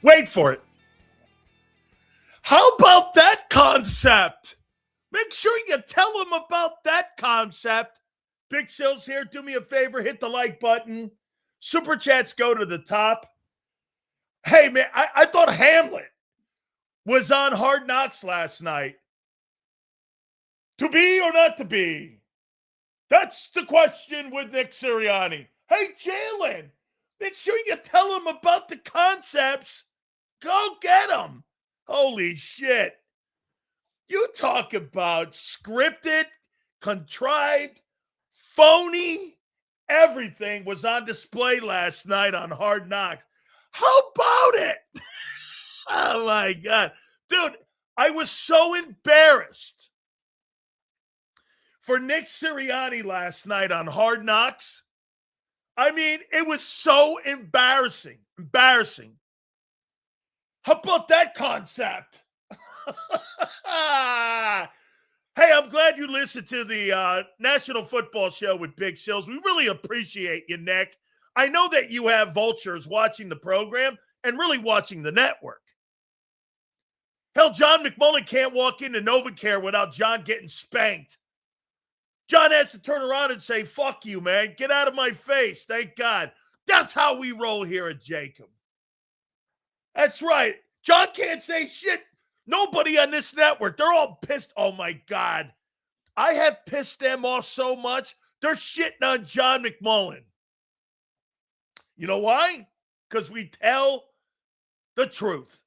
Wait for it. How about that concept? Make sure you tell them about that concept. Big Sills here. Do me a favor. Hit the like button. Super chats go to the top. Hey, man, I thought Hamlet was on Hard Knocks last night. To be or not to be? That's the question with Nick Sirianni. Hey, Jalen, make sure you tell him about the concepts. Go get them. Holy shit. You talk about scripted, contrived, phony. Everything was on display last night on Hard Knocks. How about it? Oh, my God. Dude, I was so embarrassed for Nick Sirianni last night on Hard Knocks. I mean, it was so embarrassing. Embarrassing. How about that concept? Hey, I'm glad you listened to the National Football Show with Big Sills. We really appreciate you, Nick. I know that you have vultures watching the program and really watching the network. Hell, John McMullen can't walk into NovaCare without John getting spanked. John has to turn around and say, fuck you, man. Get out of my face. Thank God. That's how we roll here at JAKIB. That's right. John can't say shit. Nobody on this network. They're all pissed. Oh, my God. I have pissed them off so much. They're shitting on John McMullen. You know why? Because we tell the truth.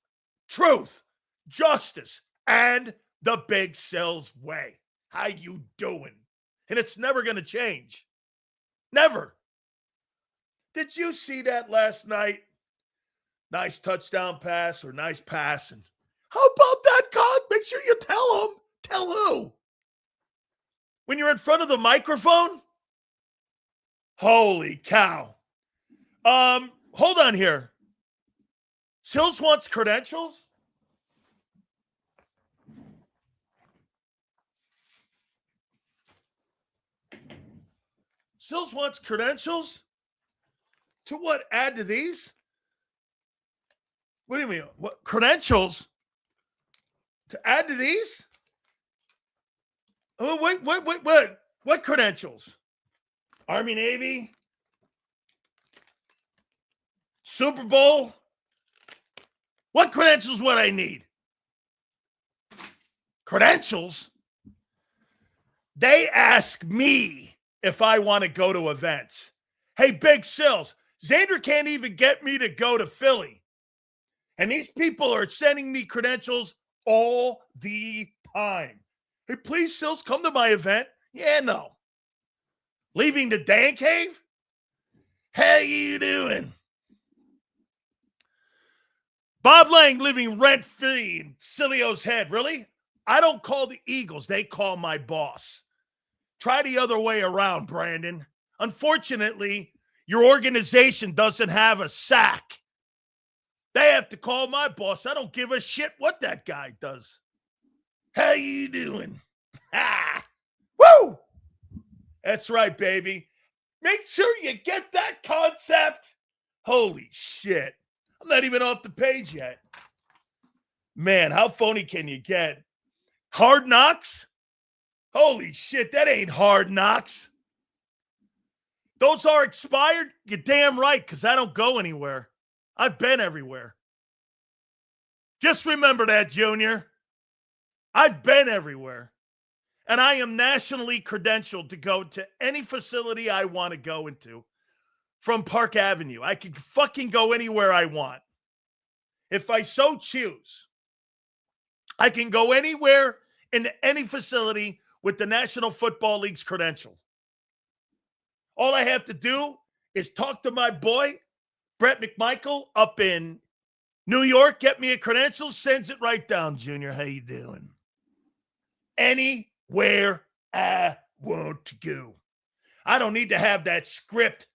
Truth, justice, and the Big Sills way. How you doing? And it's never going to change. Never. Did you see that last night? Nice touchdown pass or nice passing. How about that, God? Make sure you tell him. Tell who? When you're in front of the microphone? Holy cow. Hold on here. Sills wants credentials? Sills wants credentials? To what? Add to these? What do you mean? What credentials? To add to these? Oh, wait. What credentials? Army, Navy? Super Bowl? What credentials would I need? Credentials? They ask me if I want to go to events. Hey, Big Sills, Xander can't even get me to go to Philly. And these people are sending me credentials all the time. Hey, please, Sills, come to my event. Yeah, no. Leaving the Dan Cave? How you doing? Bob Lang living rent-free in Sileo's head. Really? I don't call the Eagles. They call my boss. Try the other way around, Brandon. Unfortunately, your organization doesn't have a sack. They have to call my boss. I don't give a shit what that guy does. How you doing? Ha! Woo! That's right, baby. Make sure you get that concept. Holy shit. I'm not even off the page yet. Man, how phony can you get? Hard Knocks? Holy shit, that ain't Hard Knocks. Those are expired? You're damn right, because I don't go anywhere. I've been everywhere. Just remember that, Junior. I've been everywhere. And I am nationally credentialed to go to any facility I want to go into from Park Avenue. I can fucking go anywhere I want. If I so choose, I can go anywhere into any facility with the National Football League's credential. All I have to do is talk to my boy, Brett McMichael, up in New York, get me a credential, sends it right down. Junior, how you doing? Anywhere I want to go. I don't need to have that script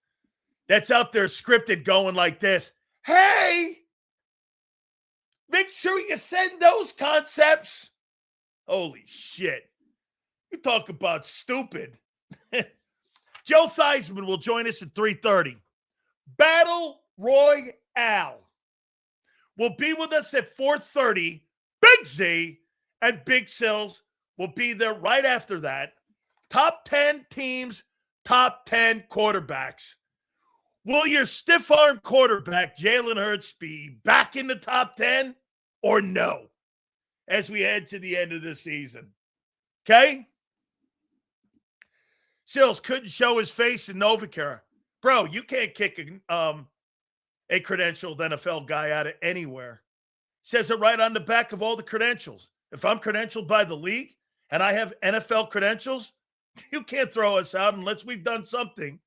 that's out there scripted going like this. Hey, make sure you send those concepts. Holy shit. You talk about stupid. Joe Thiesmann will join us at 3:30. Battle Royale. will be with us at 4:30. Big Z and Big Sills will be there right after that. Top 10 teams, top 10 quarterbacks. Will your stiff-arm quarterback, Jalen Hurts, be back in the top 10 or no as we head to the end of the season? Okay? Sills couldn't show his face in Novacare. Bro, you can't kick a credentialed NFL guy out of anywhere. Says it right on the back of all the credentials. If I'm credentialed by the league and I have NFL credentials, you can't throw us out unless we've done something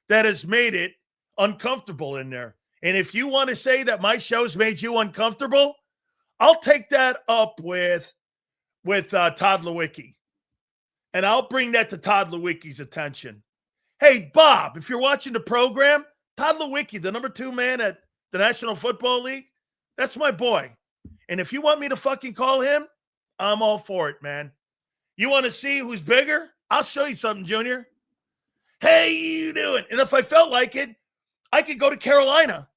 that has made it uncomfortable in there. And if you want to say that my show's made you uncomfortable, I'll take that up with Todd Lewicki. And I'll bring that to Todd Lewicki's attention. Hey, Bob, if you're watching the program, Todd Lewicki, the number 2 man at the National Football League, that's my boy. And if you want me to fucking call him, I'm all for it, man. You want to see who's bigger? I'll show you something, Junior. Hey, you doing? And if I felt like it, I could go to Carolina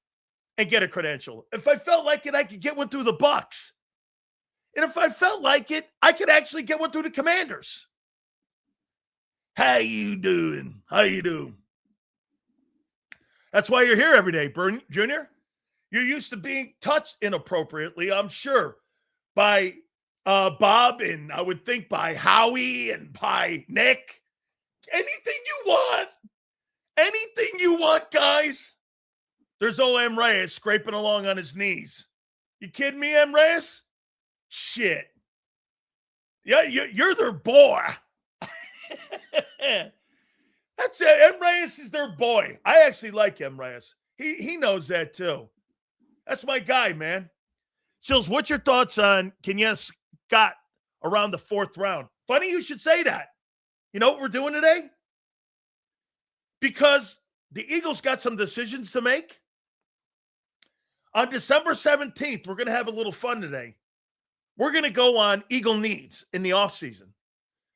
and get a credential. If I felt like it, I could get one through the Bucks. And if I felt like it, I could actually get one through the Commanders. How you doing? How you doing? That's why you're here every day, Junior. You're used to being touched inappropriately, I'm sure, by Bob, and I would think by Howie and by Nick. Anything you want. Anything you want, guys. There's old M. Reyes scraping along on his knees. You kidding me, M. Reyes? Shit. Yeah, you're their boy. That's it. M. Reyes is their boy. I actually like M. Reyes. He knows that too. That's my guy, man. Sills, what's your thoughts on Kenyatta Scott around the 4th round? Funny you should say that. You know what we're doing today? Because the Eagles got some decisions to make. On December 17th, we're going to have a little fun today. We're going to go on Eagle Needs in the offseason.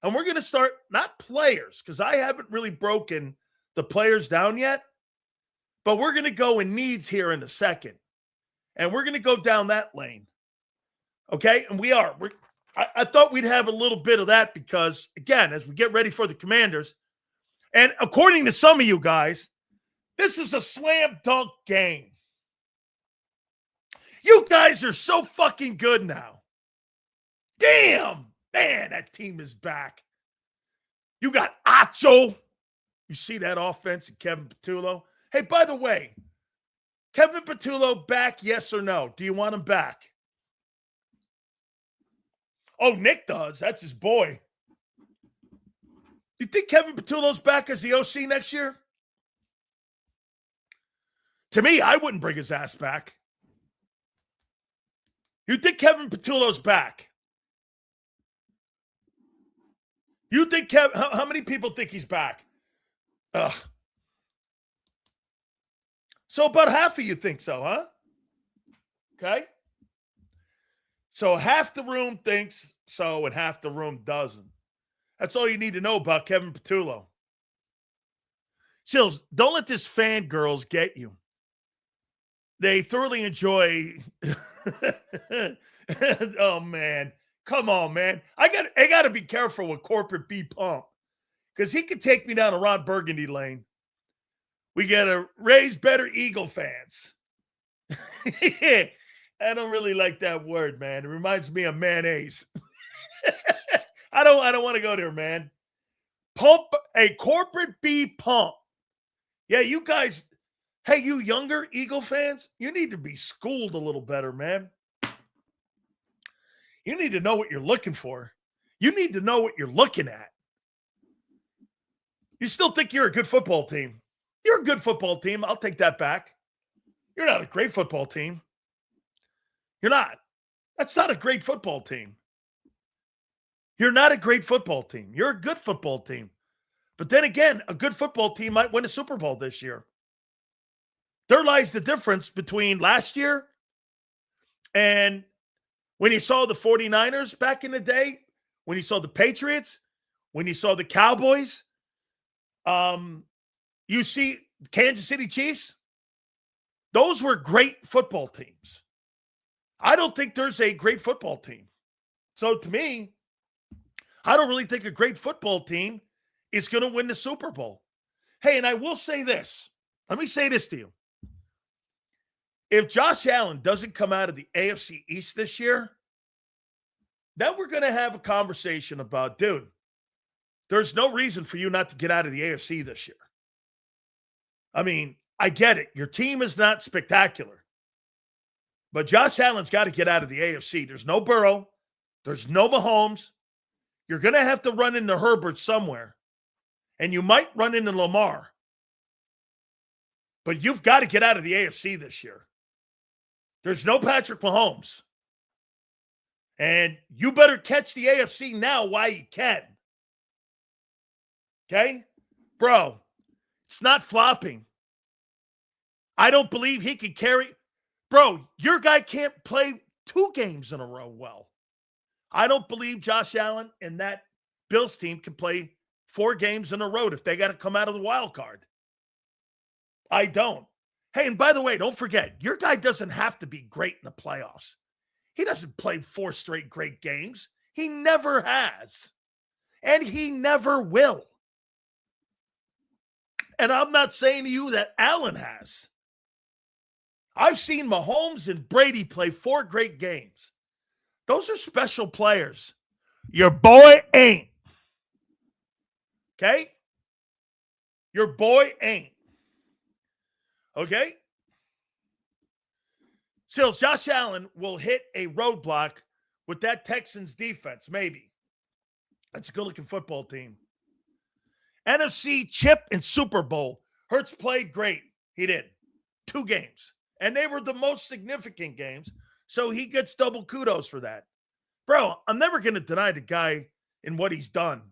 And we're going to start, not players, because I haven't really broken the players down yet, but we're going to go in needs here in a second. And we're going to go down that lane. Okay? And we are. I thought we'd have a little bit of that because, again, as we get ready for the Commanders, and according to some of you guys, this is a slam dunk game. You guys are so fucking good now. Damn. Man, that team is back. You got Acho. You see that offense and Kevin Patullo. Hey, by the way, Kevin Patullo back, yes or no? Do you want him back? Oh, Nick does. That's his boy. You think Kevin Patullo's back as the OC next year? To me, I wouldn't bring his ass back. You think Kevin Patullo's back? You think how many people think he's back? So about half of you think so, huh? Okay. So half the room thinks so and half the room doesn't. That's all you need to know about Kevin Patullo. Sills, don't let this fangirls get you. They thoroughly enjoy. Oh, man. Come on, man. I got to be careful with corporate B Pump because he could take me down a Ron Burgundy lane. We got to raise better Eagle fans. I don't really like that word, man. It reminds me of mayonnaise. I don't want to go there, man. Pump, a corporate B Pump. Yeah, you guys, hey, you younger Eagle fans, you need to be schooled a little better, man. You need to know what you're looking for. You need to know what you're looking at. You still think you're a good football team. You're a good football team. I'll take that back. You're not a great football team. You're not. That's not a great football team. You're not a great football team. You're a good football team. But then again, a good football team might win a Super Bowl this year. There lies the difference between last year and when you saw the 49ers back in the day, when you saw the Patriots, when you saw the Cowboys, you see Kansas City Chiefs. Those were great football teams. I don't think there's a great football team. So to me, I don't really think a great football team is going to win the Super Bowl. Hey, and I will say this. Let me say this to you. If Josh Allen doesn't come out of the AFC East this year, then we're going to have a conversation about, dude, there's no reason for you not to get out of the AFC this year. I mean, I get it. Your team is not spectacular. But Josh Allen's got to get out of the AFC. There's no Burrow. There's no Mahomes. You're going to have to run into Herbert somewhere. And you might run into Lamar. But you've got to get out of the AFC this year. There's no Patrick Mahomes. And you better catch the AFC now while you can. Okay? Bro, it's not flopping. I don't believe he can carry. Bro, your guy can't play 2 games in a row well. I don't believe Josh Allen and that Bills team can play 4 games in a row if they got to come out of the wild card. I don't. Hey, and by the way, don't forget, your guy doesn't have to be great in the playoffs. He doesn't play 4 straight great games. He never has. And he never will. And I'm not saying to you that Allen has. I've seen Mahomes and Brady play 4 great games. Those are special players. Your boy ain't. Okay? Your boy ain't. Okay? Sills, Josh Allen will hit a roadblock with that Texans defense, maybe. That's a good-looking football team. NFC chip and Super Bowl. Hertz played great. He did. 2 games. And they were the most significant games, so he gets double kudos for that. Bro, I'm never going to deny the guy in what he's done.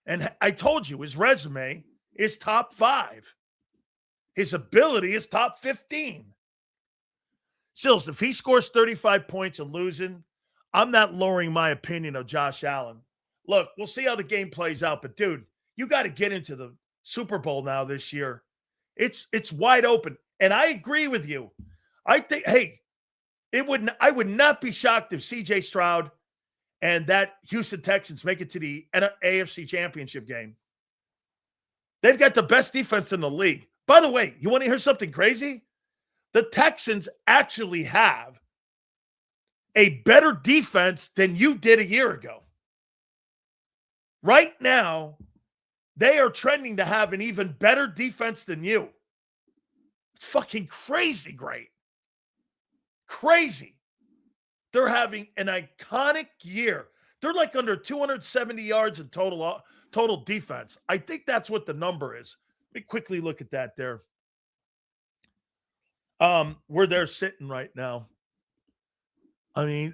And I told you, his resume is top 5. His ability is top 15. Sills, if he scores 35 points and losing, I'm not lowering my opinion of Josh Allen. Look, we'll see how the game plays out, but dude, you got to get into the Super Bowl now this year. It's wide open. And I agree with you. I think, hey, I would not be shocked if CJ Stroud and that Houston Texans make it to the AFC Championship game. They've got the best defense in the league. By the way, you want to hear something crazy? The Texans actually have a better defense than you did a year ago. Right now, they are trending to have an even better defense than you. It's fucking crazy great. Crazy. They're having an iconic year. They're like under 270 yards in total defense. I think that's what the number is. Let me quickly look at that there. Where they're sitting right now. I mean,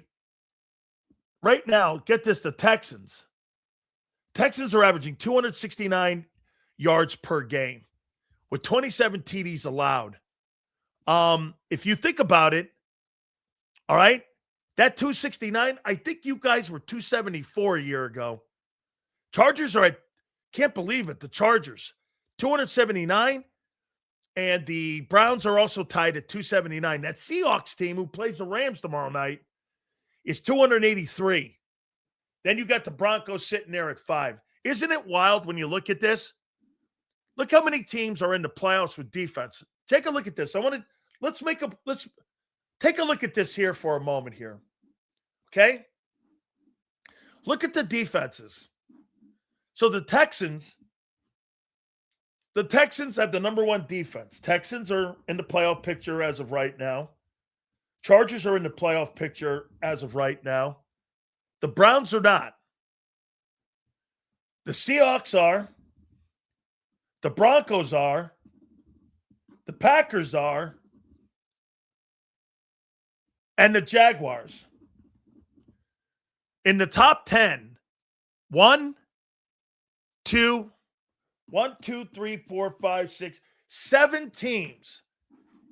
right now, get this, the Texans. Texans are averaging 269 yards per game with 27 TDs allowed. If you think about it, all right, that 269, I think you guys were 274 a year ago. Chargers are at, can't believe it, the Chargers, 279, and the Browns are also tied at 279. That Seahawks team, who plays the Rams tomorrow night, is 283. Then you got the Broncos sitting there at 5. Isn't it wild when you look at this? Look how many teams are in the playoffs with defense. Take a look at this. Let's take a look at this here for a moment here. Okay? Look at the defenses. So the Texans have the number 1 defense. Texans are in the playoff picture as of right now. Chargers are in the playoff picture as of right now. The Browns are not. The Seahawks are. The Broncos are. The Packers are. And the Jaguars. In the top 10, 1, 2, 3, 4, 5, 6, 7 teams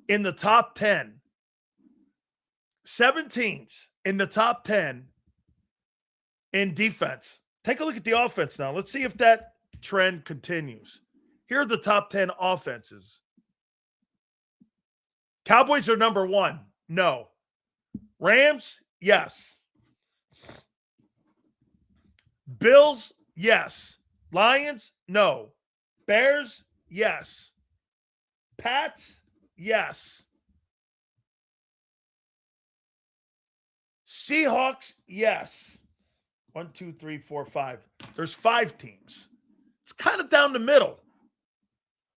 in the top 10. 7 teams in the top 10 in defense. Take a look at the offense now. Let's see if that trend continues. Here are the top 10 offenses. Cowboys are number 1. No. Rams, yes. Bills, yes. Lions, no. Bears, yes. Pats, yes. Seahawks, yes. 1, 2, 3, 4, 5. There's 5 teams. It's kind of down the middle.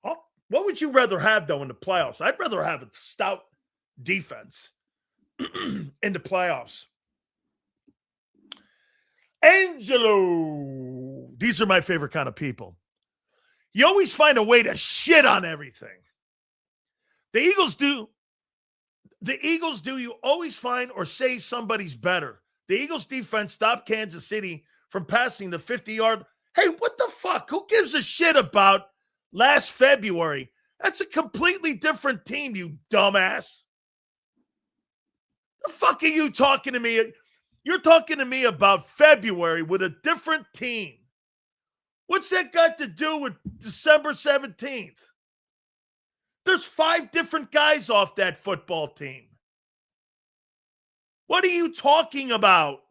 What would you rather have, though, in the playoffs? I'd rather have a stout defense in the playoffs. Angelo. These are my favorite kind of people. You always find a way to shit on everything. The Eagles do. You always find or say somebody's better. The Eagles defense stopped Kansas City from passing the 50-yard. Hey, what the fuck? Who gives a shit about last February? That's a completely different team, you dumbass. The fuck are you talking to me? You're talking to me about February with a different team. What's that got to do with December 17th? There's 5 different guys off that football team. What are you talking about?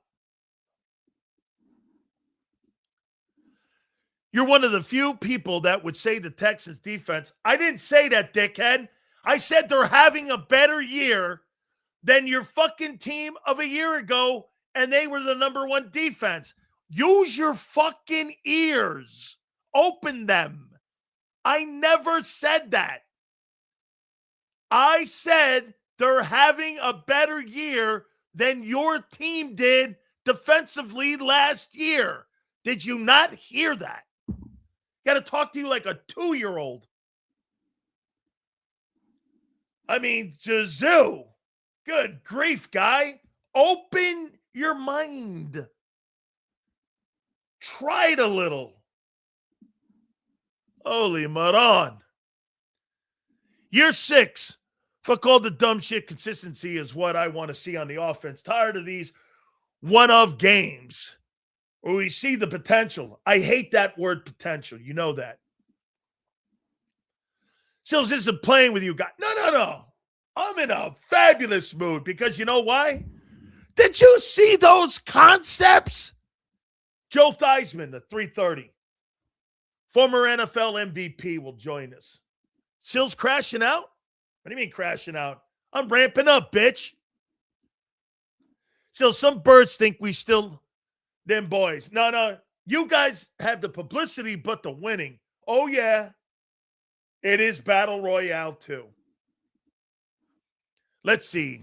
You're one of the few people that would say the Texans defense. I didn't say that, dickhead. I said they're having a better year than your fucking team of a year ago, and they were the number 1 defense. Use your fucking ears. Open them. I never said that. I said they're having a better year than your team did defensively last year. Did you not hear that? Got to talk to you like a 2-year-old. I mean, Jazoo. Good grief, guy. Open your mind. Try it a little. Holy Maran. Year 6. Fuck all the dumb shit. Consistency is what I want to see on the offense. Tired of these one-of games where we see the potential. I hate that word potential. You know that. Sills isn't playing with you guys. No. I'm in a fabulous mood because you know why? Did you see those concepts? Joe Thiesmann, the 330. Former NFL MVP will join us. Sills crashing out? What do you mean crashing out? I'm ramping up, bitch. So some birds think we still them boys. No. You guys have the publicity, but the winning. Oh, yeah. It is Battle Royale, too. Let's see.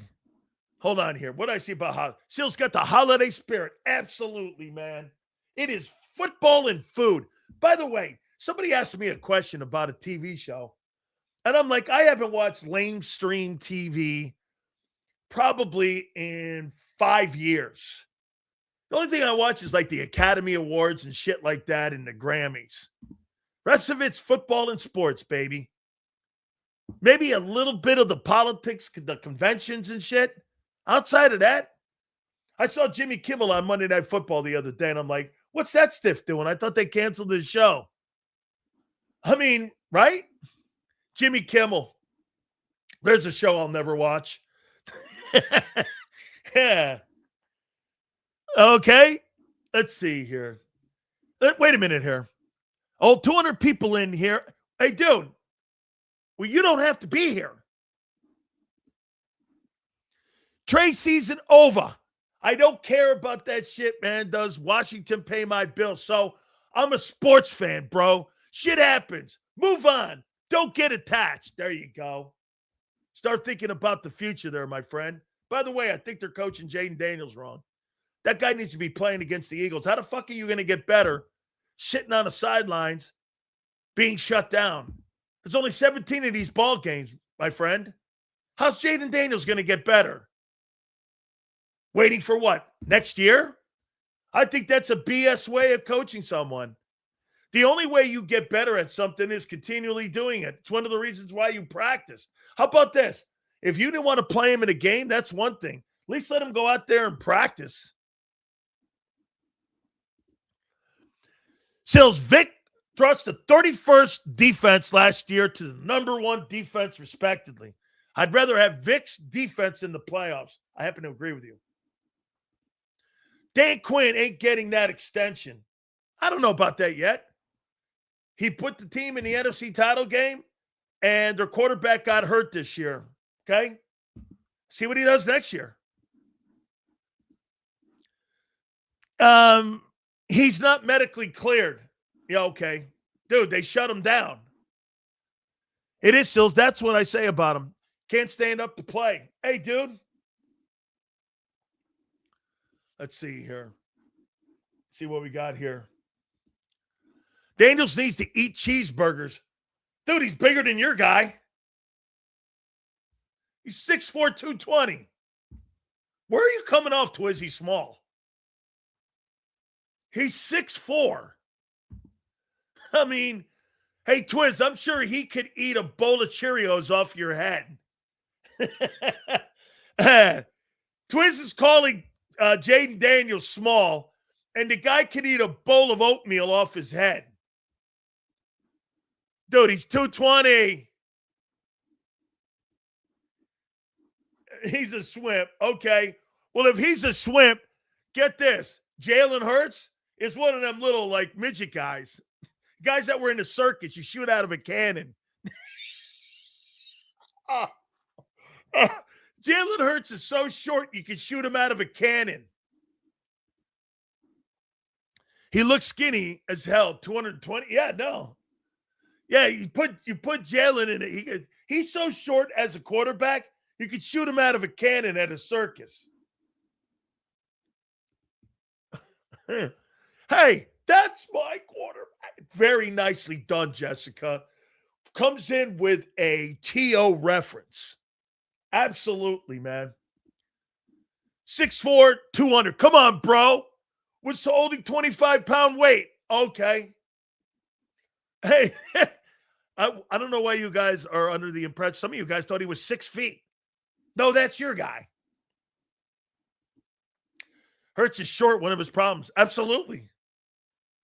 Hold on here. What do I see about holiday? Sil's got the holiday spirit. Absolutely, man. It is football and food. By the way, somebody asked me a question about a TV show. And I'm like, I haven't watched lamestream TV probably in 5 years. The only thing I watch is like the Academy Awards and shit like that and the Grammys. Rest of it's football and sports, baby. Maybe a little bit of the politics, the conventions and shit. Outside of that, I saw Jimmy Kimmel on Monday Night Football the other day, and I'm like, what's that stiff doing? I thought they canceled his show. I mean, right? Jimmy Kimmel. There's a show I'll never watch. Yeah. Okay. Let's see here. Wait a minute here. Oh, 200 people in here. Hey, dude. Well, you don't have to be here. Trade season over. I don't care about that shit, man. Does Washington pay my bills? So I'm a sports fan, bro. Shit happens. Move on. Don't get attached. There you go. Start thinking about the future there, my friend. By the way, I think they're coaching Jaden Daniels wrong. That guy needs to be playing against the Eagles. How the fuck are you going to get better sitting on the sidelines being shut down? There's only 17 of these ball games, my friend. How's Jaden Daniels going to get better? Waiting for what? Next year? I think that's a BS way of coaching someone. The only way you get better at something is continually doing it. It's one of the reasons why you practice. How about this? If you didn't want to play him in a game, that's one thing. At least let him go out there and practice. Sills, Vic thrust the 31st defense last year to the number 1 defense, respectively. I'd rather have Vic's defense in the playoffs. I happen to agree with you. Dan Quinn ain't getting that extension. I don't know about that yet. He put the team in the NFC title game, and their quarterback got hurt this year. Okay? See what he does next year. He's not medically cleared. Yeah, okay. Dude, they shut him down. It is, Sills. That's what I say about him. Can't stand up to play. Hey, dude. Let's see here. See what we got here. Daniels needs to eat cheeseburgers. Dude, he's bigger than your guy. He's 6'4", 220. Where are you coming off to? Is he small? He's 6'4". I mean, hey, Twiz, I'm sure he could eat a bowl of Cheerios off your head. Twiz is calling Jaden Daniels small, and the guy could eat a bowl of oatmeal off his head. Dude, he's 220. He's a swimp. Okay. Well, if he's a swimp, get this. Jalen Hurts is one of them little, like, midget guys. Guys that were in the circus, you shoot out of a cannon. Jalen Hurts is so short, you can shoot him out of a cannon. He looks skinny as hell. 220. Yeah, no. Yeah, you put Jalen in it. He's so short as a quarterback, you could shoot him out of a cannon at a circus. Hey, that's my quarterback. Very nicely done, Jessica. Comes in with a TO reference. Absolutely, man. 6'4", 200. Come on, bro. Was holding 25-pound weight. Okay. Hey, I don't know why you guys are under the impression. Some of you guys thought he was 6 feet. No, that's your guy. Hurts is short, one of his problems. Absolutely.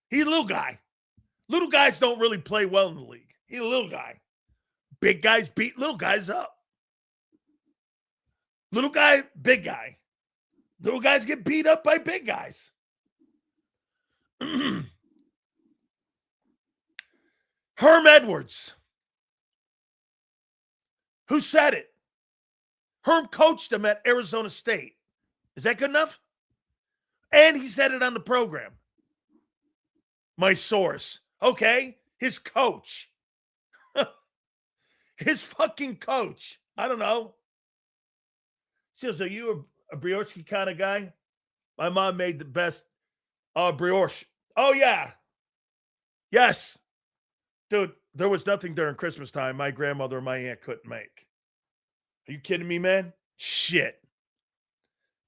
He's a little guy. Little guys don't really play well in the league. He's a little guy. Big guys beat little guys up. Little guy, big guy. Little guys get beat up by big guys. Herm Edwards. Who said it? Herm coached him at Arizona State. Is that good enough? And he said it on the program. My source. Okay. His coach. His fucking coach. I don't know. So are you a brioche kind of guy? My mom made the best brioche. Oh, yeah. Yes. Dude, there was nothing during Christmas time my grandmother or my aunt couldn't make. Are you kidding me, man? Shit.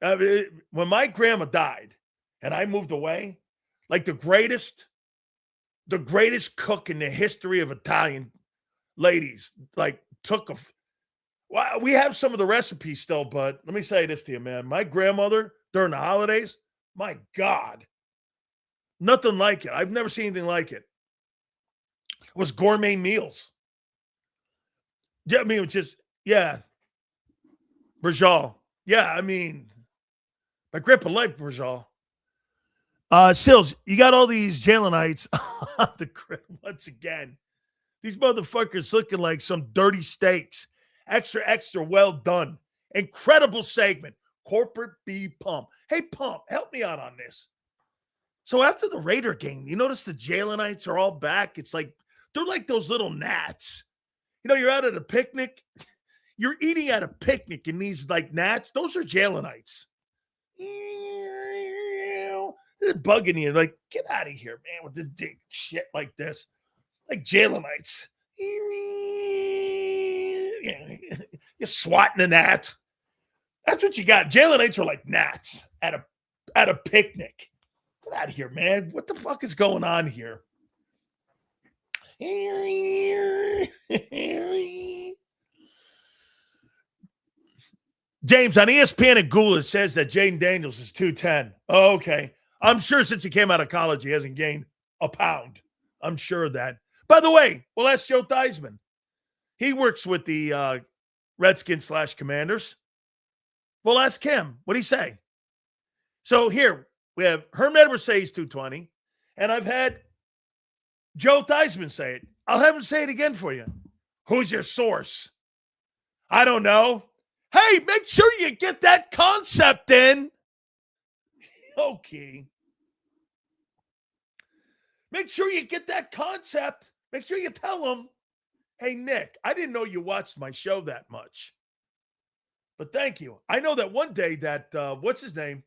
When my grandma died and I moved away, like the greatest cook in the history of Italian ladies, like well, we have some of the recipes still, but let me say this to you, man. My grandmother, during the holidays, my God, nothing like it. I've never seen anything like it. It was gourmet meals. Yeah, I mean, it was just, yeah. Brajal. Yeah, I mean, my grandpa liked Brajal. Sills, you got all these Jalenites on the grid once again. These motherfuckers looking like some dirty steaks. Extra, extra well done. Incredible segment. Corporate B Pump. Hey, Pump, help me out on this. So after the Raider game, you notice the Jalenites are all back. It's like, they're like those little gnats. You know, you're out at a picnic. You're eating at a picnic and these like gnats. Those are Jalenites. They're bugging you. Like, get out of here, man, with this big shit like this. Like Jalenites. You're swatting a gnat. That's what you got. Jalenites are like gnats at a picnic. Get out of here, man. What the fuck is going on here? James, on ESPN at Gula says that Jaden Daniels is 210. Oh, okay. I'm sure since he came out of college, he hasn't gained a pound. I'm sure of that. By the way, well, that's Joe Thiesmann. He works with the Redskins/Commanders. We'll ask him. What'd he say? So here we have Herm Edwards say he's 220, and I've had Joe Thiesmann say it. I'll have him say it again for you. Who's your source? I don't know. Hey, make sure you get that concept in. Okay. Make sure you get that concept. Make sure you tell them, hey, Nick, I didn't know you watched my show that much. But thank you. I know that one day that, what's his name?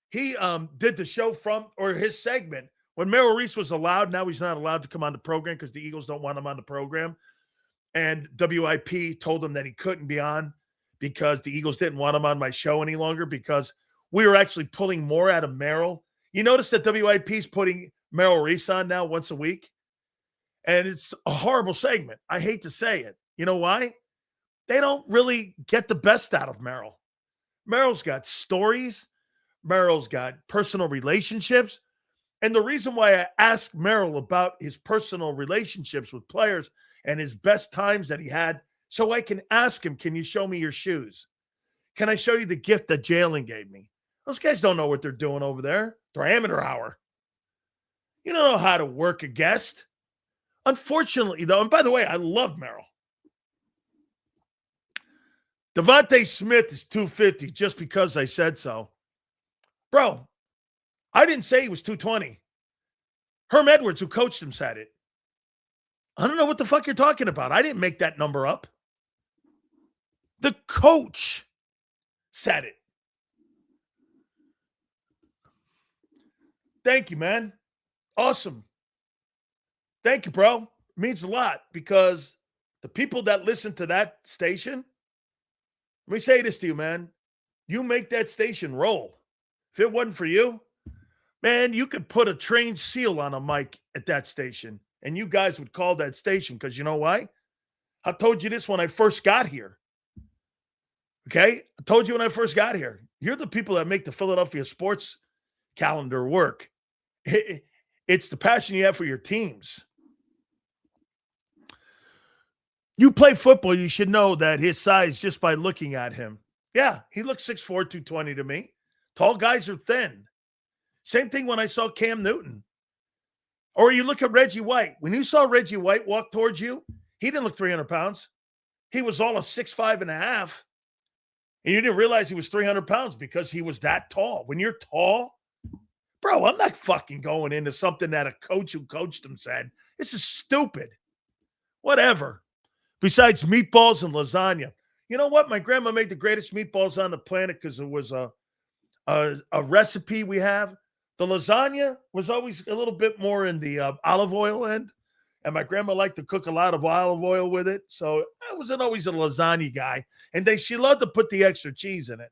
He did the show from, or his segment, when Merrill Reese was allowed. Now he's not allowed to come on the program because the Eagles don't want him on the program. And WIP told him that he couldn't be on because the Eagles didn't want him on my show any longer because we were actually pulling more out of Merrill. You notice that WIP's putting Merrill Reese on now once a week. And it's a horrible segment. I hate to say it. You know why? They don't really get the best out of Merrill. Merrill's got stories. Merrill's got personal relationships. And the reason why I asked Merrill about his personal relationships with players and his best times that he had, so I can ask him, can you show me your shoes? Can I show you the gift that Jalen gave me? Those guys don't know what they're doing over there. They're amateur hour. You don't know how to work a guest. Unfortunately, though, and by the way, I love Merrill. Devontae Smith is 250 just because I said so. Bro, I didn't say he was 220. Herm Edwards, who coached him, said it. I don't know what the fuck you're talking about. I didn't make that number up. The coach said it. Thank you, man. Awesome. Thank you, bro. It means a lot because the people that listen to that station, let me say this to you, man. You make that station roll. If it wasn't for you, man, you could put a trained seal on a mic at that station, and you guys would call that station because you know why? I told you this when I first got here. Okay? I told you when I first got here. You're the people that make the Philadelphia sports calendar work. It's the passion you have for your teams. You play football, you should know that his size just by looking at him. Yeah, he looks 6'4", 220 to me. Tall guys are thin. Same thing when I saw Cam Newton. Or you look at Reggie White. When you saw Reggie White walk towards you, he didn't look 300 pounds. He was all of 6'5" and a half. And you didn't realize he was 300 pounds because he was that tall. When you're tall, bro, I'm not fucking going into something that a coach who coached him said. This is stupid. Whatever. Besides meatballs and lasagna. You know what? My grandma made the greatest meatballs on the planet because it was a recipe we have. The lasagna was always a little bit more in the olive oil end. And my grandma liked to cook a lot of olive oil with it. So I wasn't always a lasagna guy. And she loved to put the extra cheese in it.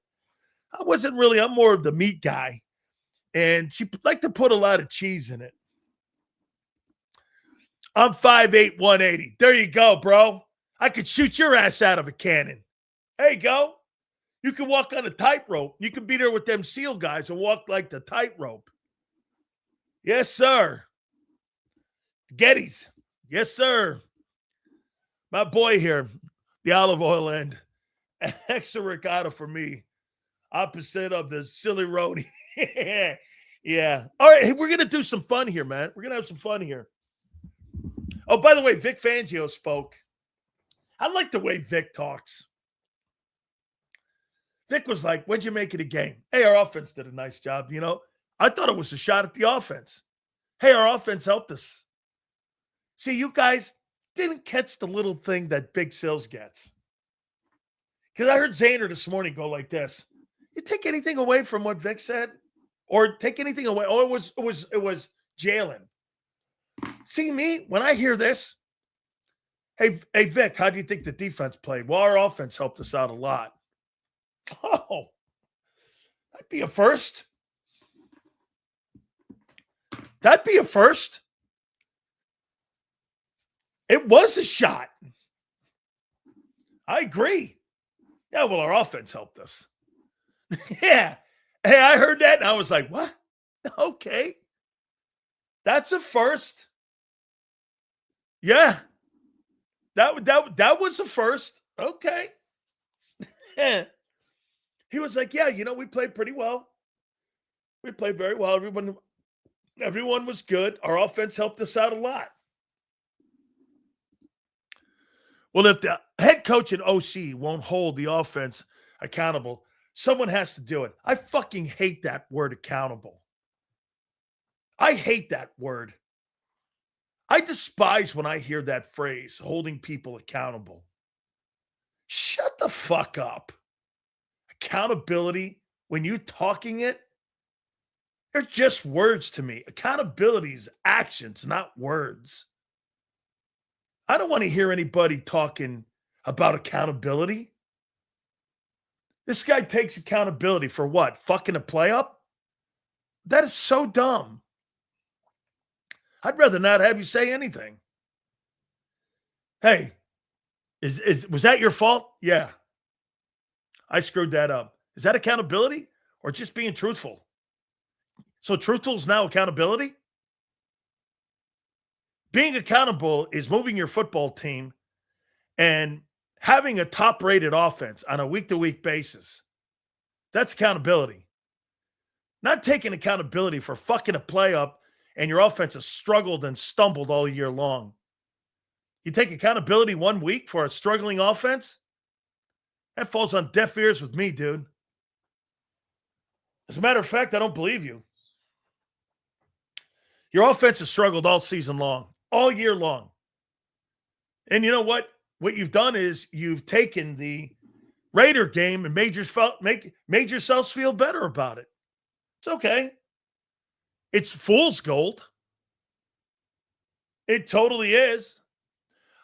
I'm more of the meat guy. And she liked to put a lot of cheese in it. I'm 5'8", 180. There you go, bro. I could shoot your ass out of a cannon. There you go. You can walk on a tightrope. You can be there with them SEAL guys and walk like the tightrope. Yes, sir. Gettys. Yes, sir. My boy here, the olive oil end. Extra ricotta for me. Opposite of the silly roadie. Yeah. All right, we're going to do some fun here, man. We're going to have some fun here. Oh, by the way, Vic Fangio spoke. I like the way Vic talks. Vic was like, what'd you make of the game? Hey, our offense did a nice job. You know, I thought it was a shot at the offense. Hey, our offense helped us. See, you guys didn't catch the little thing that Big Sills gets. Because I heard Zander this morning go like this. You take anything away from what Vic said? Or take anything away? Oh, it was Jalen. See me, when I hear this, hey, Vic, how do you think the defense played? Well, our offense helped us out a lot. Oh, that'd be a first. That'd be a first. It was a shot. I agree. Yeah, well, our offense helped us. Yeah. Hey, I heard that and I was like, what? Okay. That's a first. Yeah. That was a first. Okay. He was like, yeah, we played pretty well. We played very well. Everyone was good. Our offense helped us out a lot. Well, if the head coach and OC won't hold the offense accountable, someone has to do it. I fucking hate that word accountable. I hate that word. I despise when I hear that phrase, holding people accountable. Shut the fuck up. Accountability, when you're talking it, they're just words to me. Accountability is actions, not words. I don't want to hear anybody talking about accountability. This guy takes accountability for what? Fucking a play up? That is so dumb. I'd rather not have you say anything. Hey, was that your fault? Yeah. I screwed that up. Is that accountability or just being truthful? So truthful is now accountability? Being accountable is moving your football team and having a top-rated offense on a week-to-week basis. That's accountability. Not taking accountability for fucking a play up and your offense has struggled and stumbled all year long. You take accountability 1 week for a struggling offense? That falls on deaf ears with me, dude. As a matter of fact, I don't believe you. Your offense has struggled all season long, all year long. And you know what? What you've done is you've taken the Raider game and made yourselves feel better about it. It's okay. It's fool's gold. It totally is.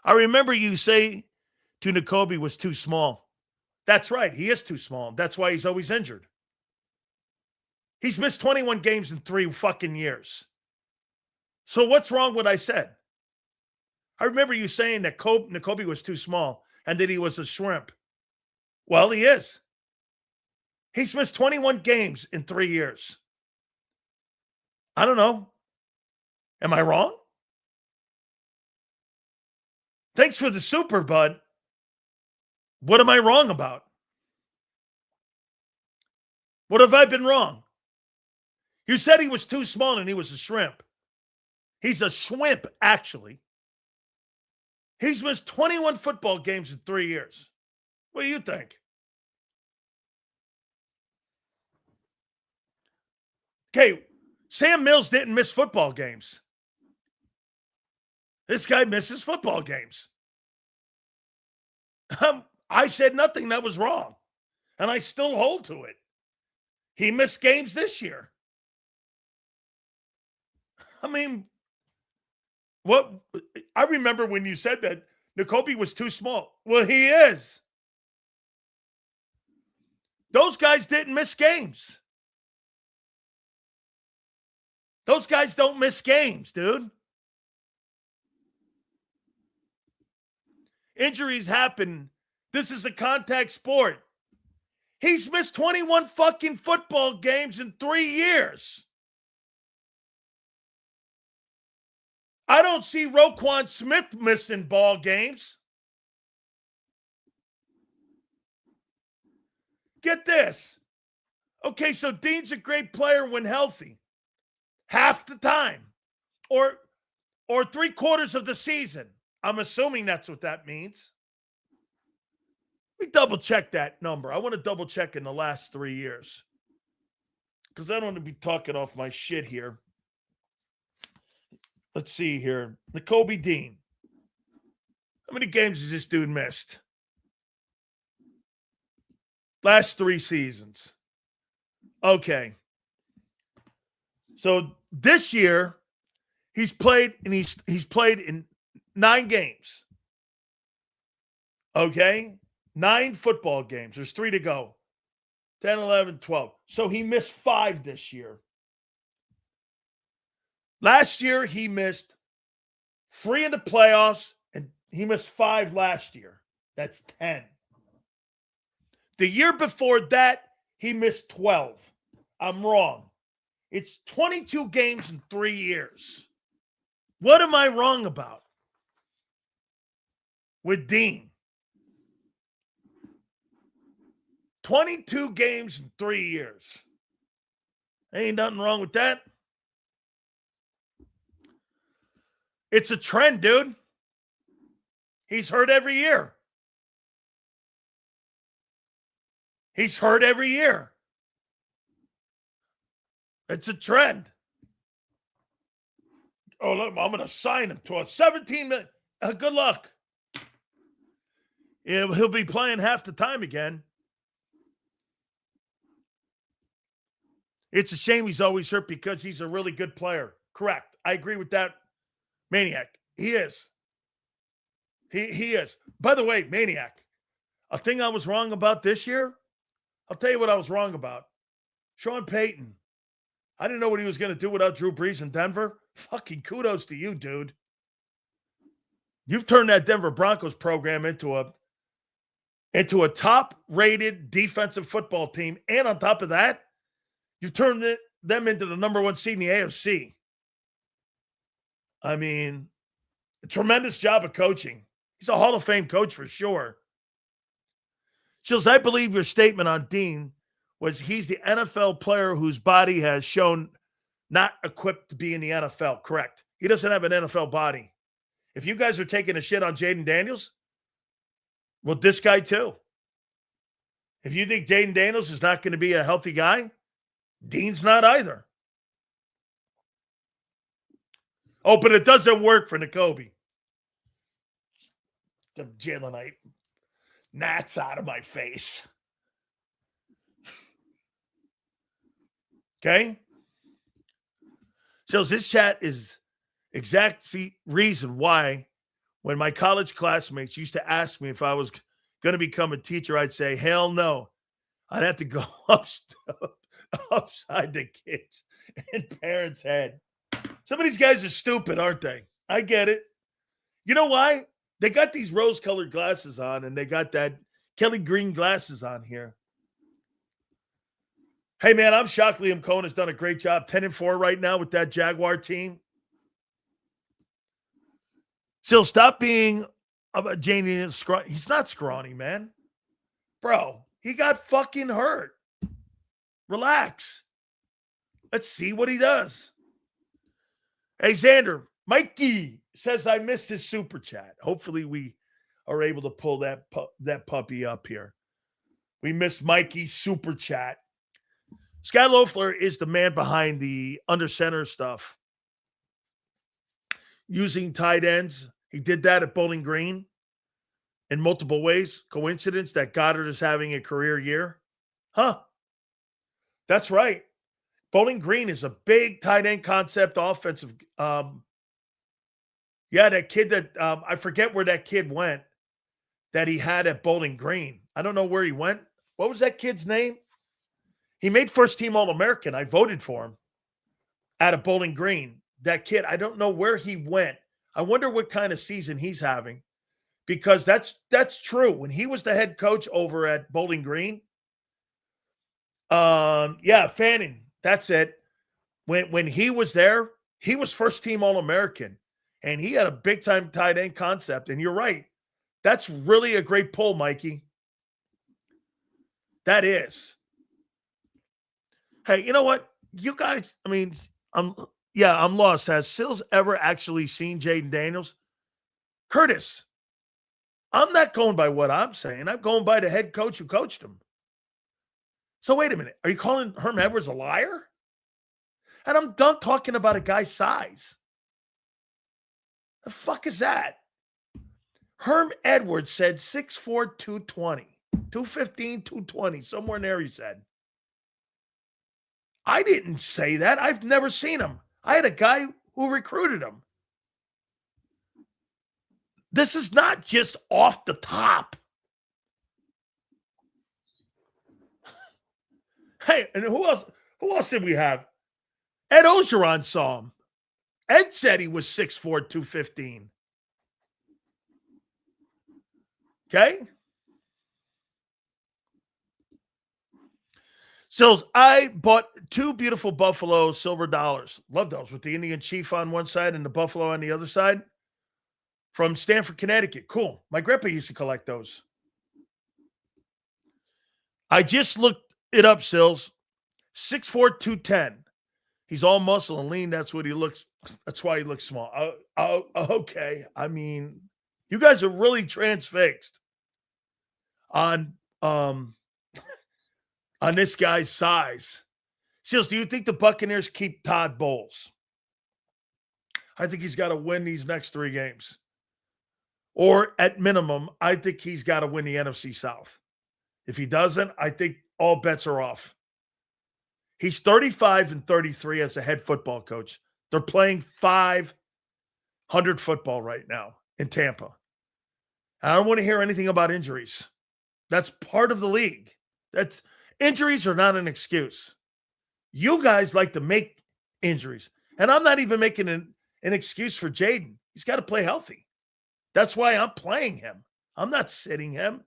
I remember you say to Nakobe was too small. That's right. He is too small. That's why he's always injured. He's missed 21 games in 3 fucking years. So what's wrong with what I said? I remember you saying that Nakobe was too small and that he was a shrimp. Well, he is. He's missed 21 games in 3 years. I don't know. Am I wrong? Thanks for the super, bud. What am I wrong about? What have I been wrong? You said he was too small and he was a shrimp. He's a shwimp, actually. He's missed 21 football games in 3 years. What do you think? Okay, Sam Mills didn't miss football games. This guy misses football games. I said nothing that was wrong, and I still hold to it. He missed games this year. I mean, what? I remember when you said that Nakobe was too small. Well, he is. Those guys didn't miss games. Those guys don't miss games, dude. Injuries happen. This is a contact sport. He's missed 21 fucking football games in 3 years. I don't see Roquan Smith missing ball games. Get this. Okay, so Dean's a great player when healthy. Half the time. Or 3/4 of the season. I'm assuming that's what that means. Let me double check that number. I want to double check in the last 3 years. Because I don't want to be talking off my shit here. Let's see here. Nakobe Dean. How many games has this dude missed? Last 3 seasons. Okay. So this year, he's played in 9 games. Okay? 9 football games. There's 3 to go. 10, 11, 12. So he missed 5 this year. Last year, he missed 3 in the playoffs, and he missed 5 last year. That's 10. The year before that, he missed 12. I'm wrong. It's 22 games in 3 years. What am I wrong about with Dean? 22 games in 3 years. Ain't nothing wrong with that. It's a trend, dude. He's hurt every year. He's hurt every year. It's a trend. Oh, look, I'm going to sign him to a $17 million. Good luck. Yeah, he'll be playing half the time again. It's a shame he's always hurt because he's a really good player. Correct. I agree with that, Maniac. He is. He is. By the way, Maniac, a thing I was wrong about this year, I'll tell you what I was wrong about. Sean Payton. I didn't know what he was going to do without Drew Brees in Denver. Fucking kudos to you, dude. You've turned that Denver Broncos program into a top-rated defensive football team. And on top of that, you've turned them into the number 1 seed in the AFC. I mean, a tremendous job of coaching. He's a Hall of Fame coach for sure. Chills, I believe your statement on Dean was he's the NFL player whose body has shown not equipped to be in the NFL. Correct. He doesn't have an NFL body. If you guys are taking a shit on Jaden Daniels, well, this guy too. If you think Jaden Daniels is not going to be a healthy guy, Dean's not either. Oh, but it doesn't work for Nakobe. The Jalenite gnats out of my face. Okay? So this chat is exact reason why when my college classmates used to ask me if I was going to become a teacher, I'd say, hell no. I'd have to go upside the kids' and parents' head. Some of these guys are stupid, aren't they? I get it. You know why? They got these rose-colored glasses on, and they got that Kelly green glasses on here. Hey, man, I'm shocked Liam Cohen has done a great job. 10-4 right now with that Jaguar team. Still, stop being about Jamie. He's not scrawny, man. Bro, he got fucking hurt. Relax. Let's see what he does. Hey, Xander, Mikey says I missed his super chat. Hopefully we are able to pull that puppy up here. We missed Mikey's super chat. Sky Loeffler is the man behind the under center stuff. Using tight ends. He did that at Bowling Green in multiple ways. Coincidence that Goddard is having a career year? Huh. That's right. Bowling Green is a big tight end concept offensive. That kid that I forget where that kid went that he had at Bowling Green. I don't know where he went. What was that kid's name? He made first team All-American. I voted for him out of Bowling Green. That kid, I don't know where he went. I wonder what kind of season he's having because that's true. When he was the head coach over at Bowling Green, Fanning, that's it. When he was there, he was first team All-American, and he had a big-time tight end concept. And you're right. That's really a great pull, Mikey. That is. Hey, you know what? You guys, I mean, I'm lost. Has Sills ever actually seen Jaden Daniels? Curtis, I'm not going by what I'm saying. I'm going by the head coach who coached him. So wait a minute. Are you calling Herm Edwards a liar? And I'm done talking about a guy's size. The fuck is that? Herm Edwards said 6'4", 220. 215, 220. Somewhere in there he said. I didn't say that. I've never seen him. I had a guy who recruited him. This is not just off the top. Hey, and who else? Who else did we have? Ed Ogeron saw him. Ed said he was 6'4", 215. Okay? So I bought 2 beautiful Buffalo silver dollars. Love those with the Indian Chief on one side and the Buffalo on the other side. From Stamford, Connecticut. Cool. My grandpa used to collect those. I just looked it up, Sills. 6'4", 210. He's all muscle and lean. That's what he looks. That's why he looks small. Okay. I mean, you guys are really transfixed on this guy's size. Seals, do you think the Buccaneers keep Todd Bowles? I think he's got to win these next 3 games. Or at minimum, I think he's got to win the NFC South. If he doesn't, I think all bets are off. He's 35-33 as a head football coach. They're playing 500 football right now in Tampa. I don't want to hear anything about injuries. That's part of the league. Injuries are not an excuse. You guys like to make injuries. And I'm not even making an excuse for Jaden. He's got to play healthy. That's why I'm playing him. I'm not sitting him.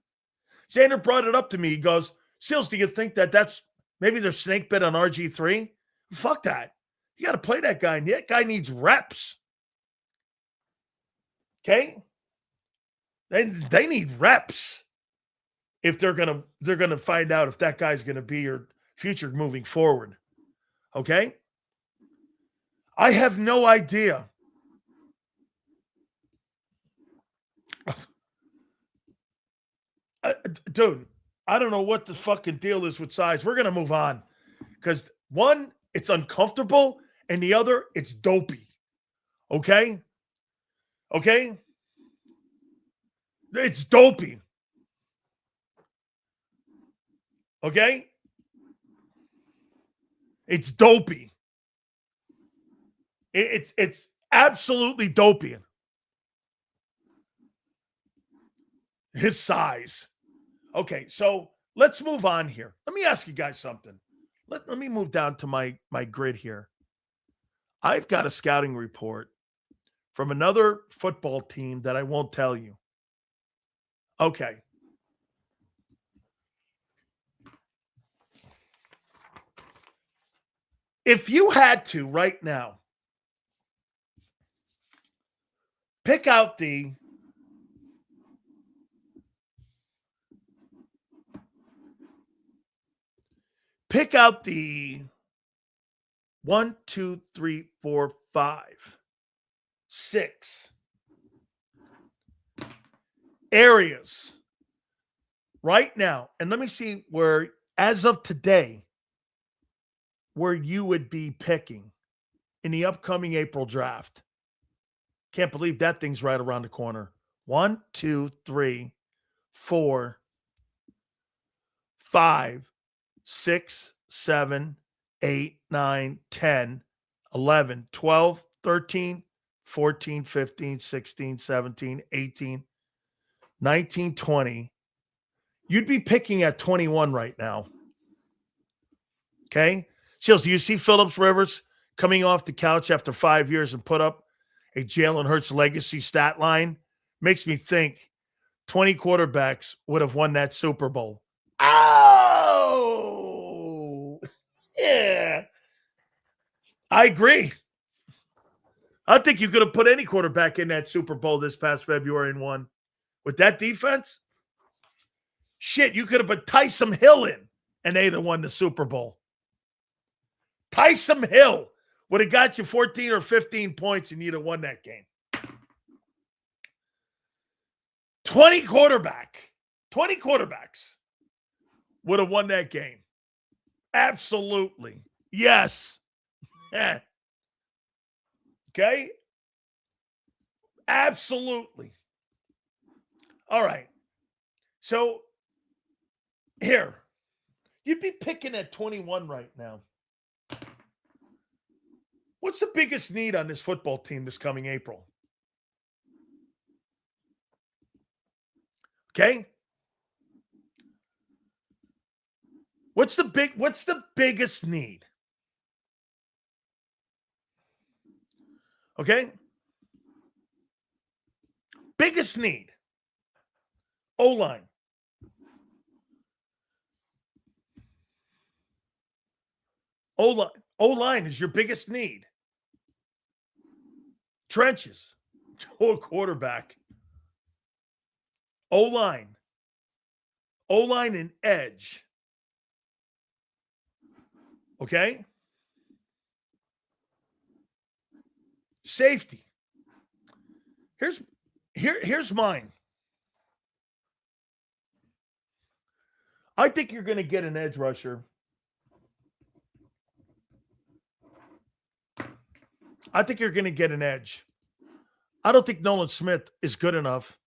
Xander brought it up to me. He goes, Seals, do you think that's maybe they're snake bit on RG3? Fuck that. You got to play that guy. That guy needs reps. Okay? They need reps if they're gonna find out if that guy's gonna be your future moving forward. Okay? I have no idea. Dude, I don't know what the fucking deal is with size. We're gonna move on. Because one, it's uncomfortable, and the other, it's dopey. Okay? Okay? It's dopey. Okay? It's dopey. It's absolutely dopey. His size. Okay, so let's move on here. Let me ask you guys something. Let me move down to my grid here. I've got a scouting report from another football team that I won't tell you. Okay. If you had to right now pick out the Pick out the 1, 2, 3, 4, 5, 6 areas right now. And let me see where, as of today, where you would be picking in the upcoming April draft. Can't believe that thing's right around the corner. 1, 2, 3, 4, 5, 6, 7, 8, 9, 10, 11, 12, 13, 14, 15, 16, 17, 18, 19, 20. You'd be picking at 21 right now. Okay? Chills, do you see Phillips Rivers coming off the couch after 5 years and put up a Jalen Hurts legacy stat line? Makes me think 20 quarterbacks would have won that Super Bowl. Oh! Yeah. I agree. I think you could have put any quarterback in that Super Bowl this past February and won. With that defense, shit, you could have put Tyson Hill in and they'd have won the Super Bowl. Tyson Hill would have got you 14 or 15 points and you'd have won that game. 20 quarterbacks would have won that game. Absolutely. Yes. Okay? Absolutely. All right. So, here. You'd be picking at 21 right now. What's the biggest need on this football team this coming April? Okay? What's the biggest need? Okay? Biggest need. O-line. O-line is your biggest need. Trenches. Oh, quarterback. O-line. O-line and edge. Okay? Safety. Here's mine. I think you're going to get an edge rusher. I think you're going to get an edge. I don't think Nolan Smith is good enough.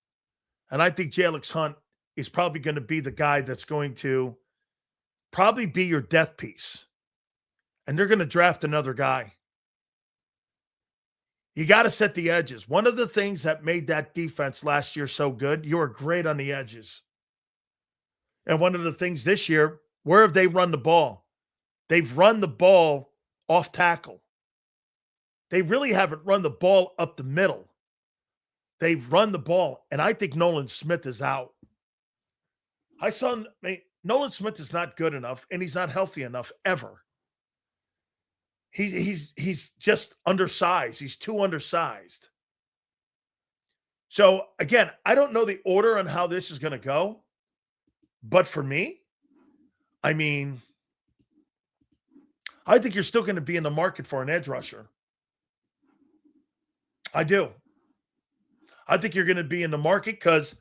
And I think Jalen Hunt is probably going to be the guy that's going to probably be your death piece. And they're going to draft another guy. You got to set the edges. One of the things that made that defense last year so good, you were great on the edges. And one of the things this year, where have they run the ball? They've run the ball off tackle. They really haven't run the ball up the middle. They've run the ball, and I think Nolan Smith is out. Nolan Smith is not good enough, and he's not healthy enough ever. He's just undersized. He's too undersized. So, again, I don't know the order on how this is going to go, but for me, I think you're still going to be in the market for an edge rusher. I do. I think you're going to be in the market because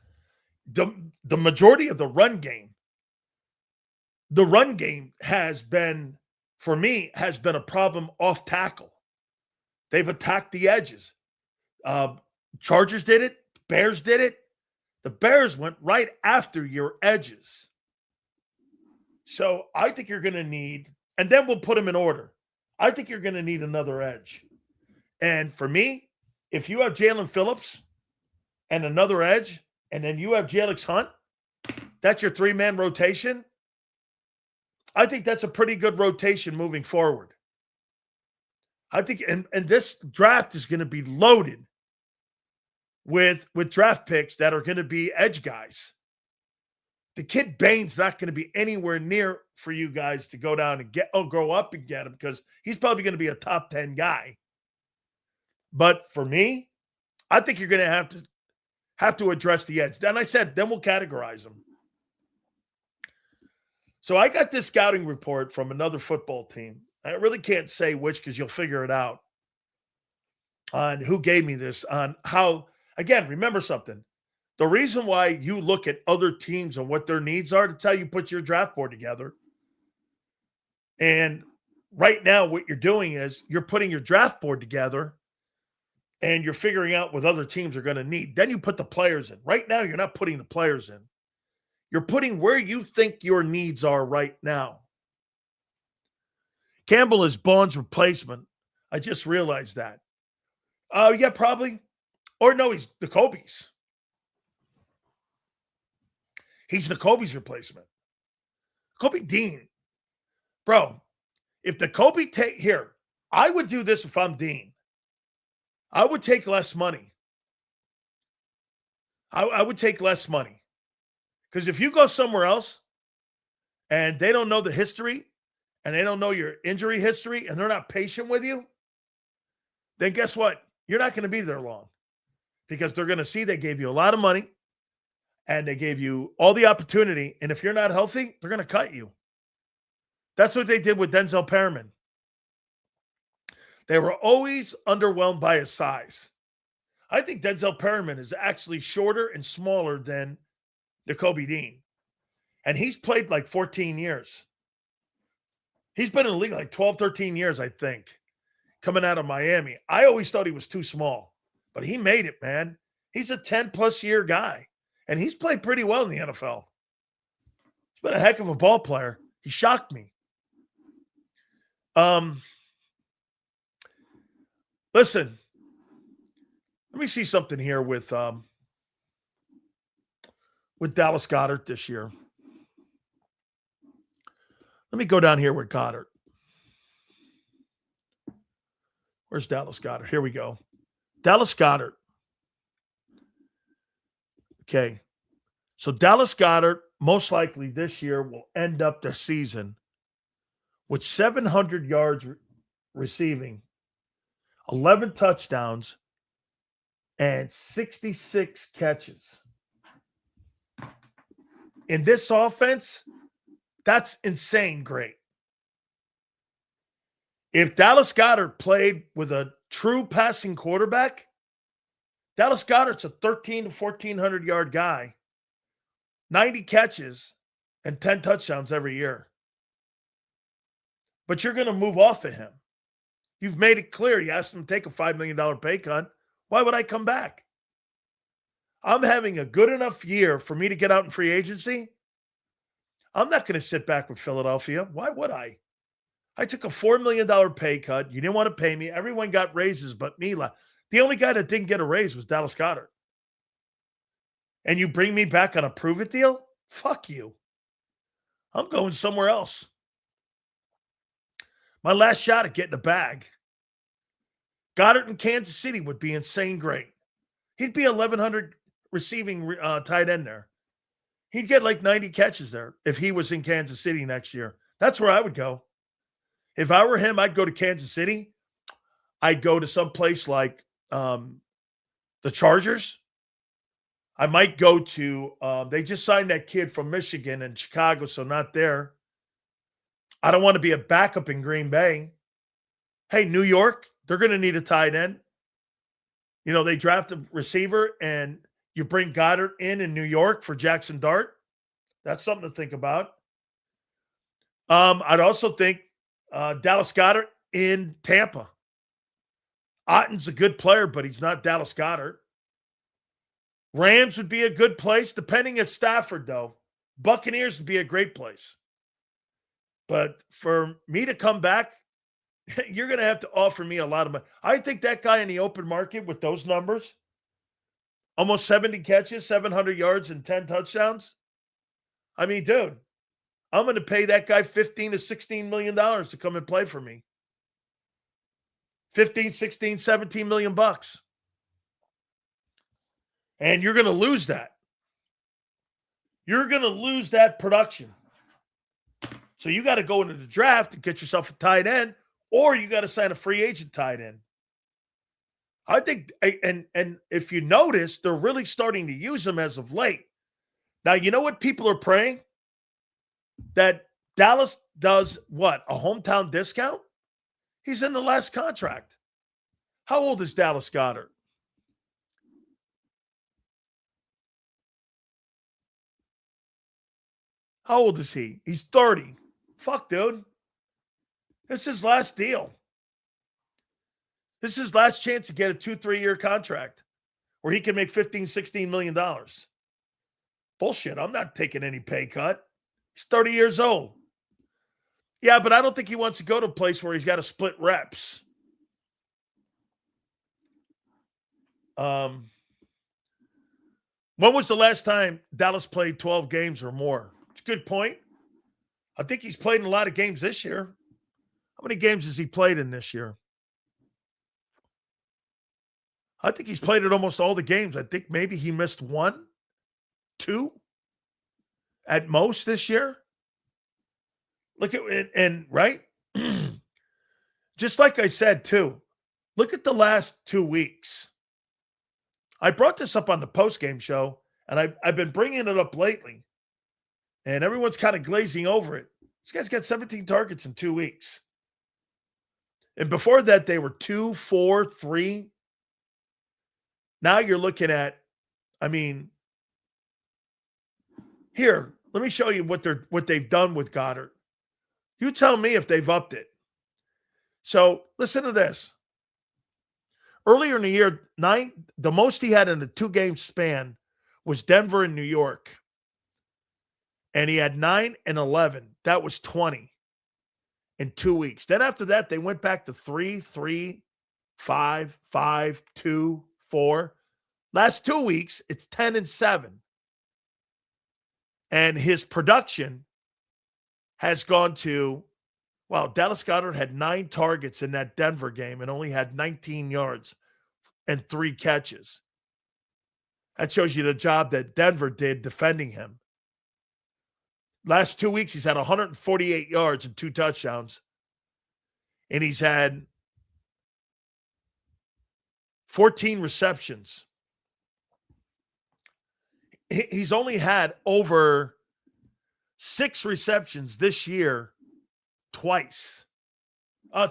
the majority of the run game has been, for me, has been a problem off tackle. They've attacked the edges. Chargers did it. Bears did it. The Bears went right after your edges. So I think you're going to need, and then we'll put them in order. I think you're going to need another edge. And for me, if you have Jalen Phillips and another edge, and then you have Jalen Hunt, that's your three-man rotation. I think that's a pretty good rotation moving forward. I think, and this draft is going to be loaded with draft picks that are going to be edge guys. The kid Bain's not going to be anywhere near for you guys to go down and grow up and get him because he's probably going to be a top 10 guy. But for me, I think you're going to have to address the edge. Then I said, then we'll categorize them. So I got this scouting report from another football team. I really can't say which because you'll figure it out on who gave me this, on how, again, remember something. The reason why you look at other teams and what their needs are, that's how you put your draft board together. And right now what you're doing is you're putting your draft board together and you're figuring out what other teams are going to need. Then you put the players in. Right now, you're not putting the players in. You're putting where you think your needs are right now. Campbell is Bond's replacement. I just realized that. Yeah, probably. Or no, he's Nakobe's. He's Nakobe's replacement. Nakobe Dean. Bro, if Nakobe here, I would do this if I'm Dean. I would take less money. I would take less money. Because if you go somewhere else and they don't know the history and they don't know your injury history and they're not patient with you, then guess what? You're not going to be there long because they're going to see they gave you a lot of money and they gave you all the opportunity. And if you're not healthy, they're going to cut you. That's what they did with Denzel Perriman. They were always underwhelmed by his size. I think Denzel Perriman is actually shorter and smaller than Nakobe Dean. And he's played like 14 years. He's been in the league like 12, 13 years, I think, coming out of Miami. I always thought he was too small, but he made it, man. He's a 10-plus year guy, and he's played pretty well in the NFL. He's been a heck of a ball player. He shocked me. Listen, let me see something here with Dallas Goddard this year. Let me go down here with Goddard. Where's Dallas Goddard? Here we go. Dallas Goddard. Okay. So Dallas Goddard most likely this year will end up the season with 700 yards receiving, 11 touchdowns, and 66 catches. In this offense, that's insane great. If Dallas Goddard played with a true passing quarterback, Dallas Goddard's a 13 to 1,400 yard guy, 90 catches, and 10 touchdowns every year. But you're going to move off of him. You've made it clear. You asked him to take a $5 million pay cut. Why would I come back? I'm having a good enough year for me to get out in free agency. I'm not going to sit back with Philadelphia. Why would I? I took a $4 million pay cut. You didn't want to pay me. Everyone got raises but me. The only guy that didn't get a raise was Dallas Goddard. And you bring me back on a prove-it deal? Fuck you. I'm going somewhere else. My last shot at getting a bag. Goddard in Kansas City would be insane great. He'd be 1,100 receiving tight end there. He'd get like 90 catches there if he was in Kansas City next year. That's where I would go. If I were him, I'd go to Kansas City. I'd go to some place like the Chargers. I might go to they just signed that kid from Michigan and Chicago, so not there. I don't want to be a backup in Green Bay. Hey, New York, they're going to need a tight end. You know, they draft a receiver and you bring Goddard in New York for Jackson Dart. That's something to think about. I'd also think Dallas Goddard in Tampa. Otten's a good player, but he's not Dallas Goddard. Rams would be a good place, depending at Stafford, though. Buccaneers would be a great place. But for me to come back, you're going to have to offer me a lot of money. I think that guy in the open market with those numbers, almost 70 catches, 700 yards, and 10 touchdowns. I mean, dude, I'm going to pay that guy $15 to $16 million to come and play for me. 15, 16, 17 million bucks. And you're going to lose that. You're going to lose that production. So you got to go into the draft and get yourself a tight end, or you got to sign a free agent tight end. I think, and if you notice, they're really starting to use him as of late. Now, you know what people are praying? That Dallas does what? A hometown discount? He's in the last contract. How old is Dallas Goddard? How old is he? He's 30. Fuck, dude. This is his last deal. This is his last chance to get a 2-3 year contract where he can make $15, $16 million. Bullshit. I'm not taking any pay cut. He's 30 years old. Yeah, but I don't think he wants to go to a place where he's got to split reps. When was the last time Dallas played 12 games or more? It's a good point. I think he's played in a lot of games this year. How many games has he played in this year? I think he's played in almost all the games. I think maybe he missed 1, 2 at most this year. Look at it, and right? Just like I said, too, look at the last 2 weeks. I brought this up on the postgame show, and I've been bringing it up lately. And everyone's kind of glazing over it. This guy's got 17 targets in 2 weeks. And before that, they were 2, 4, 3. Now you're looking at, I mean, here, let me show you what they've done with Goddard. You tell me if they've upped it. So listen to this. Earlier in the year, the most he had in a 2-game span was Denver and New York. And he had 9 and 11. That was 20 in 2 weeks. Then after that, they went back to 3, 3, 5, 5, 2, 4. Last 2 weeks, it's 10 and 7. And his production has gone to, well, Dallas Goddard had 9 targets in that Denver game and only had 19 yards and 3 catches. That shows you the job that Denver did defending him. Last 2 weeks, he's had 148 yards and 2 touchdowns. And he's had 14 receptions. He's only had over 6 receptions this year twice.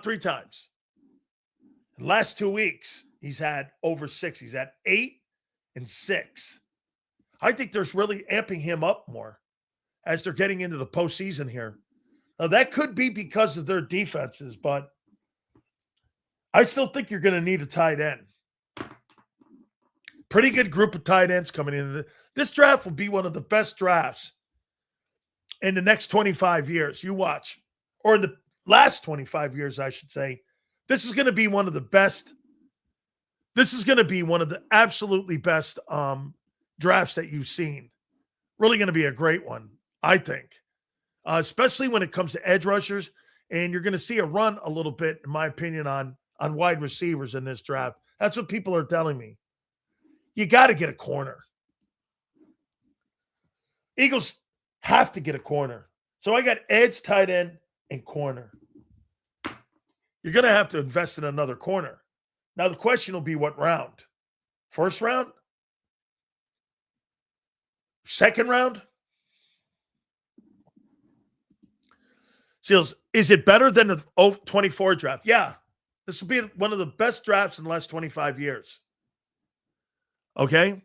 3 times. In the last 2 weeks, he's had over 6. He's had 8 and 6. I think there's really amping him up more as they're getting into the postseason here. Now, that could be because of their defenses, but I still think you're going to need a tight end. Pretty good group of tight ends coming in. This draft will be one of the best drafts in the next 25 years. You watch. Or in the last 25 years, I should say. This is going to be one of the best. This is going to be one of the absolutely best drafts that you've seen. Really going to be a great one, I think. Especially when it comes to edge rushers. And you're going to see a run a little bit, in my opinion, on wide receivers in this draft. That's what people are telling me. You got to get a corner. Eagles have to get a corner. So I got edge, tight end, and corner. You're going to have to invest in another corner. Now, the question will be what round? First round? Second round? Seals, is it better than the 24 draft? Yeah. This will be one of the best drafts in the last 25 years. Okay? Let's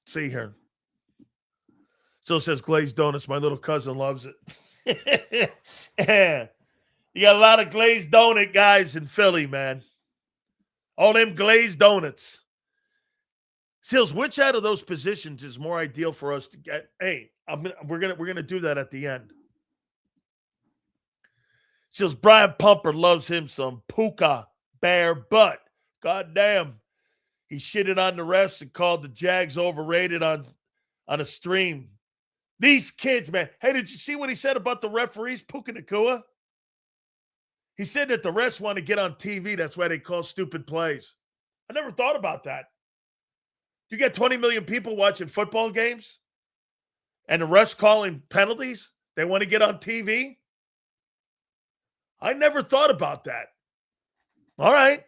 see here. Still says glazed donuts. My little cousin loves it. You got a lot of glazed donut guys in Philly, man. All them glazed donuts. Seals, which out of those positions is more ideal for us to get? Hey, we're gonna do that at the end. Seals, Brian Pumper loves him some Puka Bear Butt. God damn. He shitted on the refs and called the Jags overrated on a stream. These kids, man. Hey, did you see what he said about the referees, Puka Nacua? He said that the refs want to get on TV. That's why they call stupid plays. I never thought about that. You get 20 million people watching football games and the refs calling penalties. They want to get on TV. I never thought about that. All right.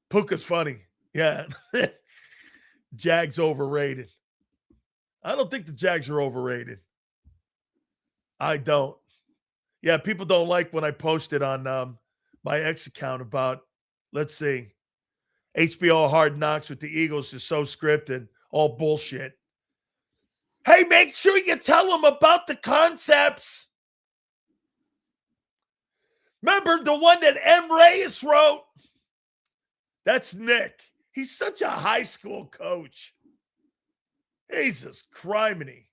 Puka's funny. Yeah. Jags overrated. I don't think the Jags are overrated. I don't. Yeah, people don't like when I posted on my X account about, let's see, HBO Hard Knocks with the Eagles is so scripted. All bullshit. Hey, make sure you tell them about the concepts. Remember the one that M. Reyes wrote? That's Nick. He's such a high school coach. Jesus criminy.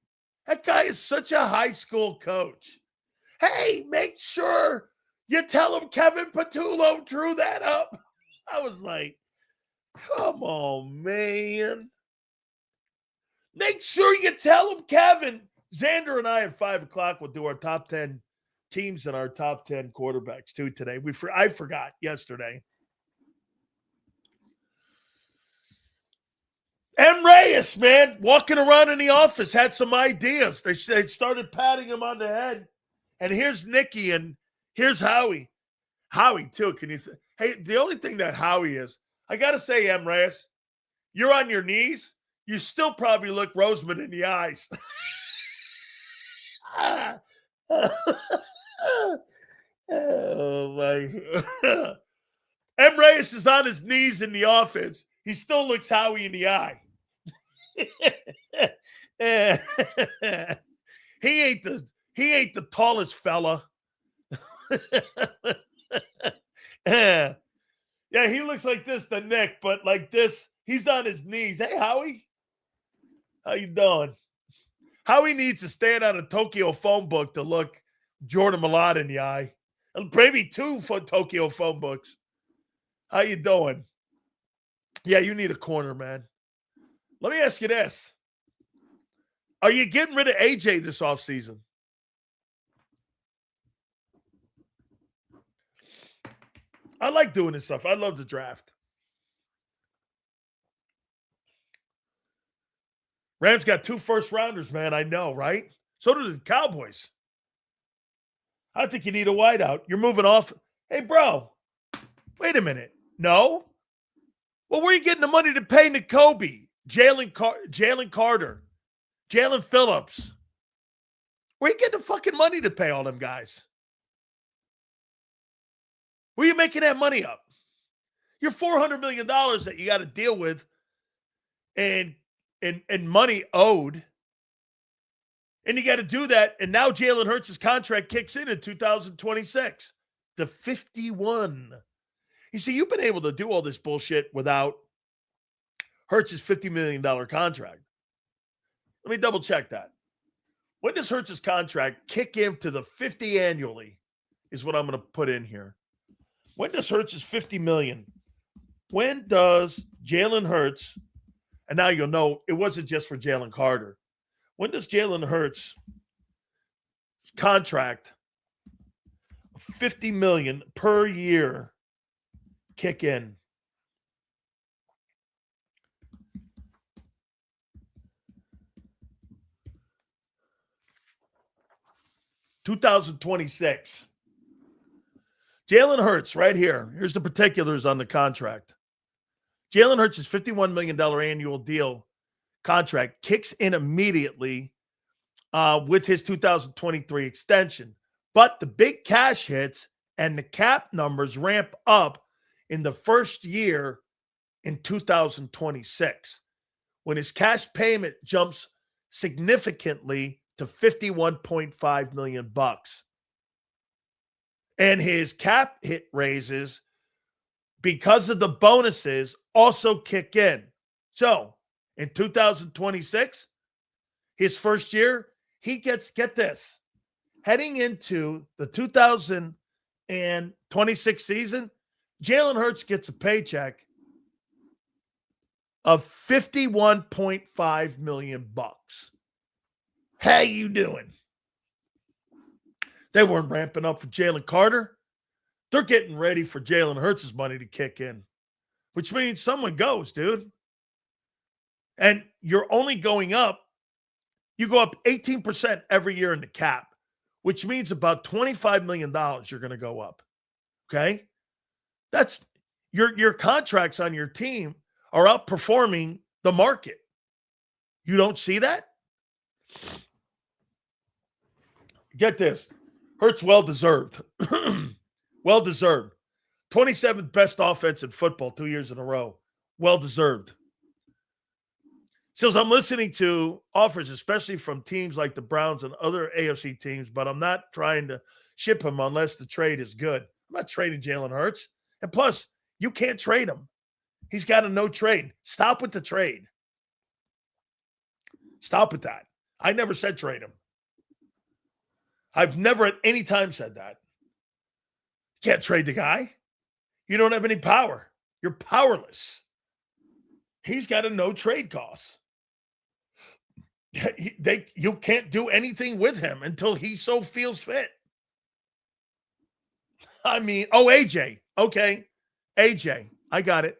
That guy is such a high school coach. Hey, make sure you tell him Kevin Patullo drew that up. I was like, come on, man. Make sure you tell him, Kevin. Xander and I at 5 o'clock will do our top 10 teams and our top 10 quarterbacks too today. I forgot yesterday. M. Reyes, man, walking around in the office, had some ideas. They started patting him on the head. And here's Nicky and here's Howie. Howie, too. Can you hey, the only thing that Howie is, I got to say, M. Reyes, you're on your knees. You still probably look Roseman in the eyes. Oh, my. M. Reyes is on his knees in the offense. He still looks Howie in the eye. He ain't the tallest fella. Yeah, he looks like this, the Nick, but like this, he's on his knees. Hey, Howie, how you doing? Howie needs to stand on a Tokyo phone book to look Jordan Malott in the eye. And maybe 2 Tokyo phone books. How you doing? Yeah, you need a corner, man. Let me ask you this. Are you getting rid of AJ this offseason? I like doing this stuff. I love the draft. Rams got 2 first-rounders, man. I know, right? So do the Cowboys. I think you need a wideout. You're moving off. Hey, bro, wait a minute. No? Well, where are you getting the money to pay Nakobe, Jalen Carter, Jalen Phillips? Where you getting the fucking money to pay all them guys? Where you making that money up? Your $400 million that you got to deal with and money owed. And you got to do that. And now Jalen Hurts' contract kicks in 2026. The 51. You see, you've been able to do all this bullshit without Hurts' $50 million contract. Let me double check that. When does Hurts' contract kick into the 50 annually is what I'm going to put in here. When does Hurts' $50 million? When does Jalen Hurts, and now you'll know it wasn't just for Jalen Carter. When does Jalen Hurts' contract, $50 million per year, kick in? $2026. Jalen Hurts, right here. Here's the particulars on the contract. Jalen Hurts' $51 million annual deal contract kicks in immediately with his 2023 extension. But the big cash hits and the cap numbers ramp up in the first year in 2026, when his cash payment jumps significantly to $51.5 million. And his cap hit raises because of the bonuses also kick in. So in 2026, his first year, he gets, get this, heading into the 2026 season, Jalen Hurts gets a paycheck of $51.5 million. How you doing? They weren't ramping up for Jalen Carter. They're getting ready for Jalen Hurts' money to kick in, which means someone goes, dude. And you're only going up. You go up 18% every year in the cap, which means about $25 million you're going to go up. Okay? That's your contracts on your team are outperforming the market. You don't see that? Get this. Hurts well-deserved. Well-deserved. 27th best offense in football 2 years in a row. Well-deserved. So as I'm listening to offers, especially from teams like the Browns and other AFC teams, but I'm not trying to ship him unless the trade is good. I'm not trading Jalen Hurts. And plus, you can't trade him. He's got a no trade. Stop with the trade. Stop with that. I never said trade him. I've never at any time said that. You can't trade the guy. You don't have any power. You're powerless. He's got a no trade cost. You can't do anything with him until he so feels fit. I mean, AJ. Okay. AJ. I got it.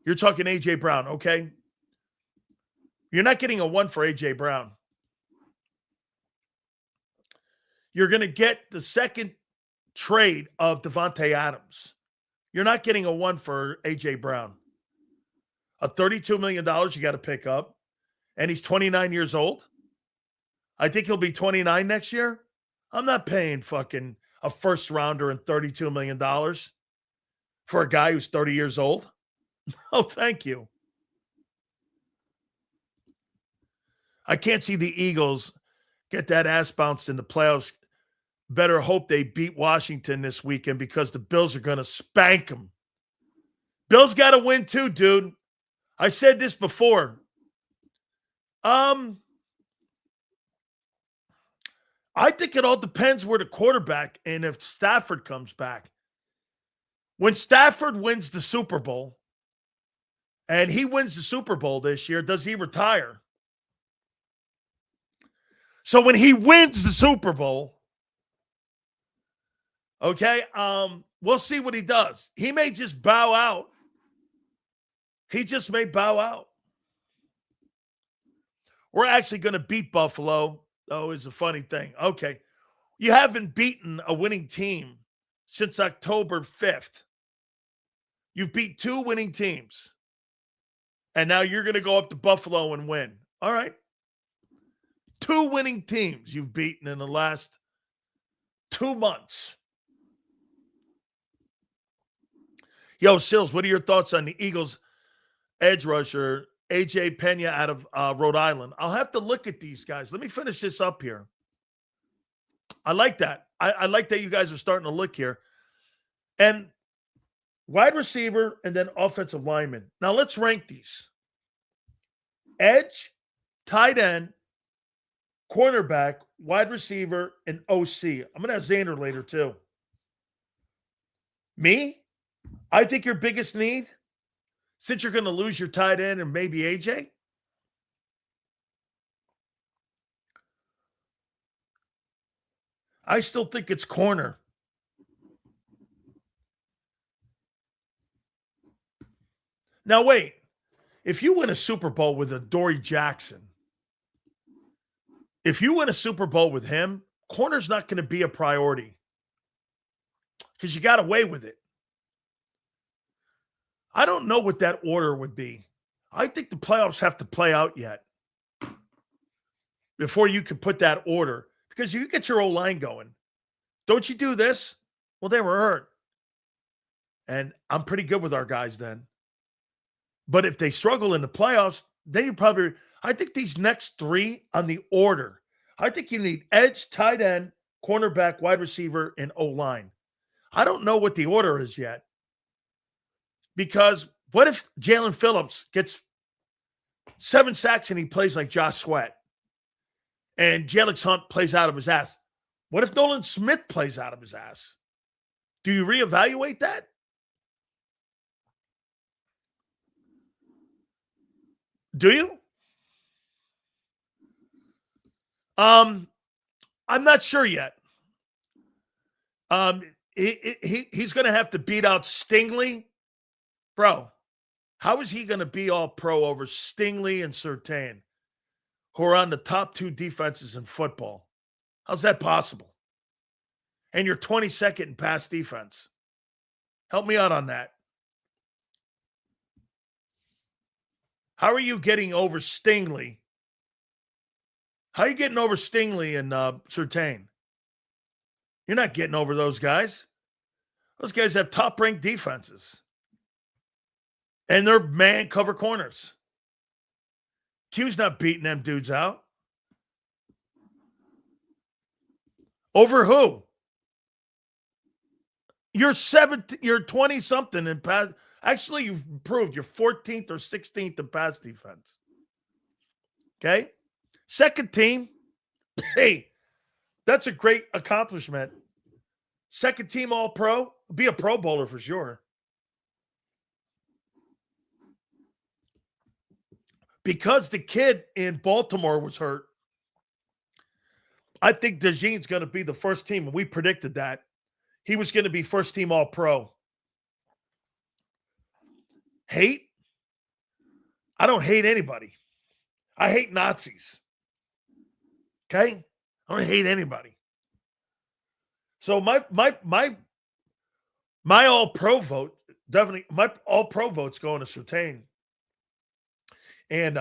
You're talking AJ Brown. Okay. You're not getting a 1 for AJ Brown. You're going to get the second trade of Devontae Adams. You're not getting a 1 for A.J. Brown. A $32 million you got to pick up. And he's 29 years old. I think he'll be 29 next year. I'm not paying fucking a first rounder and $32 million for a guy who's 30 years old. Oh, thank you. I can't see the Eagles get that ass bounced in the playoffs. Better hope they beat Washington this weekend because the Bills are going to spank them. Bills got to win too, dude. I said this before. I think it all depends where the quarterback and if Stafford comes back. When Stafford wins the Super Bowl, and he wins the Super Bowl this year, does he retire? So when he wins the Super Bowl, okay, we'll see what he does. He may just bow out. He just may bow out. We're actually going to beat Buffalo. Oh, it's a funny thing. Okay. You haven't beaten a winning team since October 5th. You've beat 2 winning teams. And now you're going to go up to Buffalo and win. All right. 2 winning teams you've beaten in the last 2 months. Yo, Sills, what are your thoughts on the Eagles edge rusher, A.J. Pena out of Rhode Island? I'll have to look at these guys. Let me finish this up here. I like that. I like that you guys are starting to look here. And wide receiver and then offensive lineman. Now let's rank these. Edge, tight end, cornerback, wide receiver, and OC. I'm going to have Xander later too. Me? I think your biggest need, since you're going to lose your tight end and maybe AJ, I still think it's corner. Now, wait. If you win a Super Bowl with a Dory Jackson, if you win a Super Bowl with him, corner's not going to be a priority because you got away with it. I don't know what that order would be. I think the playoffs have to play out yet before you can put that order. Because if you get your O-line going, don't you do this? Well, they were hurt. And I'm pretty good with our guys then. But if they struggle in the playoffs, then you probably – I think these next 3 on the order, I think you need edge, tight end, cornerback, wide receiver, and O-line. I don't know what the order is yet. Because what if Jalen Phillips gets 7 sacks and he plays like Josh Sweat? And Jelix Hunt plays out of his ass. What if Nolan Smith plays out of his ass? Do you reevaluate that? Do you? I'm not sure yet. He's going to have to beat out Stingley. Bro, how is he going to be all pro over Stingley and Surtain, who are on the top 2 defenses in football? How's that possible? And you're 22nd in pass defense. Help me out on that. How are you getting over Stingley? How are you getting over Stingley and Surtain? You're not getting over those guys. Those guys have top-ranked defenses. And they're man cover corners. Q's not beating them dudes out. Over who? You're 20-something in pass. Actually, you've improved. You're 14th or 16th in pass defense. Okay? Second team. Hey, that's a great accomplishment. Second team All-Pro. Be a Pro Bowler for sure. Because the kid in Baltimore was hurt, I think DeJean's going to be the first team, and we predicted that. He was going to be first team All-Pro. Hate? I don't hate anybody. I hate Nazis. Okay? I don't hate anybody. So my All-Pro vote, definitely, my All-Pro vote's going to Surtain. And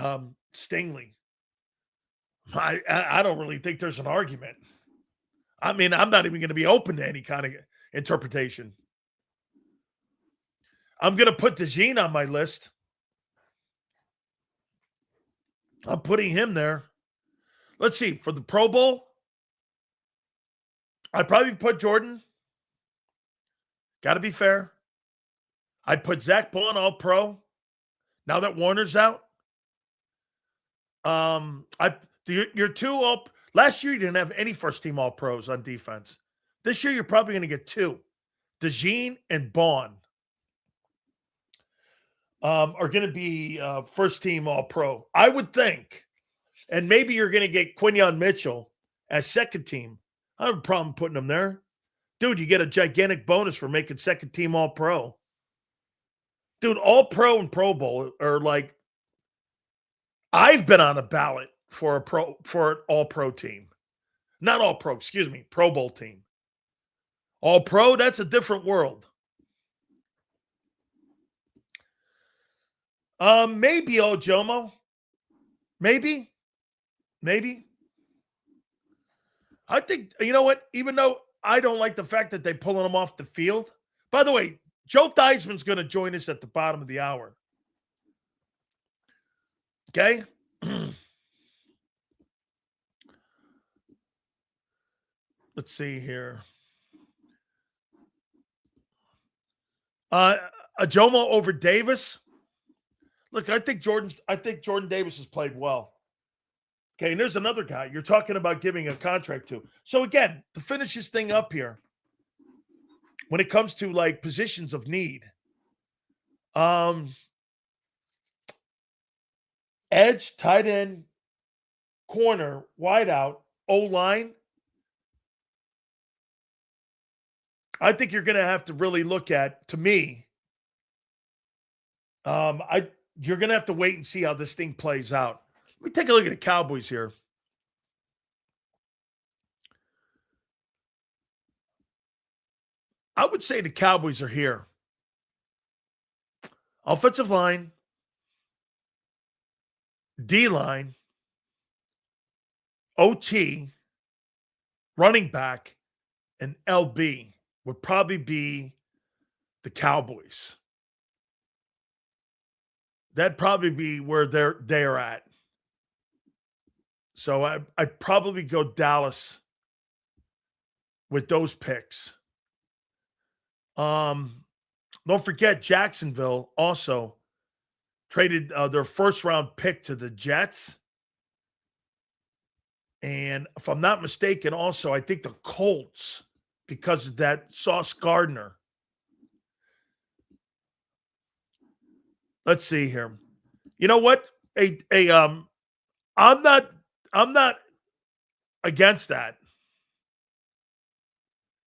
Stingley. I don't really think there's an argument. I mean, I'm not even going to be open to any kind of interpretation. I'm going to put DeJean on my list. I'm putting him there. Let's see. For the Pro Bowl, I'd probably put Jordan. Got to be fair. I'd put Zach Bond All-Pro. Now that Warner's out. Your 2 all last year you didn't have any first team All-Pros on defense. This year you're probably going to get 2. DeJean and Bond are going to be first team All-Pro. I would think. And maybe you're going to get Quinyon Mitchell as second team. I have a problem putting him there. Dude, you get a gigantic bonus for making second team All-Pro. Dude, All-Pro and Pro Bowl are like, I've been on a ballot for an All-Pro team. Not All-Pro, excuse me, Pro Bowl team. All-Pro, that's a different world. Maybe Ojomo. Maybe. I think, you know what? Even though I don't like the fact that they're pulling him off the field. By the way, Joe Theismann's going to join us at the bottom of the hour. Okay? Let's see here. Ajomo over Davis. Look, I think Jordan Davis has played well. Okay, and there's another guy you're talking about giving a contract to. So again, to finish this thing up here, when it comes to like positions of need, edge, tight end, corner, wide out, O-line. I think you're going to have to really look at, to me, you're going to have to wait and see how this thing plays out. Let me take a look at the Cowboys here. I would say the Cowboys are here. Offensive line, D-line, OT, running back, and LB would probably be the Cowboys. That'd probably be where they're at. So I'd probably go Dallas with those picks. Don't forget Jacksonville also traded their first round pick to the Jets. And if I'm not mistaken, also, I think the Colts, because of that Sauce Gardner. Let's see here. You know what? I'm not against that.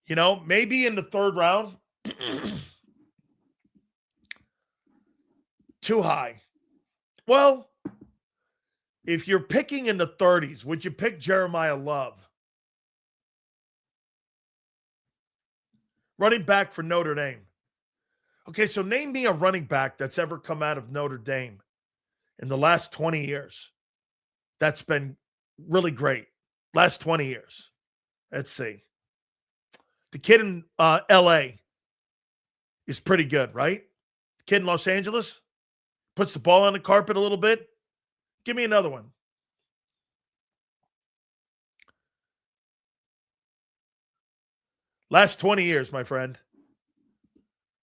You know, maybe in the third round. Too high. Well, if you're picking in the 30s, would you pick Jeremiah Love? Running back for Notre Dame. Okay, so name me a running back that's ever come out of Notre Dame in the last 20 years. That's been really great. Last 20 years. Let's see. The kid in L.A. is pretty good, right? The kid in Los Angeles puts the ball on the carpet a little bit. Give me another one. Last 20 years, my friend.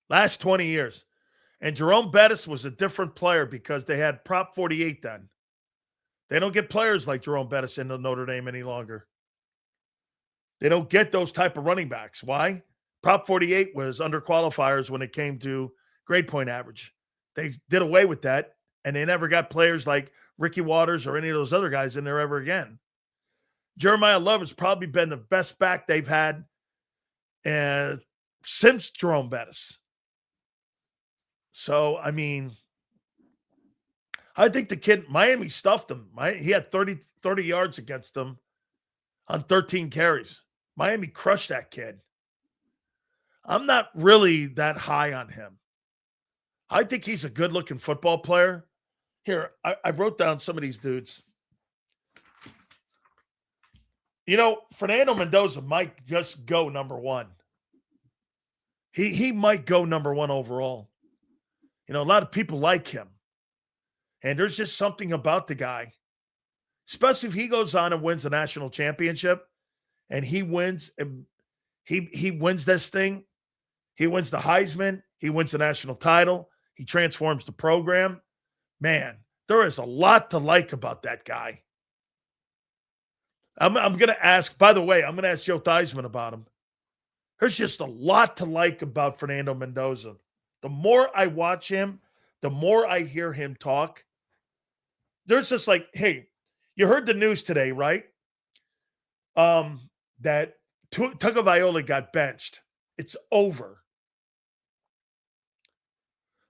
Last 20 years. And Jerome Bettis was a different player because they had Prop 48 then. They don't get players like Jerome Bettis into Notre Dame any longer. They don't get those type of running backs. Why? Prop 48 was under qualifiers when it came to grade point average. They did away with that, and they never got players like Ricky Waters or any of those other guys in there ever again. Jeremiah Love has probably been the best back they've had since Jerome Bettis. So, I mean, I think the kid, Miami stuffed him. He had 30 yards against them on 13 carries. Miami crushed that kid. I'm not really that high on him. I think he's a good-looking football player. Here, I wrote down some of these dudes. You know, Fernando Mendoza might just go number one. He might go number one overall. You know, a lot of people like him. And there's just something about the guy, especially if he goes on and wins a national championship and he wins this thing. He wins the Heisman. He wins the national title. He transforms the program. Man, there is a lot to like about that guy. I'm going to ask, by the way, I'm going to ask Joe Theismann about him. There's just a lot to like about Fernando Mendoza. The more I watch him, the more I hear him talk. There's just like, hey, you heard the news today, right? That Tagovailoa got benched. It's over.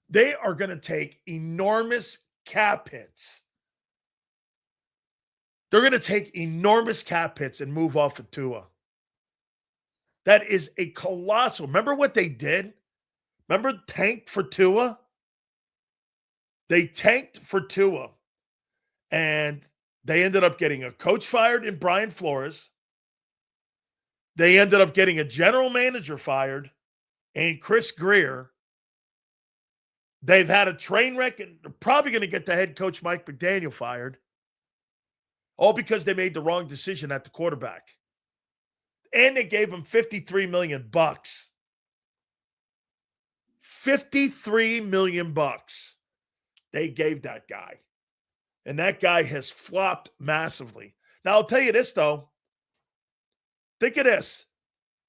They are going to take enormous cap hits. They're going to take enormous cap hits and move off of Tua. That is a colossal. Remember what they did? Remember tanked for Tua? They tanked for Tua. And they ended up getting a coach fired in Brian Flores. They ended up getting a general manager fired and Chris Greer. They've had a train wreck, and they're probably going to get the head coach, Mike McDaniel, fired. All because they made the wrong decision at the quarterback. And they gave him $53 million. $53 million they gave that guy. And that guy has flopped massively. Now, I'll tell you this, though. Think of this.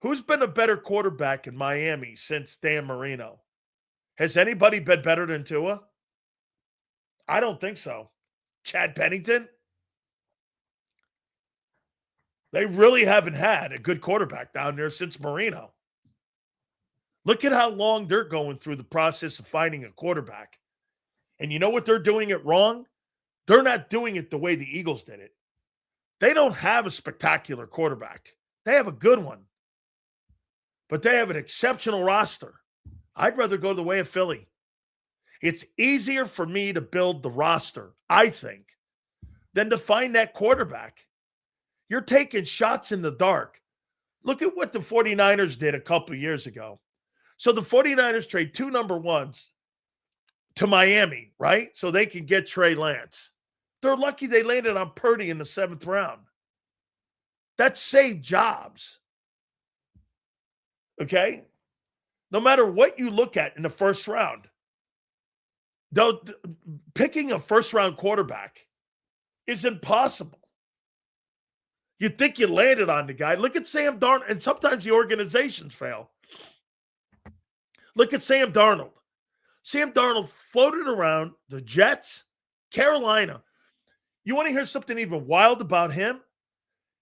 Who's been a better quarterback in Miami since Dan Marino? Has anybody been better than Tua? I don't think so. Chad Pennington? They really haven't had a good quarterback down there since Marino. Look at how long they're going through the process of finding a quarterback. And you know what they're doing it wrong? They're not doing it the way the Eagles did it. They don't have a spectacular quarterback. They have a good one. But they have an exceptional roster. I'd rather go the way of Philly. It's easier for me to build the roster, I think, than to find that quarterback. You're taking shots in the dark. Look at what the 49ers did a couple years ago. So the 49ers trade 2 number ones to Miami, right? So they can get Trey Lance. They're lucky they landed on Purdy in the 7th round. That saved jobs. Okay? No matter what you look at in the first round, though, picking a first-round quarterback is impossible. You think you landed on the guy. Look at Sam Darnold, and sometimes the organizations fail. Look at Sam Darnold. Sam Darnold floated around the Jets, Carolina. You want to hear something even wild about him?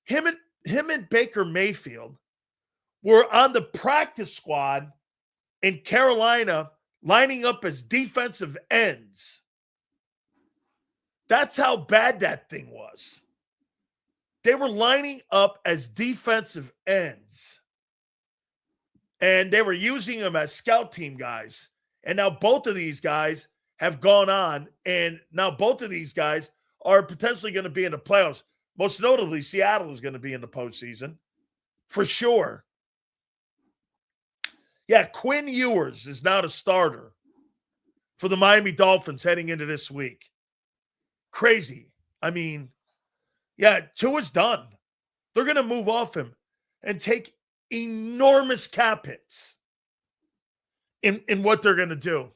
Him and Baker Mayfield were on the practice squad in Carolina lining up as defensive ends. That's how bad that thing was. They were lining up as defensive ends. And they were using them as scout team guys. And now both of these guys have gone on. And now both of these guys are potentially going to be in the playoffs. Most notably, Seattle is going to be in the postseason. For sure. Yeah, Quinn Ewers is now the starter for the Miami Dolphins heading into this week. Crazy. I mean, yeah, Tua's done. They're going to move off him and take enormous cap hits in what they're going to do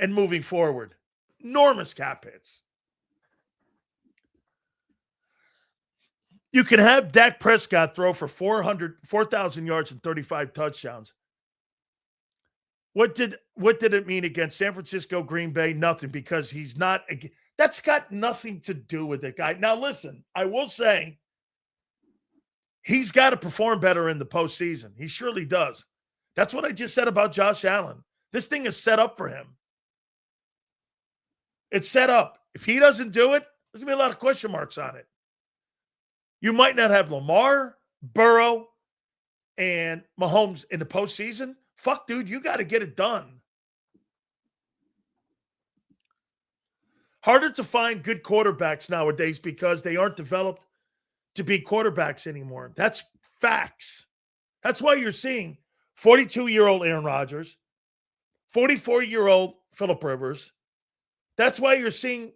and moving forward. Enormous cap hits. You can have Dak Prescott throw for 4,000 yards and 35 touchdowns. What did it mean against San Francisco, Green Bay? Nothing, because he's not. That's got nothing to do with it, guy. Now, listen, I will say he's got to perform better in the postseason. He surely does. That's what I just said about Josh Allen. This thing is set up for him. It's set up. If he doesn't do it, there's going to be a lot of question marks on it. You might not have Lamar, Burrow, and Mahomes in the postseason. Fuck, dude, you got to get it done. Harder to find good quarterbacks nowadays because they aren't developed to be quarterbacks anymore. That's facts. That's why you're seeing 42-year-old Aaron Rodgers, 44-year-old Phillip Rivers. That's why you're seeing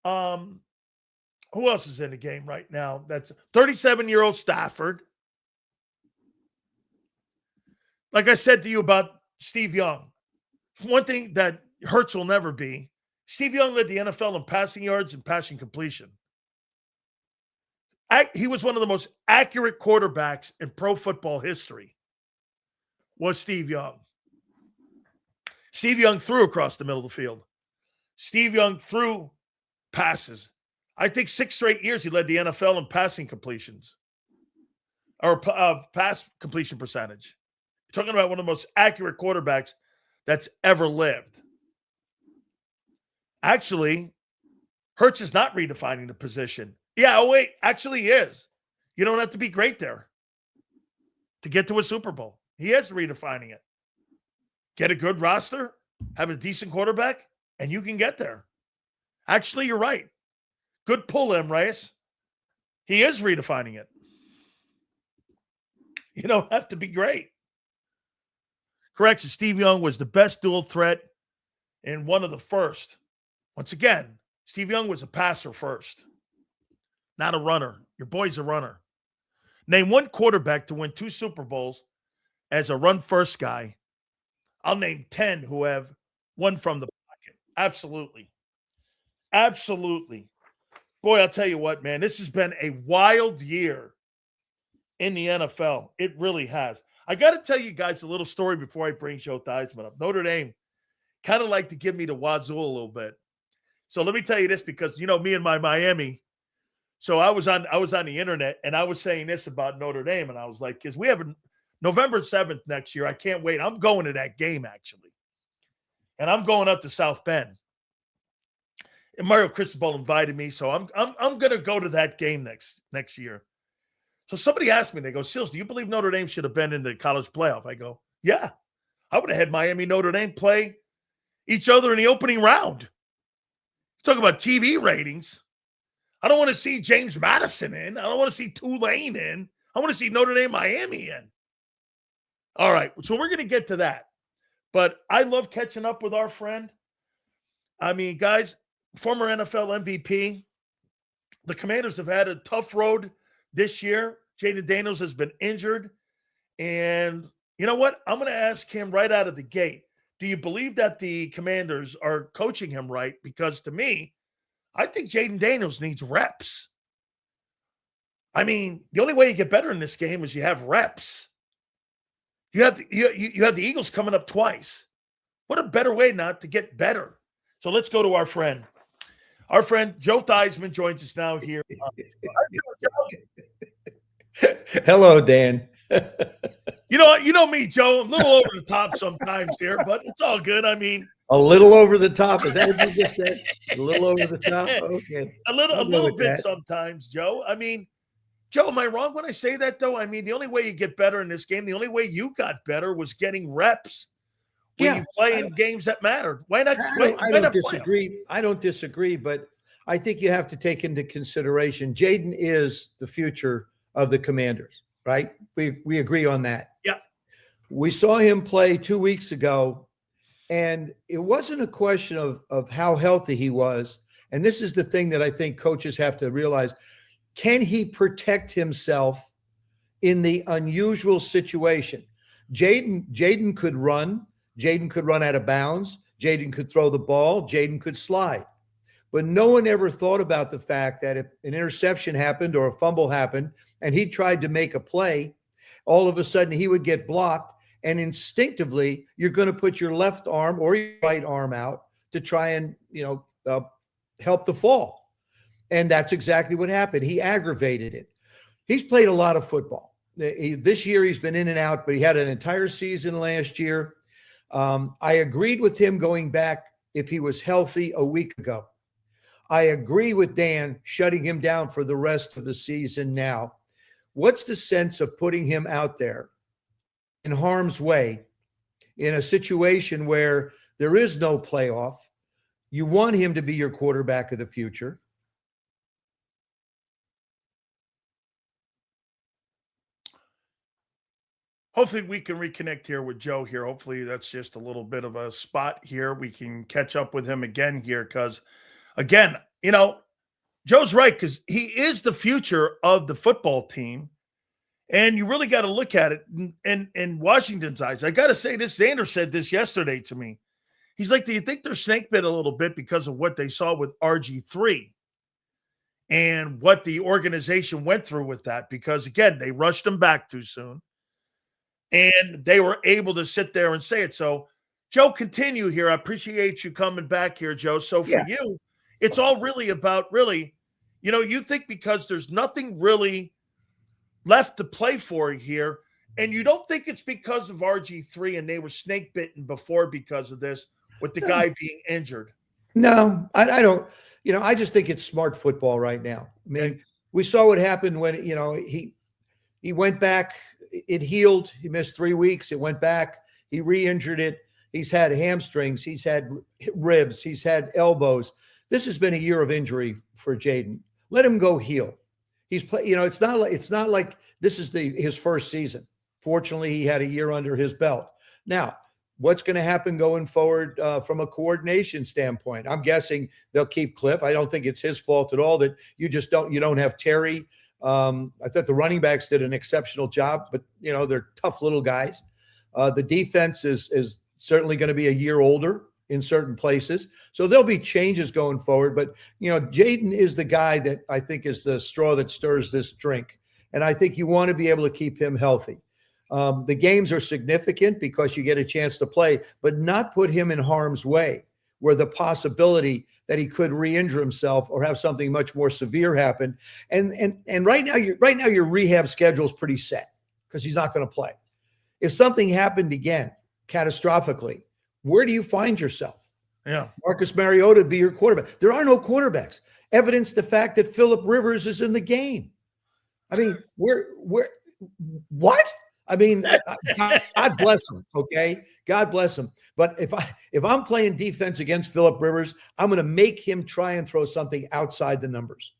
who else is in the game right now? That's 37-year-old Stafford. Like I said to you about Steve Young, one thing that Hertz will never be, Steve Young led the NFL in passing yards and passing completion. He was one of the most accurate quarterbacks in pro football history, was Steve Young. Steve Young threw across the middle of the field. Steve Young threw passes. I think 6 straight years he led the NFL in passing completions or pass completion percentage. You're talking about one of the most accurate quarterbacks that's ever lived. Actually, Hertz is not redefining the position. Yeah, oh wait, actually he is. You don't have to be great there to get to a Super Bowl. He is redefining it. Get a good roster, have a decent quarterback, and you can get there. Actually, you're right. Good pull, M. Reyes. He is redefining it. You don't have to be great. Correction, Steve Young was the best dual threat and one of the first. Once again, Steve Young was a passer first, not a runner. Your boy's a runner. Name one quarterback to win 2 Super Bowls as a run-first guy. I'll name 10 who have won from the pocket. Absolutely. Absolutely. Boy, I'll tell you what, man, this has been a wild year in the NFL. It really has. I got to tell you guys a little story before I bring Joe Thiesmann up. Notre Dame kind of like to give me the wazoo a little bit. So let me tell you this, because, you know, me and my Miami. So I was on the internet and I was saying this about Notre Dame. And I was like, because we have November 7th next year. I can't wait. I'm going to that game, actually. And I'm going up to South Bend. And Mario Cristobal invited me. So I'm going to go to that game next year. So somebody asked me, they go, Sills, do you believe Notre Dame should have been in the college playoff? I go, yeah. I would have had Miami, Notre Dame play each other in the opening round. Talk about TV ratings. I don't want to see James Madison in. I don't want to see Tulane in. I want to see Notre Dame, Miami in. All right, so we're going to get to that. But I love catching up with our friend. I mean, guys, former NFL MVP. The Commanders have had a tough road this year. Jaden Daniels has been injured. And you know what? I'm going to ask him right out of the gate. Do you believe that the Commanders are coaching him right? Because to me, I think Jaden Daniels needs reps. I mean, the only way you get better in this game is you have reps. You have the Eagles coming up twice. What a better way not to get better. So let's go to our friend. Our friend Joe Thiesmann joins us now here. Hello, Dan. You know me, Joe. I'm a little over the top sometimes here, but it's all good. I mean, a little over the top. Is that what you just said? A little over the top? Okay. A little bit sometimes, Joe. I mean, Joe, am I wrong when I say that, though? I mean, the only way you get better in this game, the only way you got better was getting reps when you play in games that mattered. Why not? I don't disagree. I don't disagree, but I think you have to take into consideration Jaden is the future of the Commanders, right? We agree on that. Yeah. We saw him play 2 weeks ago, and it wasn't a question of how healthy he was. And this is the thing that I think coaches have to realize. Can he protect himself in the unusual situation? Jaden could run. Jaden could run out of bounds. Jaden could throw the ball. Jaden could slide. But no one ever thought about the fact that if an interception happened or a fumble happened and he tried to make a play, all of a sudden he would get blocked. And instinctively, you're going to put your left arm or your right arm out to try and, help the fall. And that's exactly what happened. He aggravated it. He's played a lot of football. This year he's been in and out, but he had an entire season last year. I agreed with him going back if he was healthy a week ago. I agree with Dan shutting him down for the rest of the season now. What's the sense of putting him out there in harm's way in a situation where there is no playoff? You want him to be your quarterback of the future. Hopefully we can reconnect here with Joe here. Hopefully that's just a little bit of a spot here. We can catch up with him again here because, again, Joe's right because he is the future of the football team. And you really got to look at it in Washington's eyes. I got to say this, Xander said this yesterday to me. He's like, do you think they're snake bit a little bit because of what they saw with RG3 and what the organization went through with that? Because, again, they rushed him back too soon. And they were able to sit there and say it. So, Joe, continue here. I appreciate you coming back here, Joe. So for you, it's all really about you think because there's nothing really left to play for here, and you don't think it's because of RG3 and they were snake bitten before because of this with the guy being injured. No, I don't. I just think it's smart football right now. I mean, we saw what happened when, he went back. It healed. He missed 3 weeks. It went back. He re-injured it. He's had hamstrings. He's had ribs. He's had elbows. This has been a year of injury for Jaden. Let him go heal. He's play. It's not like this is his first season. Fortunately, he had a year under his belt. Now, what's going to happen going forward from a coordination standpoint? I'm guessing they'll keep Cliff. I don't think it's his fault at all that you don't have Terry. I thought the running backs did an exceptional job, but they're tough little guys. The defense is certainly going to be a year older in certain places. So there'll be changes going forward. But, Jaden is the guy that I think is the straw that stirs this drink. And I think you want to be able to keep him healthy. The games are significant because you get a chance to play, but not put him in harm's way where the possibility that he could re-injure himself or have something much more severe happen. And right now your rehab schedule is pretty set because he's not going to play. If something happened again, catastrophically, where do you find yourself? Yeah. Marcus Mariota would be your quarterback. There are no quarterbacks. Evidence the fact that Phillip Rivers is in the game. I mean, what? I mean, God bless him, okay? God bless him. But if I'm playing defense against Phillip Rivers, I'm going to make him try and throw something outside the numbers.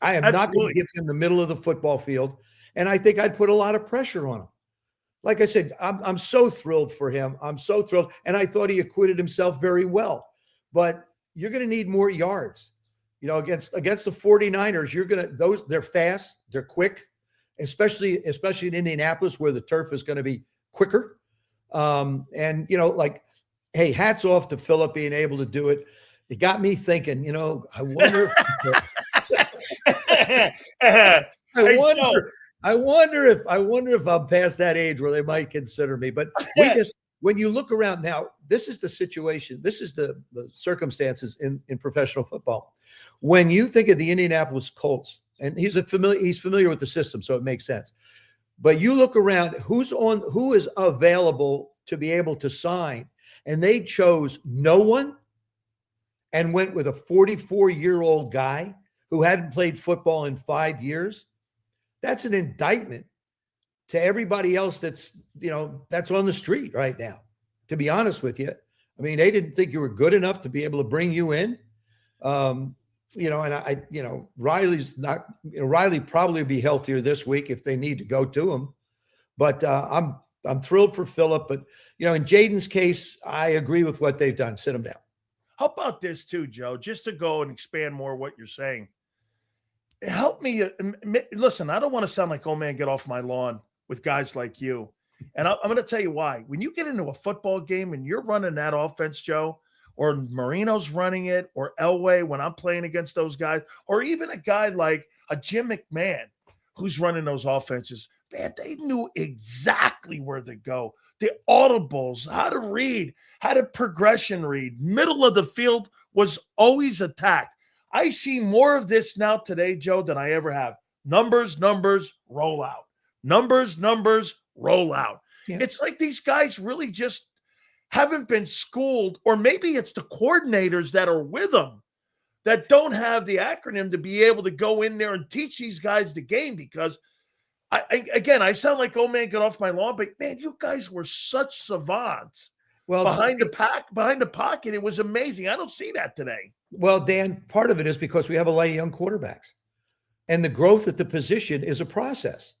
I am not going to give him the middle of the football field, and I think I'd put a lot of pressure on him. Like I said, I'm so thrilled for him. I'm so thrilled, and I thought he acquitted himself very well. But you're going to need more yards. Against the 49ers, they're fast, they're quick. Especially in Indianapolis where the turf is going to be quicker. Hey, hats off to Phillip being able to do it. It got me thinking, I wonder if I'm past that age where they might consider me. But when you look around now, this is the situation. This is the circumstances in professional football. When you think of the Indianapolis Colts, and he's familiar with the system, so it makes sense. But you look around, who is available to be able to sign, and they chose no one and went with a 44-year-old guy who hadn't played football in 5 years. That's an indictment to everybody else that's on the street right now. To be honest with you, I mean, they didn't think you were good enough to be able to bring you in. Riley's not. Riley probably will be healthier this week if they need to go to him. But I'm thrilled for Phillip. But in Jaden's case, I agree with what they've done. Sit him down. How about this too, Joe? Just to go and expand more what you're saying. Help me. Listen, I don't want to sound like, oh man, get off my lawn with guys like you. And I'm going to tell you why. When you get into a football game and you're running that offense, Joe, or Marino's running it, or Elway when I'm playing against those guys, or even a guy like a Jim McMahon who's running those offenses, man, they knew exactly where to go. The audibles, how to read, how to progression read. Middle of the field was always attacked. I see more of this now today, Joe, than I ever have. Numbers, roll out. Numbers, roll out. Yeah. It's like these guys really just haven't been schooled, or maybe it's the coordinators that are with them that don't have the acronym to be able to go in there and teach these guys the game. Because I sound like, oh man, get off my lawn, but man, you guys were such savants. Well, behind the pocket, it was amazing. I don't see that today. Well, Dan, part of it is because we have a lot of young quarterbacks, and the growth at the position is a process.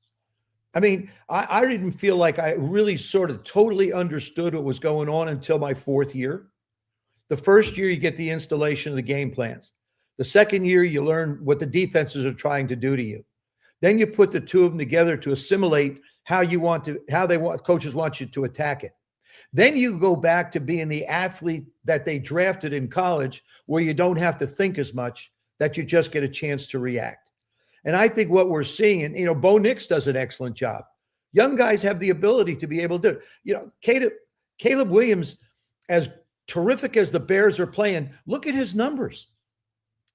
I mean, I didn't feel like I really sort of totally understood what was going on until my fourth year. The first year, you get the installation of the game plans. The second year, you learn what the defenses are trying to do to you. Then you put the two of them together to assimilate how coaches want you to attack it. Then you go back to being the athlete that they drafted in college, where you don't have to think as much, that you just get a chance to react. And I think what we're seeing, and Bo Nix does an excellent job. Young guys have the ability to be able to do it. Caleb Williams, as terrific as the Bears are playing, look at his numbers.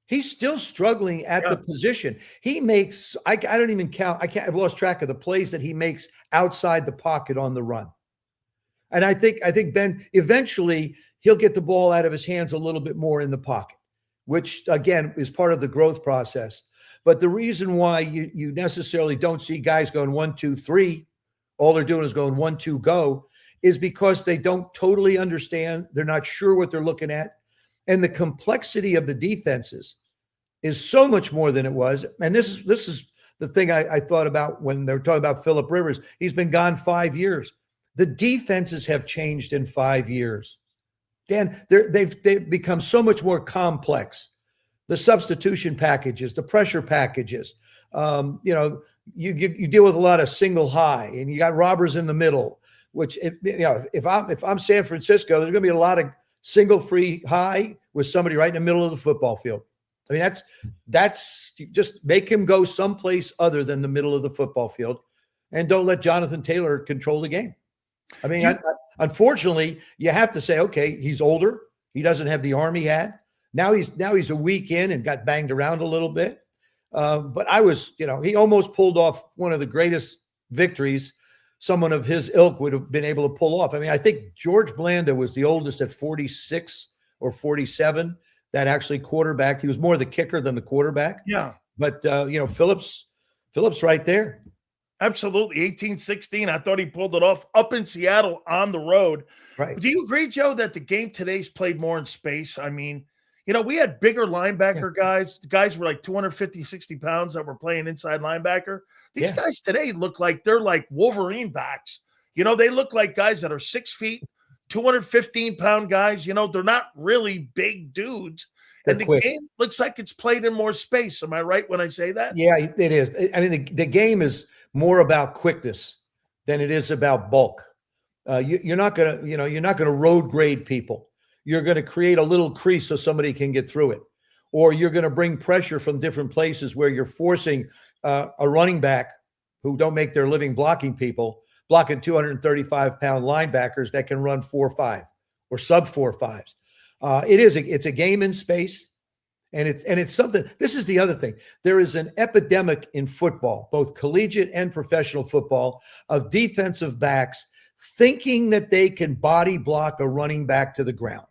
He's still struggling at the position. He makes, I don't even count. I've lost track of the plays that he makes outside the pocket on the run. And I think Ben, eventually he'll get the ball out of his hands a little bit more in the pocket, which again is part of the growth process. But the reason why you necessarily don't see guys going 1, 2, 3, all they're doing is going 1, 2, go, is because they don't totally understand. They're not sure what they're looking at. And the complexity of the defenses is so much more than it was. And this is the thing I thought about when they were talking about Phillip Rivers. He's been gone 5 years. The defenses have changed in 5 years. Dan, they've become so much more complex. The substitution packages, the pressure packages. You deal with a lot of single high, and you got robbers in the middle. Which if I'm San Francisco, there's going to be a lot of single free high with somebody right in the middle of the football field. I mean, that's just make him go someplace other than the middle of the football field, and don't let Jonathan Taylor control the game. I mean, unfortunately, you have to say, okay, he's older. He doesn't have the arm he had. Now he's a week in and got banged around a little bit. But he almost pulled off one of the greatest victories someone of his ilk would have been able to pull off. I mean, I think George Blanda was the oldest at 46 or 47 that actually quarterbacked. He was more the kicker than the quarterback. Yeah. But, Phillips right there. Absolutely. 18-16. I thought he pulled it off up in Seattle on the road. Right. Do you agree, Joe, that the game today's played more in space? I mean, we had bigger linebacker guys. The guys were like 250, 60 pounds that were playing inside linebacker. These guys today look like they're like Wolverine backs. They look like guys that are 6 feet, 215-pound guys. They're not really big dudes. And the game looks like it's played in more space. Am I right when I say that? Yeah, it is. I mean, the game is more about quickness than it is about bulk. You're not gonna road grade people. You're going to create a little crease so somebody can get through it, or you're going to bring pressure from different places where you're forcing a running back who don't make their living blocking 235-pound linebackers that can run 4.5 or sub 4.5s. It's a game in space, and it's something. This is the other thing. There is an epidemic in football, both collegiate and professional football, of defensive backs thinking that they can body block a running back to the ground.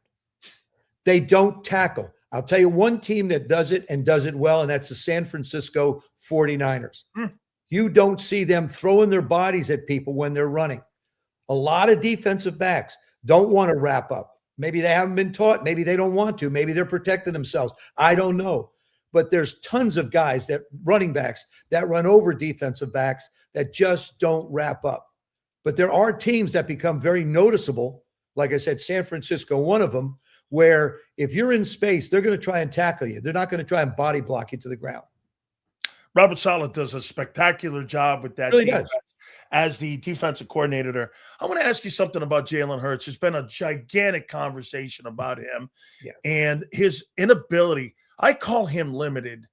They don't tackle. I'll tell you one team that does it and does it well, and that's the San Francisco 49ers. You don't see them throwing their bodies at people when they're running. A lot of defensive backs don't want to wrap up. Maybe they haven't been taught. Maybe they don't want to. Maybe they're protecting themselves. I don't know. But there's tons of guys, running backs, that run over defensive backs that just don't wrap up. But there are teams that become very noticeable. Like I said, San Francisco, one of them, where if you're in space, they're going to try and tackle you. They're not going to try and body block you to the ground. Robert Saleh does a spectacular job with that Really defense does. As the defensive coordinator there. I want to ask you something about Jalen Hurts. There's been a gigantic conversation about him and his inability. I call him limited,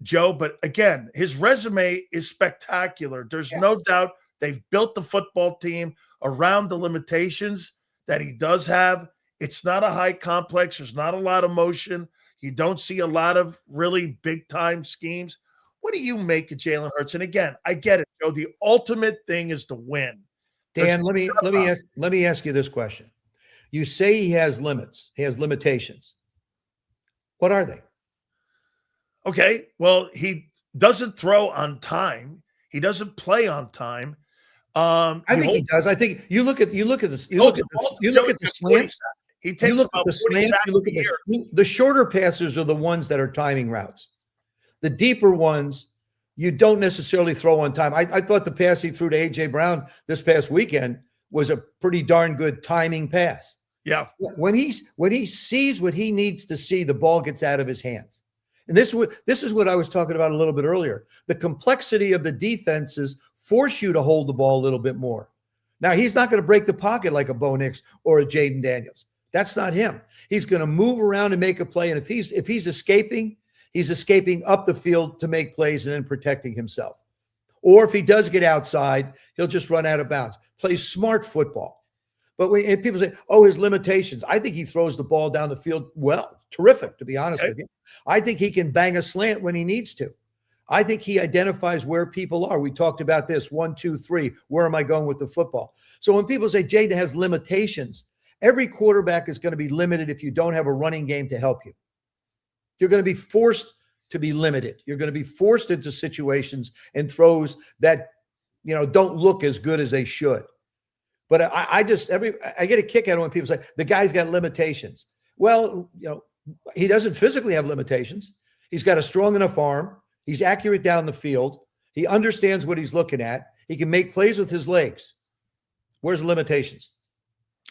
Joe, but again, his resume is spectacular. There's no doubt they've built the football team around the limitations that he does have. It's not a high complex. There's not a lot of motion. You don't see a lot of really big-time schemes. What do you make of Jalen Hurts? And again, I get it, Joe. The ultimate thing is to win. Dan, let me ask you this question. You say he has limits. He has limitations. What are they? Okay, well, he doesn't throw on time. He doesn't play on time. I think he does. I think you look at the slants. He takes about the slant. The shorter passes are the ones that are timing routes. The deeper ones, you don't necessarily throw on time. I thought the pass he threw to A.J. Brown this past weekend was a pretty darn good timing pass. Yeah. When he sees what he needs to see, the ball gets out of his hands. And this is what I was talking about a little bit earlier. The complexity of the defenses force you to hold the ball a little bit more. Now, he's not going to break the pocket like a Bo Nix or a Jaden Daniels. That's not him. He's going to move around and make a play. And if he's escaping, he's escaping up the field to make plays and then protecting himself. Or if he does get outside, he'll just run out of bounds. Plays smart football. But and people say, oh, his limitations. I think he throws the ball down the field well. Terrific, to be honest with you. I think he can bang a slant when he needs to. I think he identifies where people are. We talked about this, 1, 2, 3. Where am I going with the football? So when people say Jaden has limitations, every quarterback is going to be limited if you don't have a running game to help you. You're going to be forced to be limited. You're going to be forced into situations and throws that, don't look as good as they should. But I get a kick out of when people say the guy's got limitations. Well, he doesn't physically have limitations. He's got a strong enough arm. He's accurate down the field. He understands what he's looking at. He can make plays with his legs. Where's the limitations?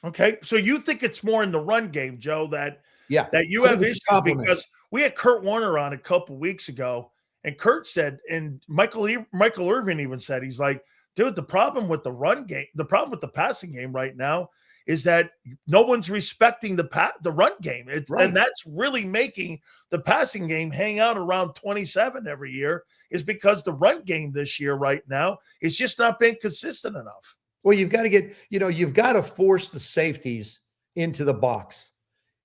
Okay. So you think it's more in the run game, Joe, that you I have think issues because we had Kurt Warner on a couple weeks ago, and Kurt said, and Michael Irvin even said, he's like, dude, the problem with the run game, the problem with the passing game right now is that no one's respecting the run game. And that's really making the passing game hang out around 27 every year, is because the run game this year right now is just not being consistent enough. Well, you've got to you've got to force the safeties into the box.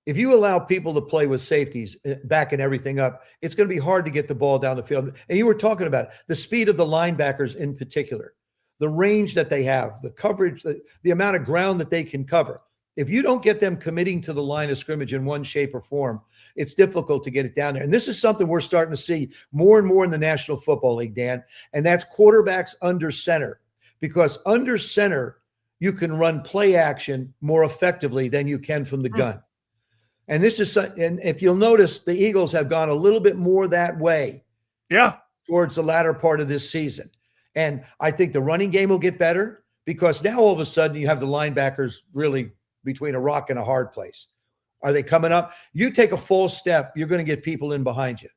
If you allow people to play with safeties, backing everything up, it's going to be hard to get the ball down the field. And you were talking about the speed of the linebackers in particular, the range that they have, the coverage, the amount of ground that they can cover. If you don't get them committing to the line of scrimmage in one shape or form, it's difficult to get it down there. And this is something we're starting to see more and more in the National Football League, Dan, and that's quarterbacks under center. Because under center, you can run play action more effectively than you can from the gun. And and if you'll notice, the Eagles have gone a little bit more that way. Yeah. Towards the latter part of this season. And I think the running game will get better, because now all of a sudden you have the linebackers really between a rock and a hard place. Are they coming up? You take a false step, you're going to get people in behind you.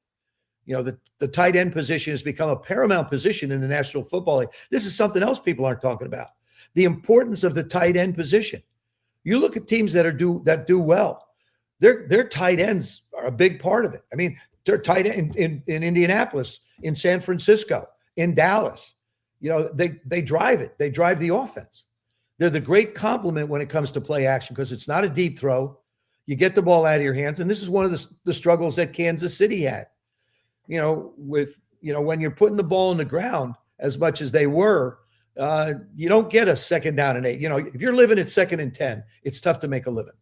You know, the tight end position has become a paramount position in the National Football League. This is something else people aren't talking about. The importance of the tight end position. You look at teams that do well. Their tight ends are a big part of it. I mean, they're tight end in Indianapolis, in San Francisco, in Dallas. You know, they drive it. They drive the offense. They're the great complement when it comes to play action, because it's not a deep throw. You get the ball out of your hands. And this is one of the struggles that Kansas City had. When you're putting the ball in the ground as much as they were, you don't get a 2nd down and 8. If you're living at 2nd and 10, it's tough to make a living.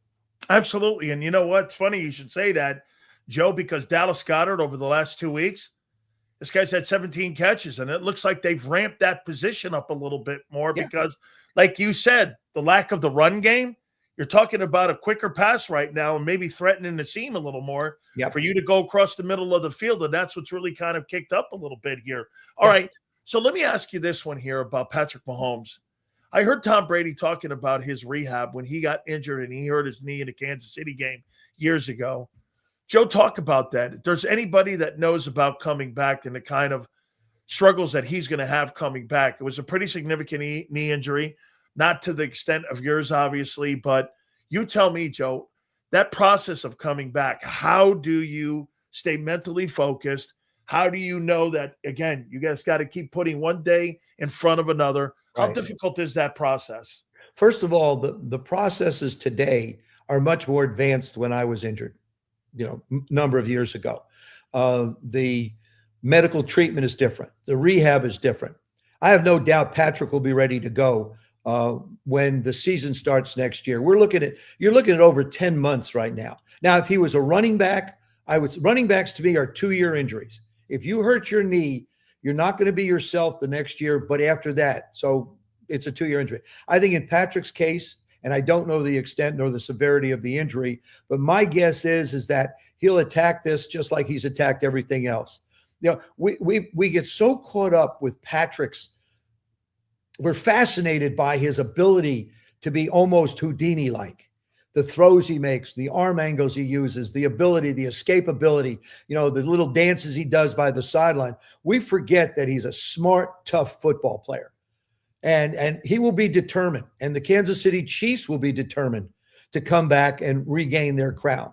Absolutely. And you know what? It's funny you should say that, Joe, because Dallas Goddard over the last 2 weeks, this guy's had 17 catches, and it looks like they've ramped that position up a little bit more because, like you said, the lack of the run game, you're talking about a quicker pass right now and maybe threatening the seam a little more for you to go across the middle of the field. And that's what's really kind of kicked up a little bit here. All right. So let me ask you this one here about Patrick Mahomes. I heard Tom Brady talking about his rehab when he got injured and he hurt his knee in a Kansas City game years ago. Joe, talk about that. If there's anybody that knows about coming back and the kind of struggles that he's going to have coming back, it was a pretty significant knee injury. Not to the extent of yours, obviously, but you tell me, Joe, that process of coming back, how do you stay mentally focused? How do you know that, again, you guys got to keep putting one day in front of another? How difficult is that process? First of all, the processes today are much more advanced when I was injured, number of years ago. The medical treatment is different. The rehab is different. I have no doubt Patrick will be ready to go when the season starts next year. You're looking at over 10 months right now. Now, if he was a running back, running backs to me are 2-year injuries. If you hurt your knee, you're not going to be yourself the next year, but after that. So it's a 2-year injury. I think in Patrick's case, and I don't know the extent nor the severity of the injury, but my guess is that he'll attack this just like he's attacked everything else. We get so caught up with Patrick's. We're fascinated by his ability to be almost Houdini-like. The throws he makes, the arm angles he uses, the ability, the escapability, the little dances he does by the sideline. We forget that he's a smart, tough football player. And he will be determined. And the Kansas City Chiefs will be determined to come back and regain their crown.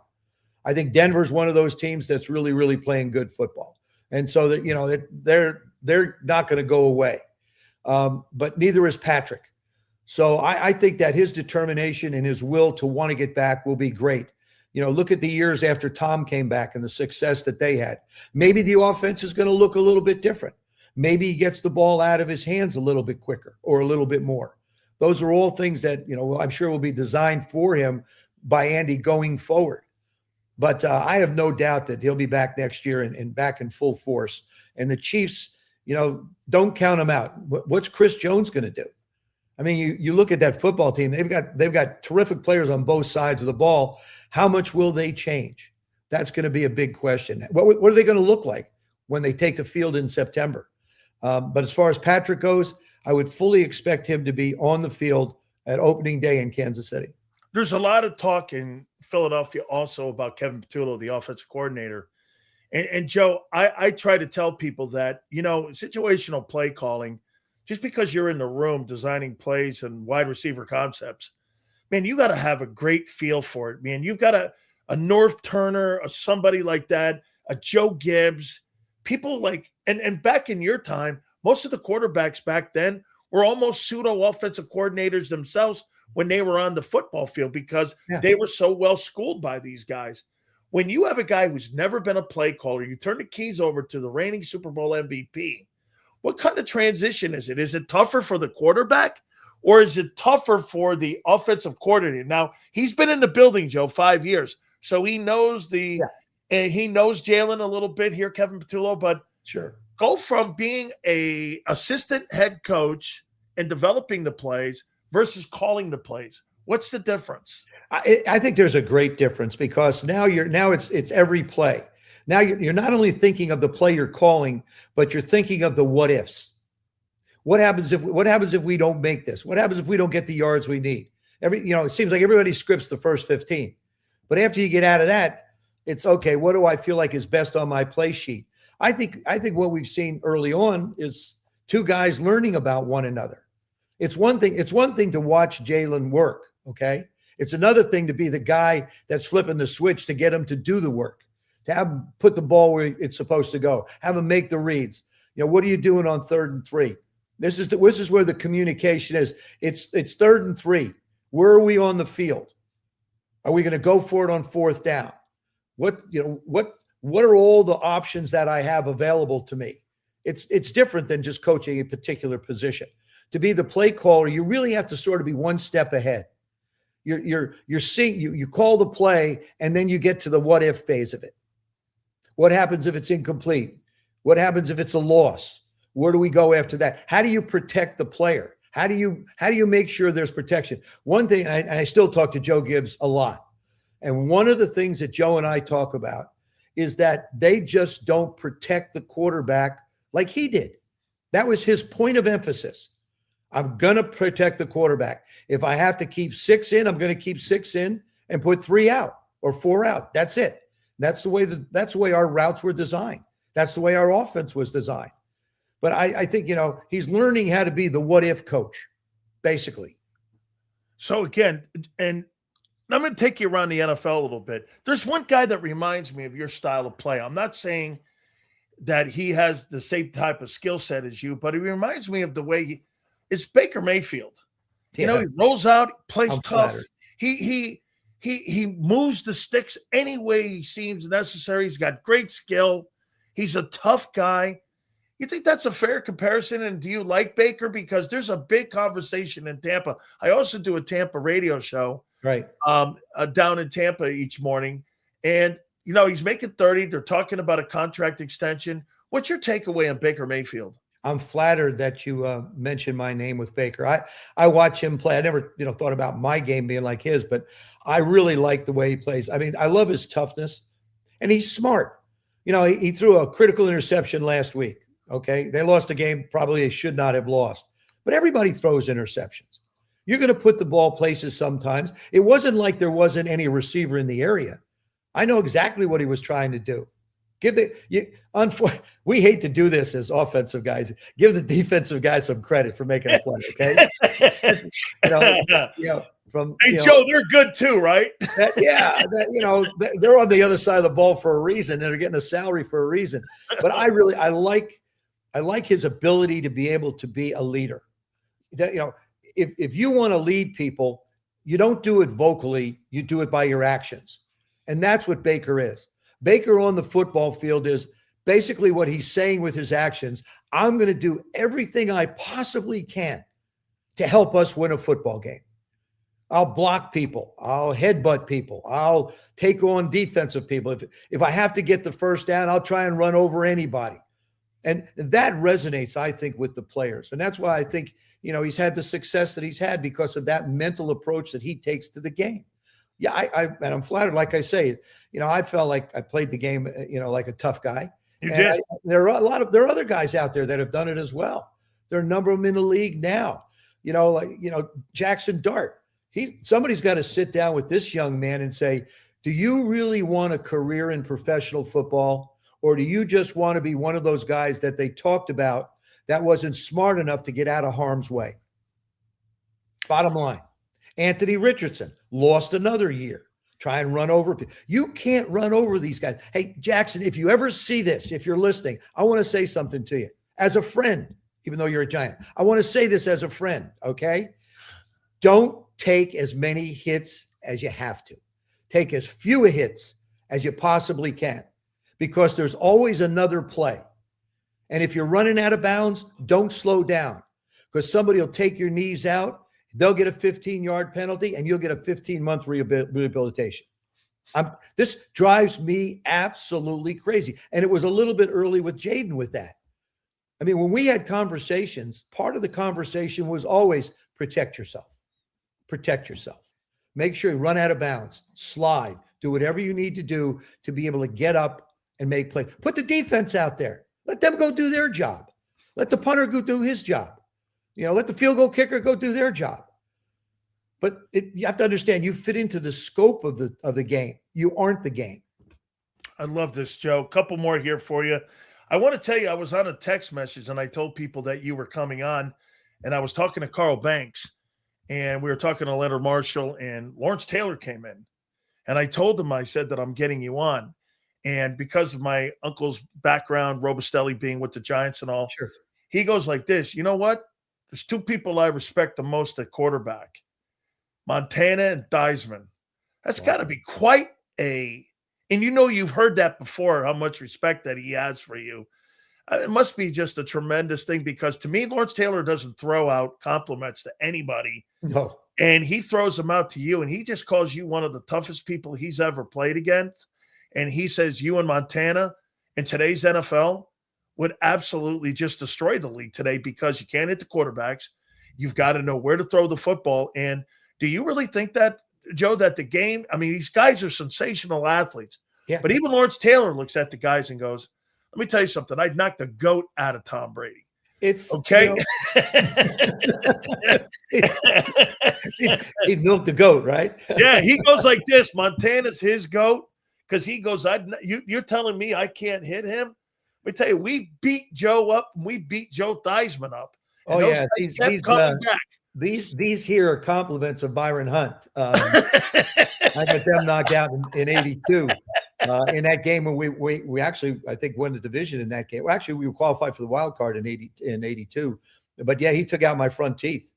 I think Denver's one of those teams that's really, really playing good football. And so that, they're not going to go away. But neither is Patrick. So I think that his determination and his will to want to get back will be great. Look at the years after Tom came back and the success that they had. Maybe the offense is going to look a little bit different. Maybe he gets the ball out of his hands a little bit quicker or a little bit more. Those are all things that, I'm sure will be designed for him by Andy going forward. But I have no doubt that he'll be back next year and back in full force. And the Chiefs, don't count them out. What's Chris Jones going to do? I mean, you look at that football team, they've got terrific players on both sides of the ball. How much will they change? That's going to be a big question. What are they going to look like when they take the field in September? But as far as Patrick goes, I would fully expect him to be on the field at opening day in Kansas City. There's a lot of talk in Philadelphia also about Kevin Patullo, the offensive coordinator. And Joe, I try to tell people that, situational play calling, just because you're in the room designing plays and wide receiver concepts, man, you got to have a great feel for it, man. You've got a North Turner, somebody like that, a Joe Gibbs, people like, and back in your time, most of the quarterbacks back then were almost pseudo offensive coordinators themselves when they were on the football field because they were so well schooled by these guys. When you have a guy who's never been a play caller, you turn the keys over to the reigning Super Bowl MVP. What kind of transition is it? Is it tougher for the quarterback or is it tougher for the offensive coordinator? Now, he's been in the building, Joe, 5 years. So he knows and he knows Jalen a little bit here, Kevin Patullo, but sure. Go from being a assistant head coach and developing the plays versus calling the plays. What's the difference? I think there's a great difference because now it's every play. Now you're not only thinking of the play you're calling, but you're thinking of the what ifs. What happens if we don't make this? What happens if we don't get the yards we need? It seems like everybody scripts the first 15. But after you get out of that, it's okay, what do I feel like is best on my play sheet? I think what we've seen early on is two guys learning about one another. It's one thing to watch Jalen work, okay? It's another thing to be the guy that's flipping the switch to get him to do the work, to have him put the ball where it's supposed to go, have him make the reads. What are you doing on 3rd and 3? This is where the communication is. It's 3rd and 3. Where are we on the field? Are we going to go for it on 4th down? What are all the options that I have available to me? It's different than just coaching a particular position. To be the play caller, you really have to sort of be one step ahead. You're seeing you call the play and then you get to the what if phase of it. What happens if it's incomplete? What happens if it's a loss? Where do we go after that? How do you protect the player? How do you make sure there's protection? One thing, I still talk to Joe Gibbs a lot. And one of the things that Joe and I talk about is that they just don't protect the quarterback like he did. That was his point of emphasis. I'm going to protect the quarterback. If I have to keep 6 in, I'm going to keep 6 in and put 3 out or 4 out. That's it. That's the way our routes were designed. That's the way our offense was designed. But I think, he's learning how to be the what if coach, basically. So again, and I'm going to take you around the NFL a little bit. There's one guy that reminds me of your style of play. I'm not saying that he has the same type of skill set as you, but he reminds me of the way it's Baker Mayfield. Yeah. He rolls out, plays I'm tough. flattered. He moves the sticks any way he seems necessary. He's got great skill. He's a tough guy. You think that's a fair comparison? And do you like Baker? Because there's a big conversation in Tampa. I also do a Tampa radio show. Right. Down in Tampa each morning. And, he's making 30. They're talking about a contract extension. What's your takeaway on Baker Mayfield? I'm flattered that you mentioned my name with Baker. I watch him play. I never, thought about my game being like his, but I really like the way he plays. I mean, I love his toughness, and he's smart. He threw a critical interception last week. Okay, they lost a game probably they should not have lost, but everybody throws interceptions. You're going to put the ball places sometimes. It wasn't like there wasn't any receiver in the area. I know exactly what he was trying to do. We hate to do this as offensive guys. Give the defensive guys some credit for making a play. Okay, Joe, they're good too, right? They're on the other side of the ball for a reason, and they're getting a salary for a reason. But I like his ability to be able to be a leader. If you want to lead people, you don't do it vocally, you do it by your actions. And that's what Baker is. Baker on the football field is basically what he's saying with his actions. I'm going to do everything I possibly can to help us win a football game. I'll block people. I'll headbutt people. I'll take on defensive people. If I have to get the first down, I'll try and run over anybody. And that resonates, I think, with the players. And that's why I think, he's had the success that he's had because of that mental approach that he takes to the game. Yeah, and I'm flattered. Like I say, I felt like I played the game, like a tough guy. You did. There are other guys out there that have done it as well. There are a number of them in the league now. Jackson Dart. Somebody's got to sit down with this young man and say, do you really want a career in professional football, or do you just want to be one of those guys that they talked about that wasn't smart enough to get out of harm's way? Bottom line. Anthony Richardson lost another year. Try and run over people. You can't run over these guys. Hey, Jackson, if you ever see this, if you're listening, I want to say something to you as a friend, even though you're a Giant. I want to say this as a friend, okay? Don't take as many hits as you have to. Take as few hits as you possibly can, because there's always another play. And if you're running out of bounds, don't slow down, because somebody will take your knees out. They'll get a 15-yard penalty, and you'll get a 15-month rehabilitation. This drives me absolutely crazy. And it was a little bit early with Jaden with that. I mean, when we had conversations, part of the conversation was always protect yourself. Protect yourself. Make sure you run out of bounds, slide, do whatever you need to do to be able to get up and make plays. Put the defense out there. Let them go do their job. Let the punter go do his job. Let the field goal kicker go do their job. But you have to understand, you fit into the scope of the game. You aren't the game. I love this, Joe. A couple more here for you. I want to tell you, I was on a text message and I told people that you were coming on, and I was talking to Carl Banks, and we were talking to Leonard Marshall, and Lawrence Taylor came in, and I told him, I said that I'm getting you on. And because of my uncle's background, Robustelli being with the Giants and all, sure. He goes like this, you know what? There's two people I respect the most at quarterback, Montana and Thiesmann. That's got to be quite and you've heard that before, how much respect that he has for you. It must be just a tremendous thing, because to me, Lawrence Taylor doesn't throw out compliments to anybody. No. And he throws them out to you, and he just calls you one of the toughest people he's ever played against. And he says you and Montana in today's NFL would absolutely just destroy the league today, because you can't hit the quarterbacks. You've got to know where to throw the football. And do you really think that, Joe, that the game, I mean, these guys are sensational athletes. Yeah. But even Lawrence Taylor looks at the guys and goes, let me tell you something. I'd knock the GOAT out of Tom Brady. It's okay. He'd milk the GOAT, right? Yeah. He goes like this. Montana's his GOAT, because he goes, you're telling me I can't hit him? Let me tell you, we beat Joe up, and we beat Joe Theismann up. Oh, yeah. These here are compliments of Byron Hunt. I got them knocked out in 82. In that game when we actually, I think, won the division in that game. Well, actually, we were qualified for the wild card in 82. But yeah, he took out my front teeth.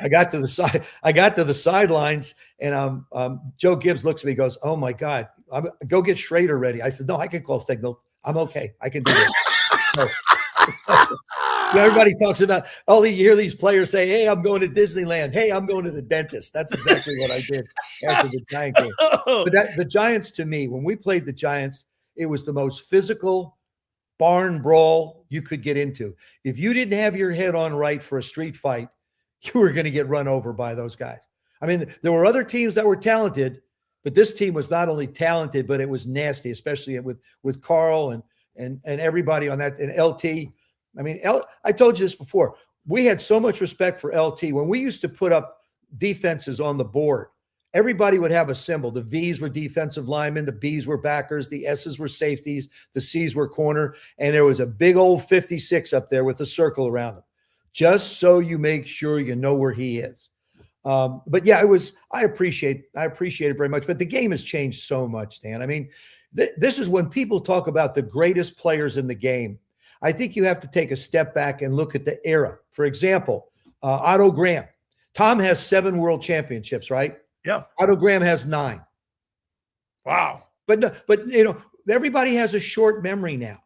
I got to the side. I got to the sidelines, and Joe Gibbs looks at me and goes, "Oh my God, go get Schrader ready." I said, "No, I can call signals. I'm okay. I can do this." So, everybody talks about, you hear these players say, "Hey, I'm going to Disneyland. Hey, I'm going to the dentist." That's exactly what I did after the Giant game. But the Giants, to me, when we played the Giants, it was the most physical barn brawl you could get into. If you didn't have your head on right for a street fight, you were going to get run over by those guys. I mean, there were other teams that were talented, but this team was not only talented, but it was nasty, especially with Carl and everybody on that, and LT. I mean, I told you this before. We had so much respect for LT. When we used to put up defenses on the board, everybody would have a symbol. The V's were defensive linemen, the B's were backers, the S's were safeties, the C's were corner, and there was a big old 56 up there with a circle around him, just so you make sure you know where he is. But yeah, I appreciate it very much. But the game has changed so much, Dan. I mean, this is when people talk about the greatest players in the game. I think you have to take a step back and look at the era. For example, Otto Graham. Tom has 7 world championships, right? Yeah. Otto Graham has 9. Wow. But everybody has a short memory now.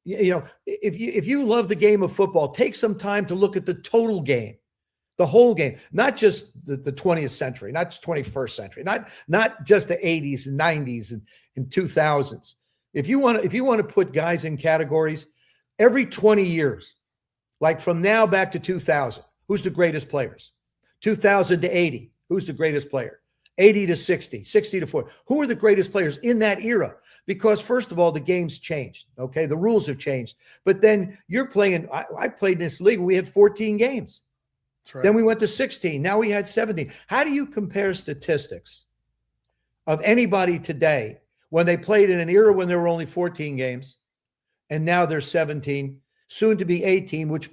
If you love the game of football, take some time to look at the total game, the whole game, not just the 20th century, not the 21st century, not just the 80s and 90s and 2000s. If you want to put guys in categories, every 20 years, like from now back to 2000, who's the greatest players? 2000 to 80, who's the greatest player? 80 to 60, 60 to 40. Who are the greatest players in that era? Because first of all, the game's changed. Okay. The rules have changed. But then you're playing, I played in this league. We had 14 games. That's right. Then we went to 16. Now we had 17. How do you compare statistics of anybody today when they played in an era when there were only 14 games and now there's 17, soon to be 18, which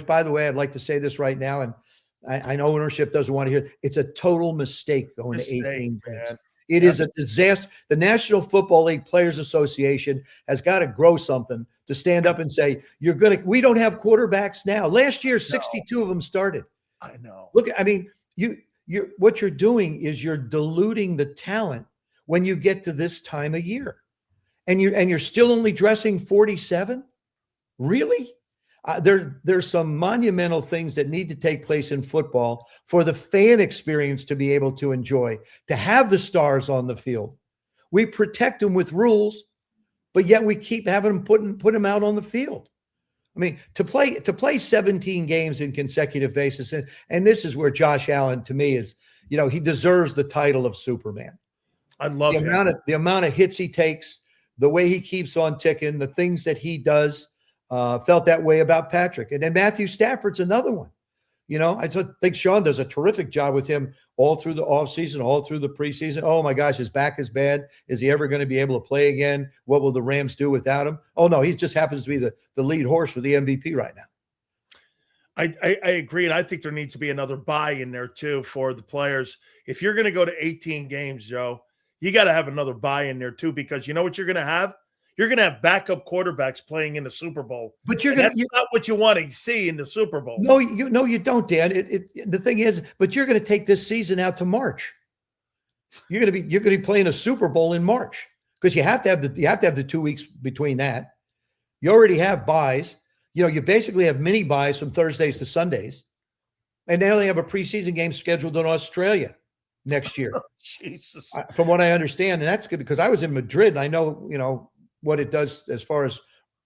by the way, I'd like to say this right now, and I know ownership doesn't want to hear it. It's a total mistake going to 18 games. It is a disaster. The National Football League Players Association has got to grow something to stand up and say, we don't have quarterbacks now. Last year, 62 of them started. I know. Look, I mean, what you're doing is you're diluting the talent when you get to this time of year. And you're still only dressing 47? Really? There's some monumental things that need to take place in football for the fan experience to be able to enjoy, to have the stars on the field. We protect them with rules, but yet we keep having them put them out on the field. I mean, to play 17 games in consecutive basis, and this is where Josh Allen, to me, is, he deserves the title of Superman. I love the amount of hits he takes, the way he keeps on ticking, the things that he does. Felt that way about Patrick. And then Matthew Stafford's another one. I think Sean does a terrific job with him all through the offseason, all through the preseason. Oh, my gosh, his back is bad. Is he ever going to be able to play again? What will the Rams do without him? Oh, no, he just happens to be the lead horse for the MVP right now. I agree, and I think there needs to be another bye in there, too, for the players. If you're going to go to 18 games, Joe, you got to have another bye in there, too, because you know what you're going to have? You're going to have backup quarterbacks playing in the Super Bowl. But that's not what you want to see in the Super Bowl. No, you don't, Dan. The thing is, but you're going to take this season out to March. You're going to be playing a Super Bowl in March because you have to have the 2 weeks between that. You already have buys. You basically have mini buys from Thursdays to Sundays, and now they have a preseason game scheduled in Australia next year. Oh, Jesus, from what I understand, and that's good because I was in Madrid and I know what it does as far as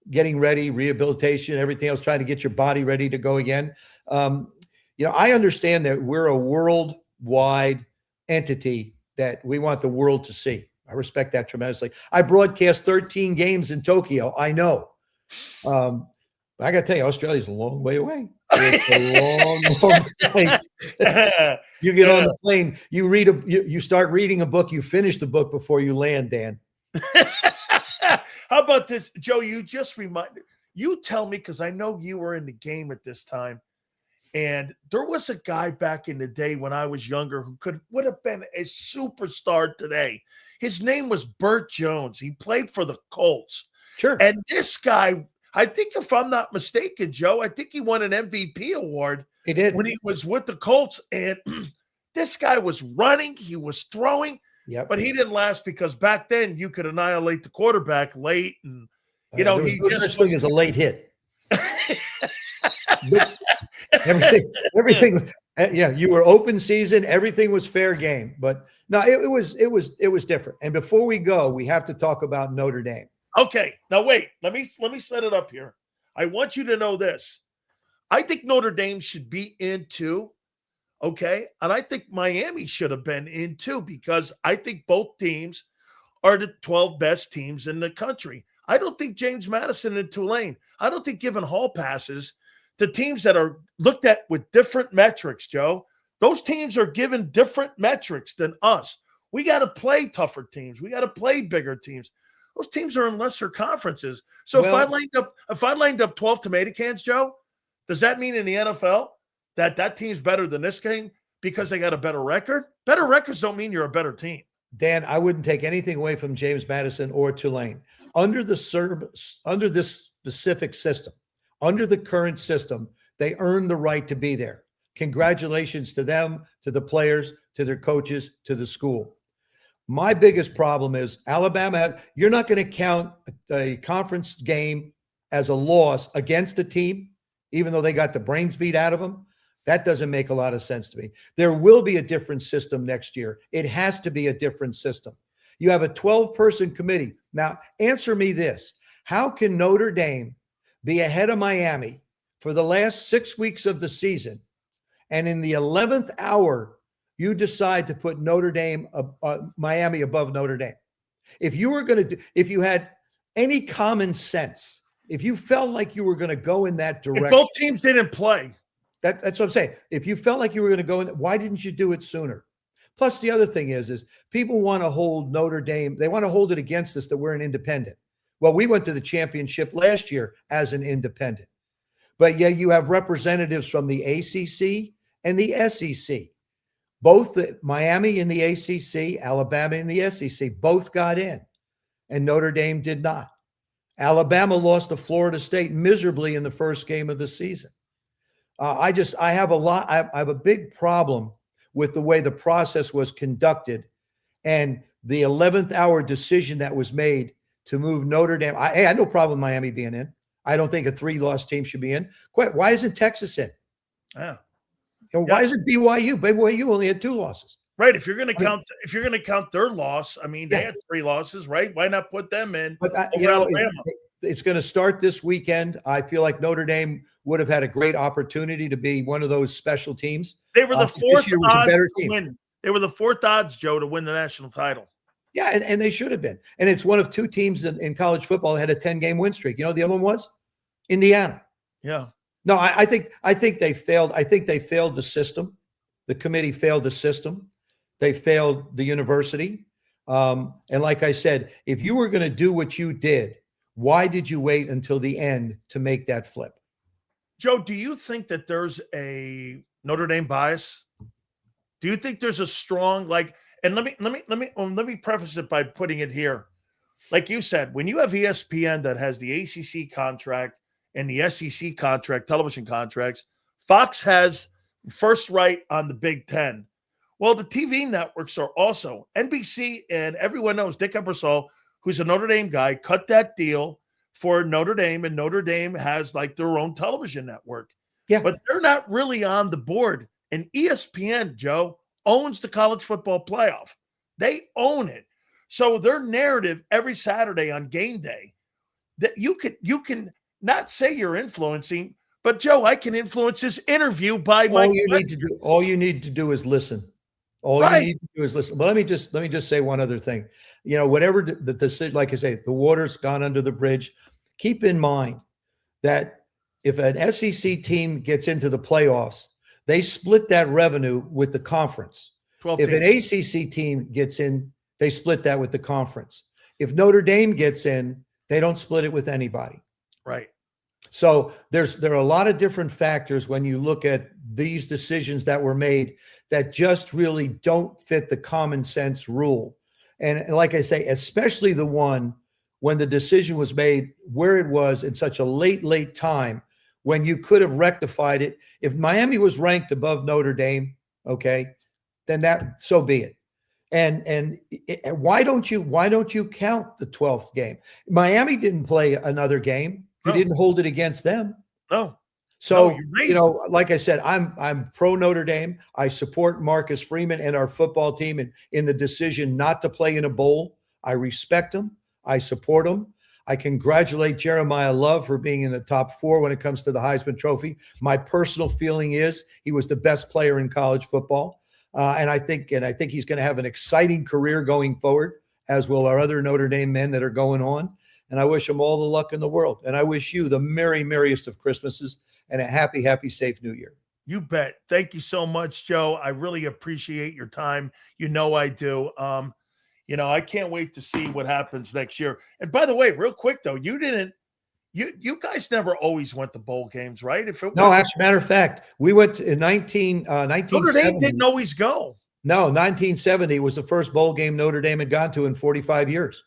getting ready, rehabilitation, everything else, trying to get your body ready to go again. I understand that we're a worldwide entity that we want the world to see. I respect that tremendously. I broadcast 13 games in Tokyo. I know. I got to tell you, Australia's a long way away. It's a long flight. You get on the plane, you start reading a book, you finish the book before you land, Dan. How about this, Joe? You tell me, because I know you were in the game at this time, and there was a guy back in the day when I was younger who would have been a superstar today. His name was Burt Jones. He played for the Colts. Sure. And this guy, I think if I'm not mistaken, Joe, I think he won an MVP award. He did. When he was with the Colts, and this guy was running, he was throwing. Yep. But he didn't last because back then you could annihilate the quarterback late, and he was such thing as a late hit. everything. Yeah, you were open season. Everything was fair game. But no, it was different. And before we go, we have to talk about Notre Dame. Okay, now wait. Let me set it up here. I want you to know this. I think Notre Dame should be in too. Okay. And I think Miami should have been in too, because I think both teams are the 12 best teams in the country. I don't think James Madison and Tulane, I don't think giving hall passes to teams that are looked at with different metrics, Joe. Those teams are given different metrics than us. We got to play tougher teams. We got to play bigger teams. Those teams are in lesser conferences. So if I lined up 12 tomato cans, Joe, does that mean in the NFL that team's better than this game because they got a better record? Better records don't mean you're a better team. Dan, I wouldn't take anything away from James Madison or Tulane. Under this specific system, under the current system, they earned the right to be there. Congratulations to them, to the players, to their coaches, to the school. My biggest problem is Alabama, you're not going to count a conference game as a loss against the team, even though they got the brains beat out of them. That doesn't make a lot of sense to me. There will be a different system next year. It has to be a different system. You have a 12-person committee. Now, answer me this. How can Notre Dame be ahead of Miami for the last 6 weeks of the season, and in the 11th hour you decide to put Miami above Notre Dame. If you were going to if you had any common sense, if you felt like you were going to go in that direction. If both teams didn't play. That's what I'm saying. If you felt like you were going to go in, why didn't you do it sooner? Plus, the other thing is people want to hold Notre Dame. They want to hold it against us that we're an independent. Well, we went to the championship last year as an independent. But yeah, you have representatives from the ACC and the SEC. Both Miami in the ACC, Alabama in the SEC, both got in, and Notre Dame did not. Alabama lost to Florida State miserably in the first game of the season. I have a big problem with the way the process was conducted and the 11th hour decision that was made to move Notre Dame. I had no problem with Miami being in. I don't think a 3-loss team should be in. Why isn't Texas in? Yeah. Why isn't BYU? BYU only had 2 losses. Right. If you're going to count their loss, I mean, they had 3 losses, right? Why not put them in? But it's going to start this weekend. I feel like Notre Dame would have had a great opportunity to be one of those special teams. They were the fourth odds to win. They were the 4th odds, Joe, to win the national title. Yeah, and they should have been. And it's one of 2 teams in college football that had a 10-game win streak. You know what the other one was? Indiana. Yeah. No, I think they failed. I think they failed the system. The committee failed the system. They failed the university. And like I said, if you were going to do what you did, why did you wait until the end to make that flip? Joe, do you think that there's a Notre Dame bias? Do you think there's a strong and let me preface it by putting it here. Like you said, when you have ESPN that has the ACC contract and the SEC contract, television contracts, Fox has first right on the Big Ten. Well, the TV networks are also NBC, and everyone knows Dick Ebersol, who's a Notre Dame guy, cut that deal for Notre Dame, and Notre Dame has their own television network. Yeah. But they're not really on the board. And ESPN, Joe, owns the college football playoff. They own it. So their narrative every Saturday on game day, that you can not say you're influencing, but Joe, I can influence this interview by all you need to do is listen. All you need to do is listen. But let me just say one other thing. You know, whatever the decision, like I say, the water's gone under the bridge. Keep in mind that if an SEC team gets into the playoffs, they split that revenue with the conference. If an ACC team gets in, they split that with the conference. If Notre Dame gets in, they don't split it with anybody. Right. So there are a lot of different factors when you look at these decisions that were made that just really don't fit the common sense rule. And like I say, especially the one when the decision was made where it was in such a late time when you could have rectified it. If Miami was ranked above Notre Dame, okay, then so be it. And why don't you count the 12th game? Miami didn't play another game. You didn't hold it against them. No. So, like I said, I'm pro Notre Dame. I support Marcus Freeman and our football team in the decision not to play in a bowl. I respect them. I support them. I congratulate Jeremiah Love for being in the top 4 when it comes to the Heisman Trophy. My personal feeling is he was the best player in college football. And I think he's going to have an exciting career going forward, as will our other Notre Dame men that are going on. And I wish them all the luck in the world. And I wish you the merriest of Christmases and a happy, safe New Year. You bet. Thank you so much, Joe. I really appreciate your time. You know I do. I can't wait to see what happens next year. And by the way, real quick though, you guys never always went to bowl games, right? As a matter of fact, we went in 1970. Notre Dame didn't always go. No, 1970 was the first bowl game Notre Dame had gone to in 45 years.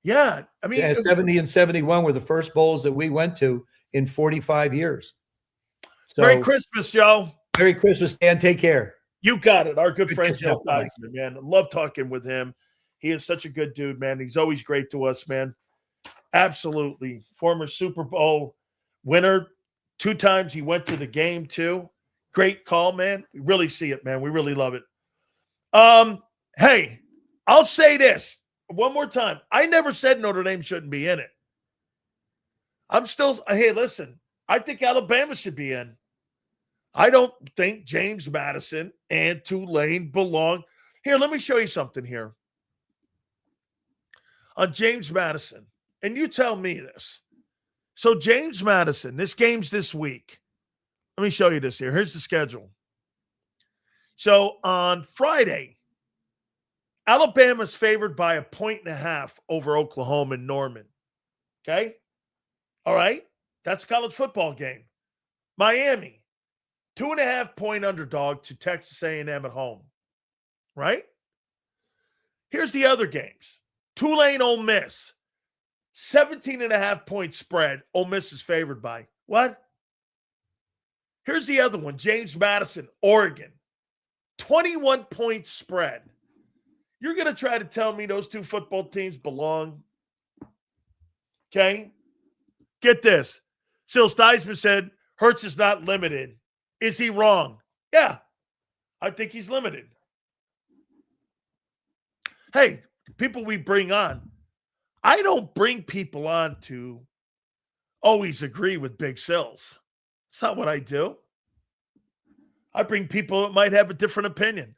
Yeah. I mean, 70 and 71 were the first bowls that we went to in 45 years. So, Merry Christmas, Joe. Merry Christmas, Dan. Take care. You got it. Our good friend, Joe Thiesmann, man. I love talking with him. He is such a good dude, man. He's always great to us, man. Absolutely. Former Super Bowl winner. 2 times he went to the game, too. Great call, man. We really see it, man. We really love it. Hey, I'll say this one more time. I never said Notre Dame shouldn't be in it. Hey, listen, I think Alabama should be in. I don't think James Madison and Tulane belong. Here, let me show you something here. On James Madison, and you tell me this. So James Madison, this game's this week. Let me show you this here. Here's the schedule. So on Friday, Alabama's favored by 1.5 over Oklahoma and Norman. Okay? All right? That's a college football game. Miami, 2.5-point underdog to Texas A&M at home. Right? Here's the other games. Tulane, Ole Miss, 17.5-point spread. Ole Miss is favored by. What? Here's the other one. James Madison, Oregon, 21-point spread. You're going to try to tell me those two football teams belong? Okay? Get this. Thiesmann said Hertz is not limited. Is he wrong? Yeah, I think he's limited. Hey, people we bring on, I don't bring people on to always agree with Big Sills. It's not what I do. I bring people that might have a different opinion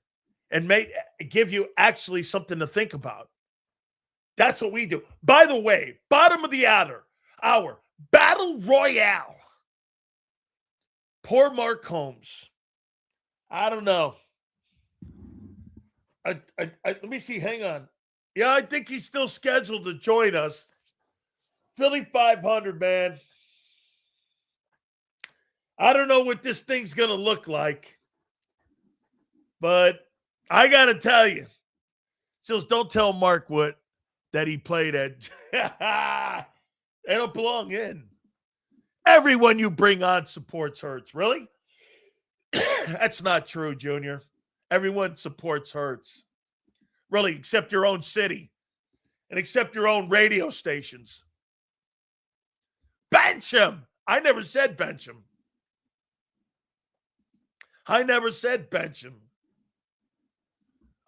and may give you actually something to think about. That's what we do. By the way, bottom of the hour, Battle Royale. Poor Mark Holmes. I don't know. Let me see. Hang on. Yeah, I think he's still scheduled to join us. Philly 500, man. I don't know what this thing's going to look like, but I got to tell you, just don't tell Mark that he played at. They don't belong in. Everyone you bring on supports Hertz. Really? That's not true, Junior. Everyone supports Hertz. Really, except your own city and except your own radio stations. Bench him. I never said bench him. I never said bench him.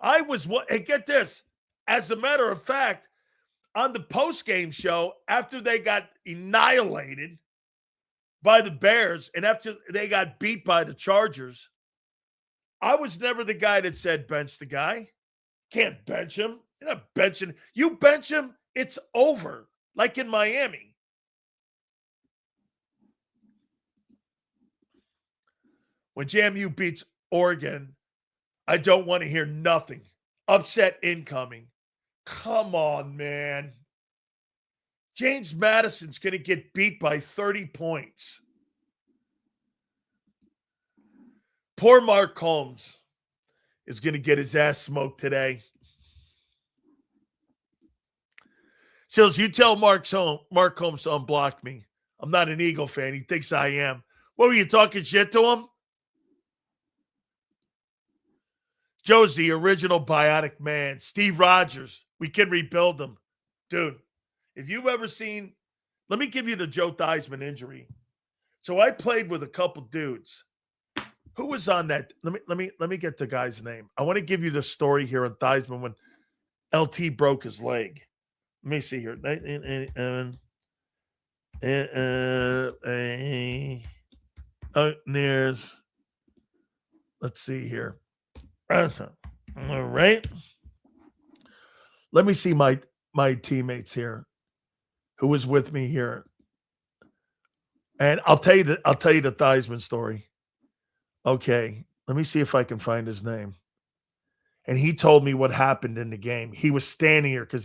Hey, get this. As a matter of fact, on the post-game show, after they got annihilated by the Bears and after they got beat by the Chargers, I was never the guy that said bench the guy. Can't bench him. You're not benching. You bench him, it's over. Like in Miami. When JMU beats Oregon, I don't want to hear nothing. Upset incoming. Come on, man. James Madison's going to get beat by 30 points. Poor Mark Holmes is going to get his ass smoked today. Sills, you tell Mark Holmes to unblock me. I'm not an Eagle fan. He thinks I am. What were you talking shit to him? Joe's the original biotic man. Steve Rogers. We can rebuild him. Dude, if you've ever seen, let me give you the Joe Thiesmann injury. So I played with a couple dudes. Who was on that? Let me get the guy's name. I want to give you the story here on Thiesmann when LT broke his leg. Let me see here. Let's see here. All right. Let me see my teammates here who was with me here. And I'll tell you the Thiesmann story. Okay. Let me see if I can find his name. And he told me what happened in the game. He was standing here because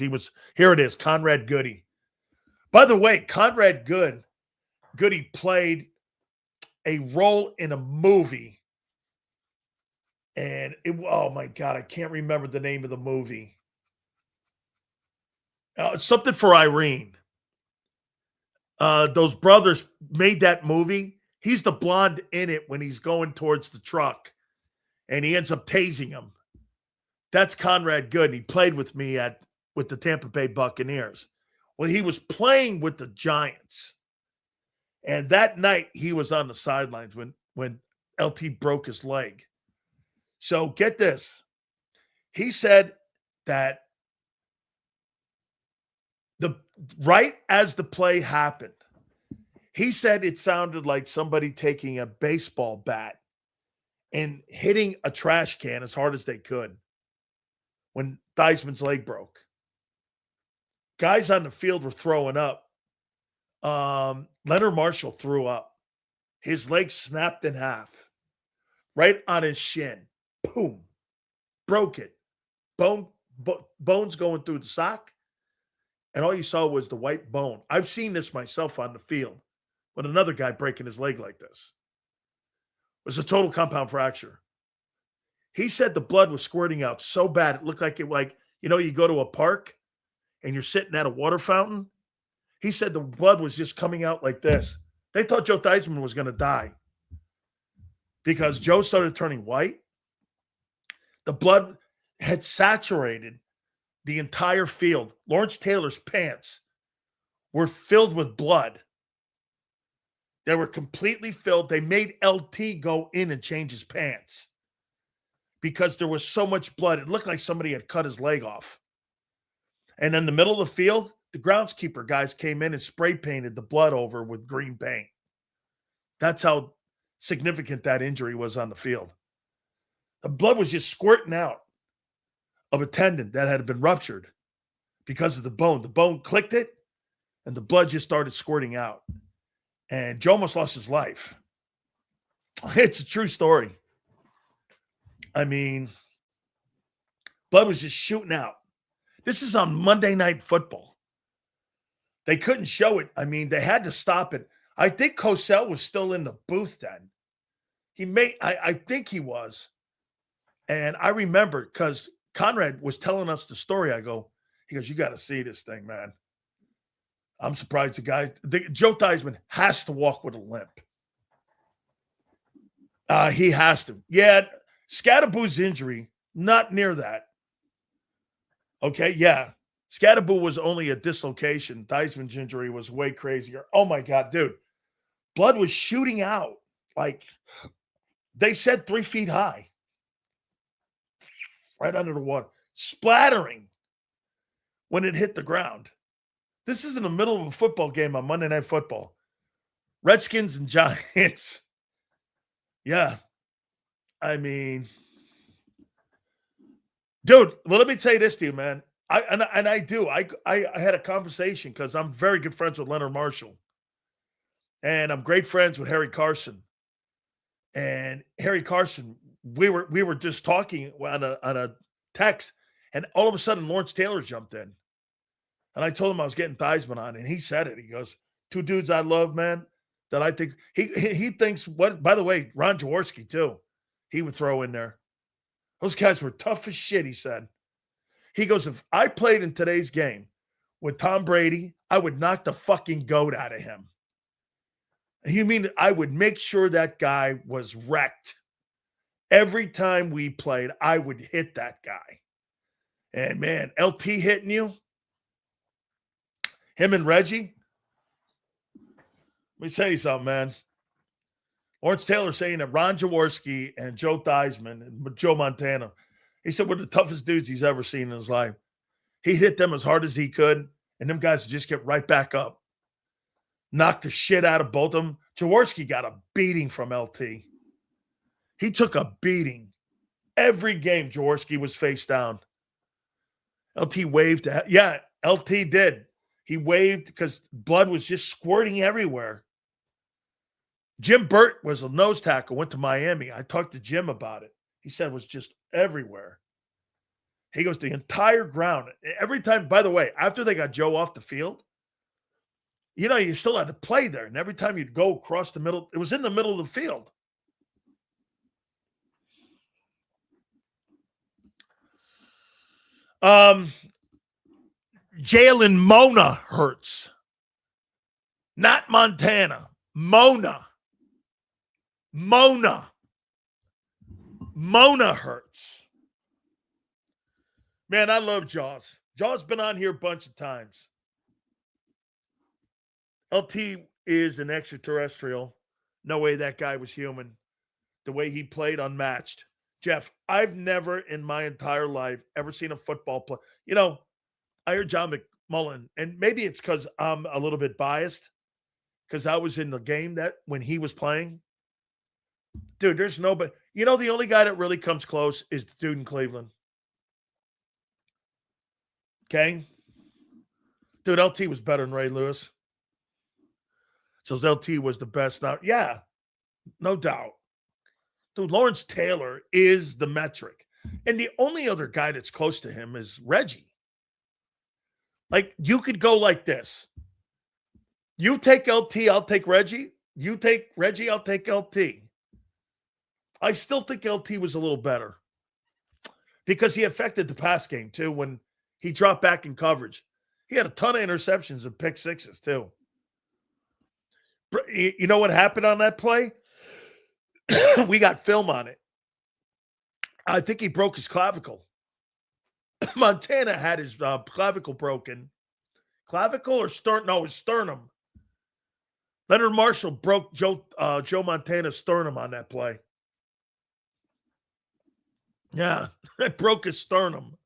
here it is, Conrad Goody. By the way, Conrad Goody played a role in a movie. And oh my God, I can't remember the name of the movie. Something for Irene. Those brothers made that movie. He's the blonde in it when he's going towards the truck. And he ends up tasing him. That's Conrad Good. He played with me with the Tampa Bay Buccaneers. Well, he was playing with the Giants. And that night, he was on the sidelines when LT broke his leg. So get this. He said that right as the play happened, he said it sounded like somebody taking a baseball bat and hitting a trash can as hard as they could when Thiesmann's leg broke. Guys on the field were throwing up. Leonard Marshall threw up. His leg snapped in half. Right on his shin. Boom. Broke it. Bones going through the sock. And all you saw was the white bone. I've seen this myself on the field with another guy breaking his leg like this. It was a total compound fracture. He said the blood was squirting out so bad. It looked like you go to a park and you're sitting at a water fountain. He said the blood was just coming out like this. They thought Joe Thiesmann was going to die because Joe started turning white. The blood had saturated the entire field. Lawrence Taylor's pants were filled with blood. They were completely filled. They made LT go in and change his pants because there was so much blood. It looked like somebody had cut his leg off. And in the middle of the field, the groundskeeper guys came in and spray painted the blood over with green paint. That's how significant that injury was on the field. The blood was just squirting out of a tendon that had been ruptured because of the bone. The bone clicked it, and the blood just started squirting out. And Joe almost lost his life. It's a true story. I mean, blood was just shooting out. This is on Monday Night Football. They couldn't show it. I mean, they had to stop it. I think Cosell was still in the booth then. I think he was. And I remember because Conrad was telling us the story. He goes, you got to see this thing, man. I'm surprised Joe Thiesmann has to walk with a limp. He has to. Yeah, Scadaboo's injury, not near that. Okay, yeah. Scadaboo was only a dislocation. Thiesmann's injury was way crazier. Oh, my God, dude. Blood was shooting out. Like, they said 3 feet high. Right under the water. Splattering when it hit the ground. This is in the middle of a football game on Monday Night Football. Redskins and Giants. Yeah. I mean, dude, well, let me tell you this to you, man. I had a conversation because I'm very good friends with Leonard Marshall. And I'm great friends with Harry Carson. And Harry Carson, we were just talking on a text, and all of a sudden Lawrence Taylor jumped in. And I told him I was getting Thiesmann on, and he said it. He goes, 2 dudes I love, man, that I think he thinks what, by the way, Ron Jaworski too. He would throw in there. Those guys were tough as shit, he said. He goes, if I played in today's game with Tom Brady, I would knock the fucking goat out of him. You mean I would make sure that guy was wrecked. Every time we played, I would hit that guy. And, man, LT hitting you, him and Reggie, let me tell you something, man. Lawrence Taylor saying that Ron Jaworski and Joe Thiesmann and Joe Montana, he said were the toughest dudes he's ever seen in his life. He hit them as hard as he could, and them guys just get right back up. Knocked the shit out of both of them. Jaworski got a beating from LT. He took a beating. Every game, Jaworski was face down. LT waved. Yeah, LT did. He waved because blood was just squirting everywhere. Jim Burt was a nose tackle, went to Miami. I talked to Jim about it. He said it was just everywhere. He goes, the entire ground. Every time, by the way, after they got Joe off the field, you know, you still had to play there. And every time you'd go across the middle, it was in the middle of the field. Jalen Mona Hurts. Not Montana. Mona Hurts. Man, I love Jaws. Jaws been on here a bunch of times. LT is an extraterrestrial. No way that guy was human. The way he played, unmatched. Jeff, I've never in my entire life ever seen a football play. You know, I heard John McMullen, and maybe it's because I'm a little bit biased because I was in the game that when he was playing. Dude, there's nobody. You know, the only guy that really comes close is the dude in Cleveland. Okay? Dude, LT was better than Ray Lewis. So LT was the best. Now, yeah, no doubt. Dude, Lawrence Taylor is the metric. And the only other guy that's close to him is Reggie. Like, you could go like this. You take LT, I'll take Reggie. You take Reggie, I'll take LT. I still think LT was a little better because he affected the pass game, too, when he dropped back in coverage. He had a ton of interceptions and pick sixes, too. You know what happened on that play? We got film on it. I think he broke his clavicle. Montana had his clavicle broken. Clavicle or sternum? No, his sternum. Leonard Marshall broke Joe Montana's sternum on that play. Yeah, it broke his sternum.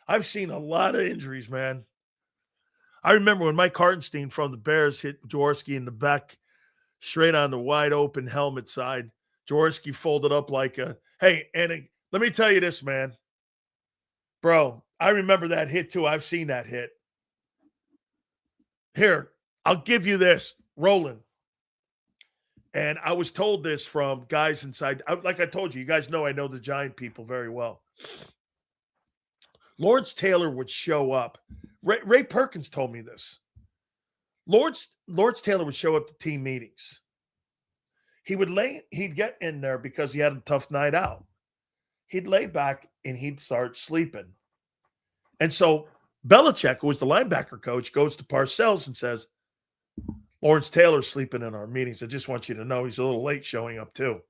I've seen a lot of injuries, man. I remember when Mike Hartenstein from the Bears hit Jaworski in the back, straight on the wide open helmet side. Jaworski folded up like a, hey, and let me tell you this, man. Bro, I remember that hit too. I've seen that hit. Here, I'll give you this, Roland. And I was told this from guys inside. Like I told you, you guys know I know the Giant people very well. Lawrence Taylor would show up. Ray Perkins told me this. Lawrence Taylor would show up to team meetings. He'd get in there because he had a tough night out. He'd lay back and he'd start sleeping. And so Belichick, who was the linebacker coach, goes to Parcells and says, Lawrence Taylor's sleeping in our meetings. I just want you to know he's a little late showing up too.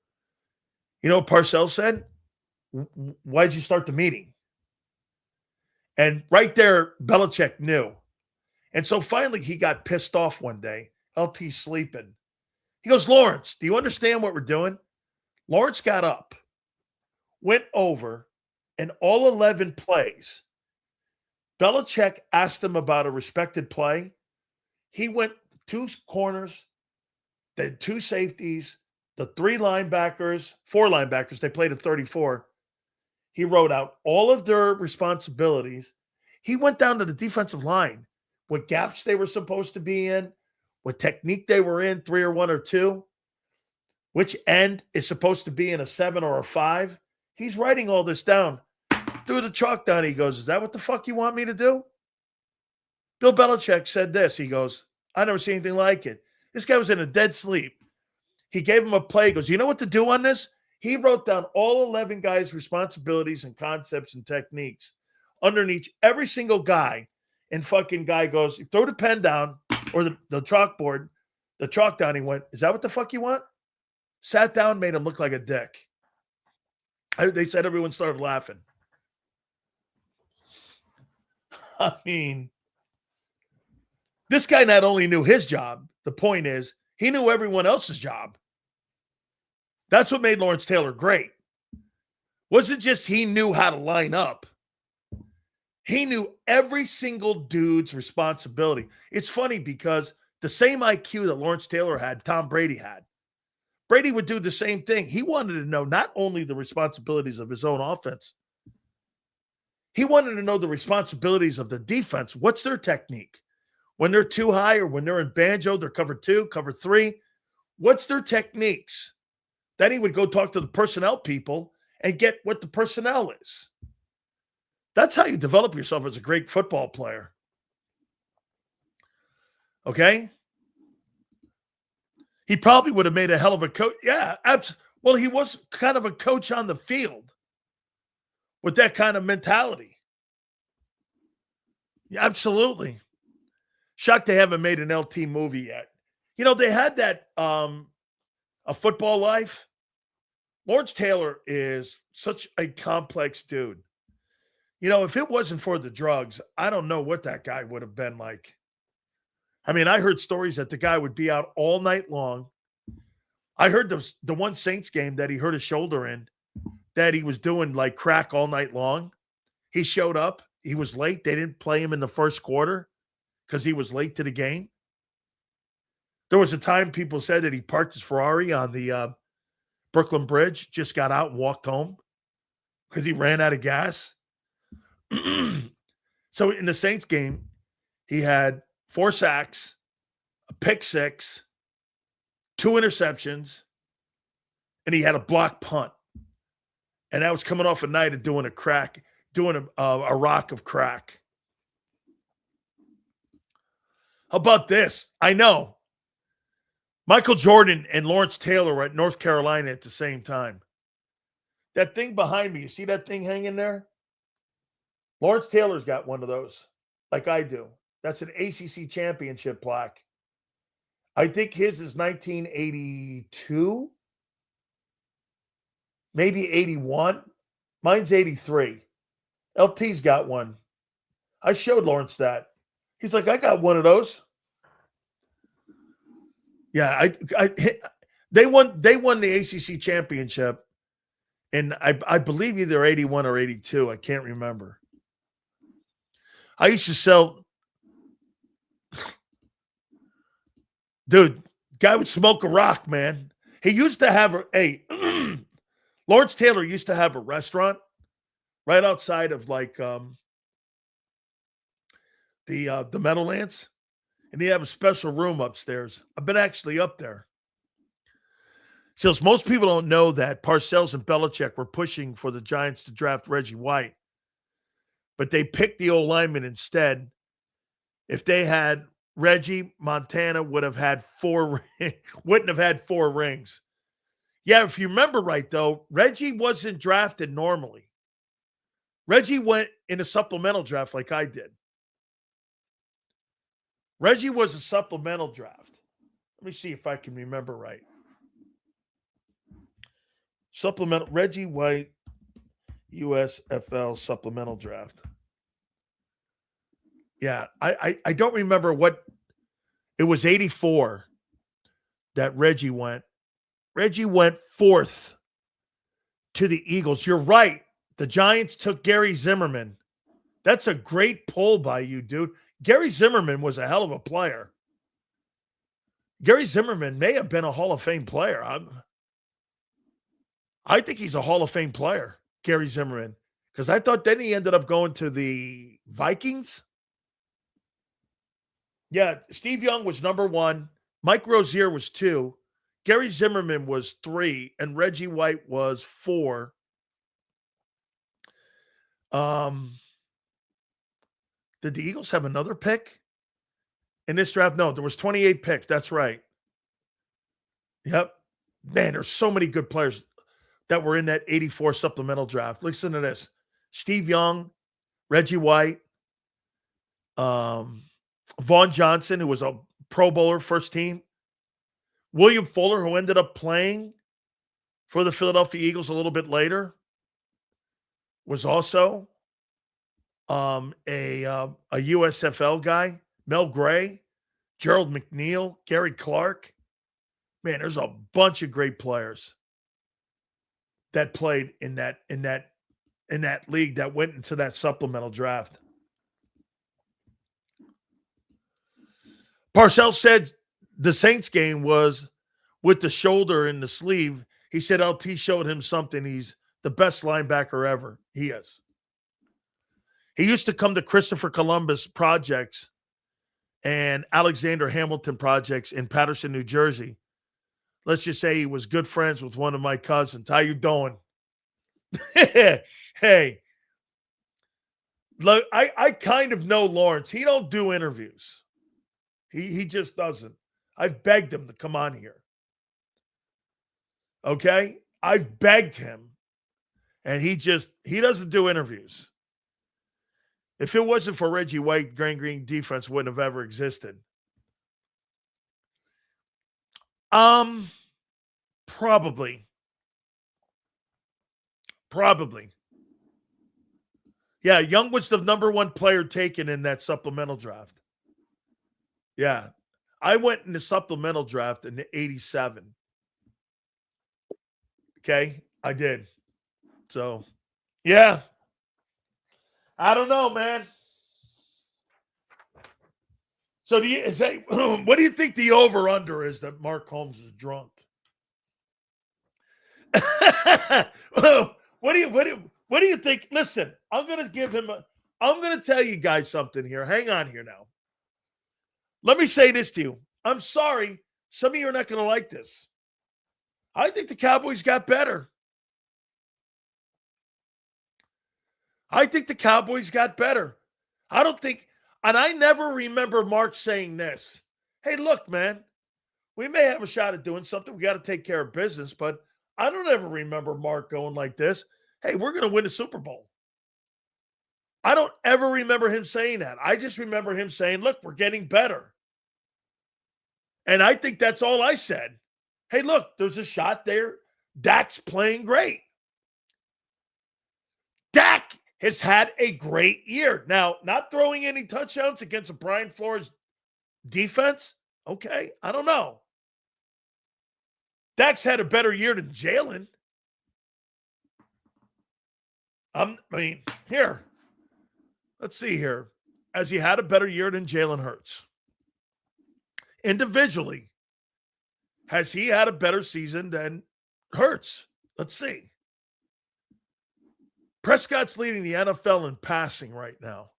You know what Parcells said? Why'd you start the meeting? And right there, Belichick knew. And so finally he got pissed off one day. LT's sleeping. He goes, Lawrence, do you understand what we're doing? Lawrence got up, went over, and all 11 plays, Belichick asked him about a respected play. He went 2 corners, then 2 safeties, the 3 linebackers, 4 linebackers. They played at 34. He wrote out all of their responsibilities. He went down to the defensive line, what gaps they were supposed to be in, what technique they were in, 3 or 1 or 2, which end is supposed to be in a 7 or a 5. He's writing all this down. Threw the chalk down. He goes, is that what the fuck you want me to do? Bill Belichick said this. He goes, I never seen anything like it. This guy was in a dead sleep. He gave him a play. He goes, you know what to do on this? He wrote down all 11 guys' responsibilities and concepts and techniques underneath every single guy. And fucking guy goes, throw the pen down or the chalkboard, the chalk down. He went, is that what the fuck you want? Sat down, made him look like a dick. They said everyone started laughing. I mean, this guy not only knew his job, the point is he knew everyone else's job. That's what made Lawrence Taylor great. Wasn't just he knew how to line up. He knew every single dude's responsibility. It's funny because the same IQ that Lawrence Taylor had, Tom Brady had. Brady would do the same thing. He wanted to know not only the responsibilities of his own offense, he wanted to know the responsibilities of the defense. What's their technique? When they're too high or when they're in banjo, they're cover 2, cover 3. What's their techniques? Then he would go talk to the personnel people and get what the personnel is. That's how you develop yourself as a great football player. Okay? He probably would have made a hell of a coach. Yeah, absolutely. Well, he was kind of a coach on the field with that kind of mentality. Yeah, absolutely. Shocked they haven't made an LT movie yet. You know, they had that A Football Life. Lawrence Taylor is such a complex dude. You know, if it wasn't for the drugs, I don't know what that guy would have been like. I mean, I heard stories that the guy would be out all night long. I heard the one Saints game that he hurt his shoulder in, that he was doing like crack all night long. He showed up. He was late. They didn't play him in the first quarter because he was late to the game. There was a time people said that he parked his Ferrari on the Brooklyn Bridge, just got out and walked home because he ran out of gas. So in the Saints game, he had 4 sacks, a pick 6, 2 interceptions, and he had a blocked punt. And that was coming off a night of doing a rock of crack. How about this? I know. Michael Jordan and Lawrence Taylor were at North Carolina at the same time. That thing behind me, you see that thing hanging there? Lawrence Taylor's got one of those, like I do. That's an ACC championship plaque. I think his is 1982, maybe 81. Mine's 83. LT's got one. I showed Lawrence that. He's like, I got one of those. Yeah, they won the ACC championship, and I believe either 81 or 82. I can't remember. I used to sell. Dude, guy would smoke a rock, man. He used to have Lawrence Taylor used to have a restaurant right outside of the Meadowlands, and they have a special room upstairs. I've been actually up there. So most people don't know that Parcells and Belichick were pushing for the Giants to draft Reggie White, but they picked the old lineman instead. If they had Reggie, Montana wouldn't have had 4 rings. Yeah, if you remember right, though, Reggie wasn't drafted normally. Reggie went in a supplemental draft like I did. Reggie was a supplemental draft. Let me see if I can remember right. Supplemental, Reggie White, USFL supplemental draft. Yeah, I don't remember what it was. 84 that Reggie went. Reggie went 4th to the Eagles. You're right. The Giants took Gary Zimmerman. That's a great pull by you, dude. Gary Zimmerman was a hell of a player. Gary Zimmerman may have been a Hall of Fame player. I think he's a Hall of Fame player, Gary Zimmerman, because I thought then he ended up going to the Vikings. Yeah, Steve Young was number 1. Mike Rozier was 2. Gary Zimmerman was 3, and Reggie White was 4. Did the Eagles have another pick in this draft? No, there was 28 picks. That's right. Yep. Man, there's so many good players that were in that 84 supplemental draft. Listen to this. Steve Young, Reggie White, Vaughn Johnson, who was a Pro Bowler, first team. William Fuller, who ended up playing for the Philadelphia Eagles a little bit later, was also a USFL guy. Mel Gray, Gerald McNeil, Gary Clark. Man, there's a bunch of great players that played in that league that went into that supplemental draft. Parcells said the Saints game was with the shoulder and the sleeve. He said LT showed him something. He's the best linebacker ever. He is. He used to come to Christopher Columbus projects and Alexander Hamilton projects in Patterson, New Jersey. Let's just say he was good friends with one of my cousins. How you doing? Hey, look, I kind of know Lawrence. He don't do interviews. He just doesn't. I've begged him to come on here. Okay? I've begged him. And he doesn't do interviews. If it wasn't for Reggie White, Green defense wouldn't have ever existed. Probably. Yeah, Young was the number 1 player taken in that supplemental draft. Yeah. I went in the supplemental draft in 87. Okay? I did. So, yeah. I don't know, man. So, what do you think the over-under is that Mark Holmes is drunk? What do you think? Listen, I'm going to tell you guys something here. Hang on here now. Let me say this to you. I'm sorry. Some of you are not going to like this. I think the Cowboys got better. I think the Cowboys got better. I don't think, and I never remember Mark saying this. Hey, look, man, we may have a shot at doing something. We got to take care of business, but I don't ever remember Mark going like this. Hey, we're going to win the Super Bowl. I don't ever remember him saying that. I just remember him saying, look, we're getting better. And I think that's all I said. Hey, look, there's a shot there. Dak's playing great. Dak has had a great year. Now, not throwing any touchdowns against a Brian Flores defense. Okay, I don't know. Dak's had a better year than Jalen. Here. Let's see here. Has he had a better year than Jalen Hurts? Individually, has he had a better season than Hertz? Let's see. Prescott's leading the NFL in passing right now,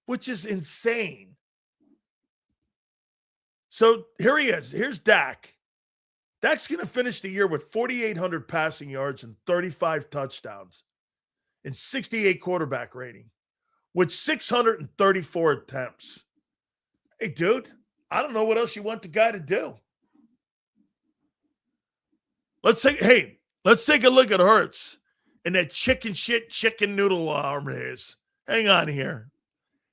which is insane. So here he is. Here's Dak. Dak's going to finish the year with 4,800 passing yards and 35 touchdowns and 68 quarterback rating with 634 attempts. Hey, dude, I don't know what else you want the guy to do. Let's take a look at Hertz and that chicken noodle arm of his. Hang on here.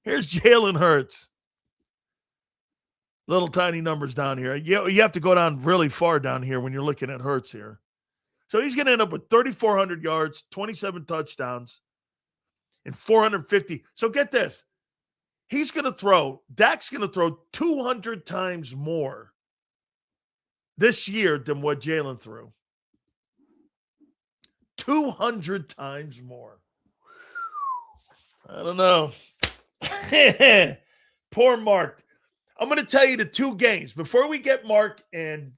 Here's Jalen Hurts. Little tiny numbers down here. You have to go down really far down here when you're looking at Hertz here. So he's going to end up with 3,400 yards, 27 touchdowns, and 450. So get this. Dak's going to throw 200 times more this year than what Jalen threw. 200 times more. I don't know. Poor Mark. I'm going to tell you the two games. Before we get Mark and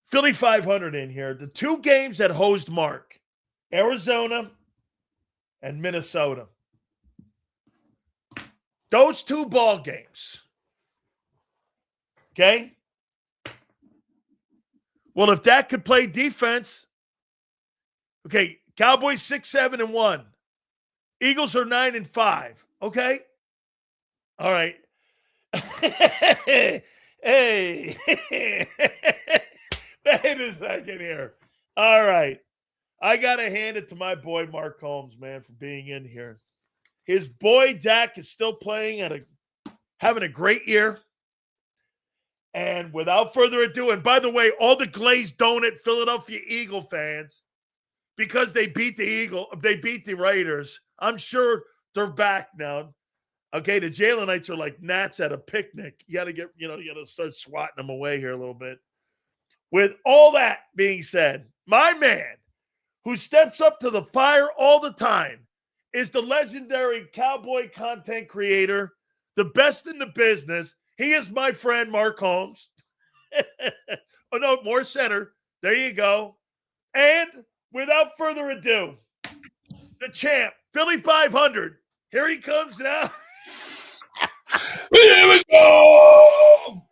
Philly 500 in here, the two games that hosed Mark, Arizona and Minnesota. Those two ball games. Okay? Well, if Dak could play defense, okay, Cowboys 6-7-1. Eagles are 9-5. Okay? All right. Hey. Wait a second here. All right. I got to hand it to my boy, Mark Holmes, man, for being in here. His boy, Dak, is still playing having a great year. And without further ado, and by the way, all the glazed donut Philadelphia Eagle fans, because they beat the Raiders, I'm sure they're back now. Okay, the Jalenites are like gnats at a picnic. You got to start swatting them away here a little bit. With all that being said, my man who steps up to the fire all the time is the legendary Cowboy content creator, the best in the business. He is my friend, Mark Holmes. Oh, no, more center. There you go. And without further ado, the champ, Philly 500. Here he comes now. Here we go.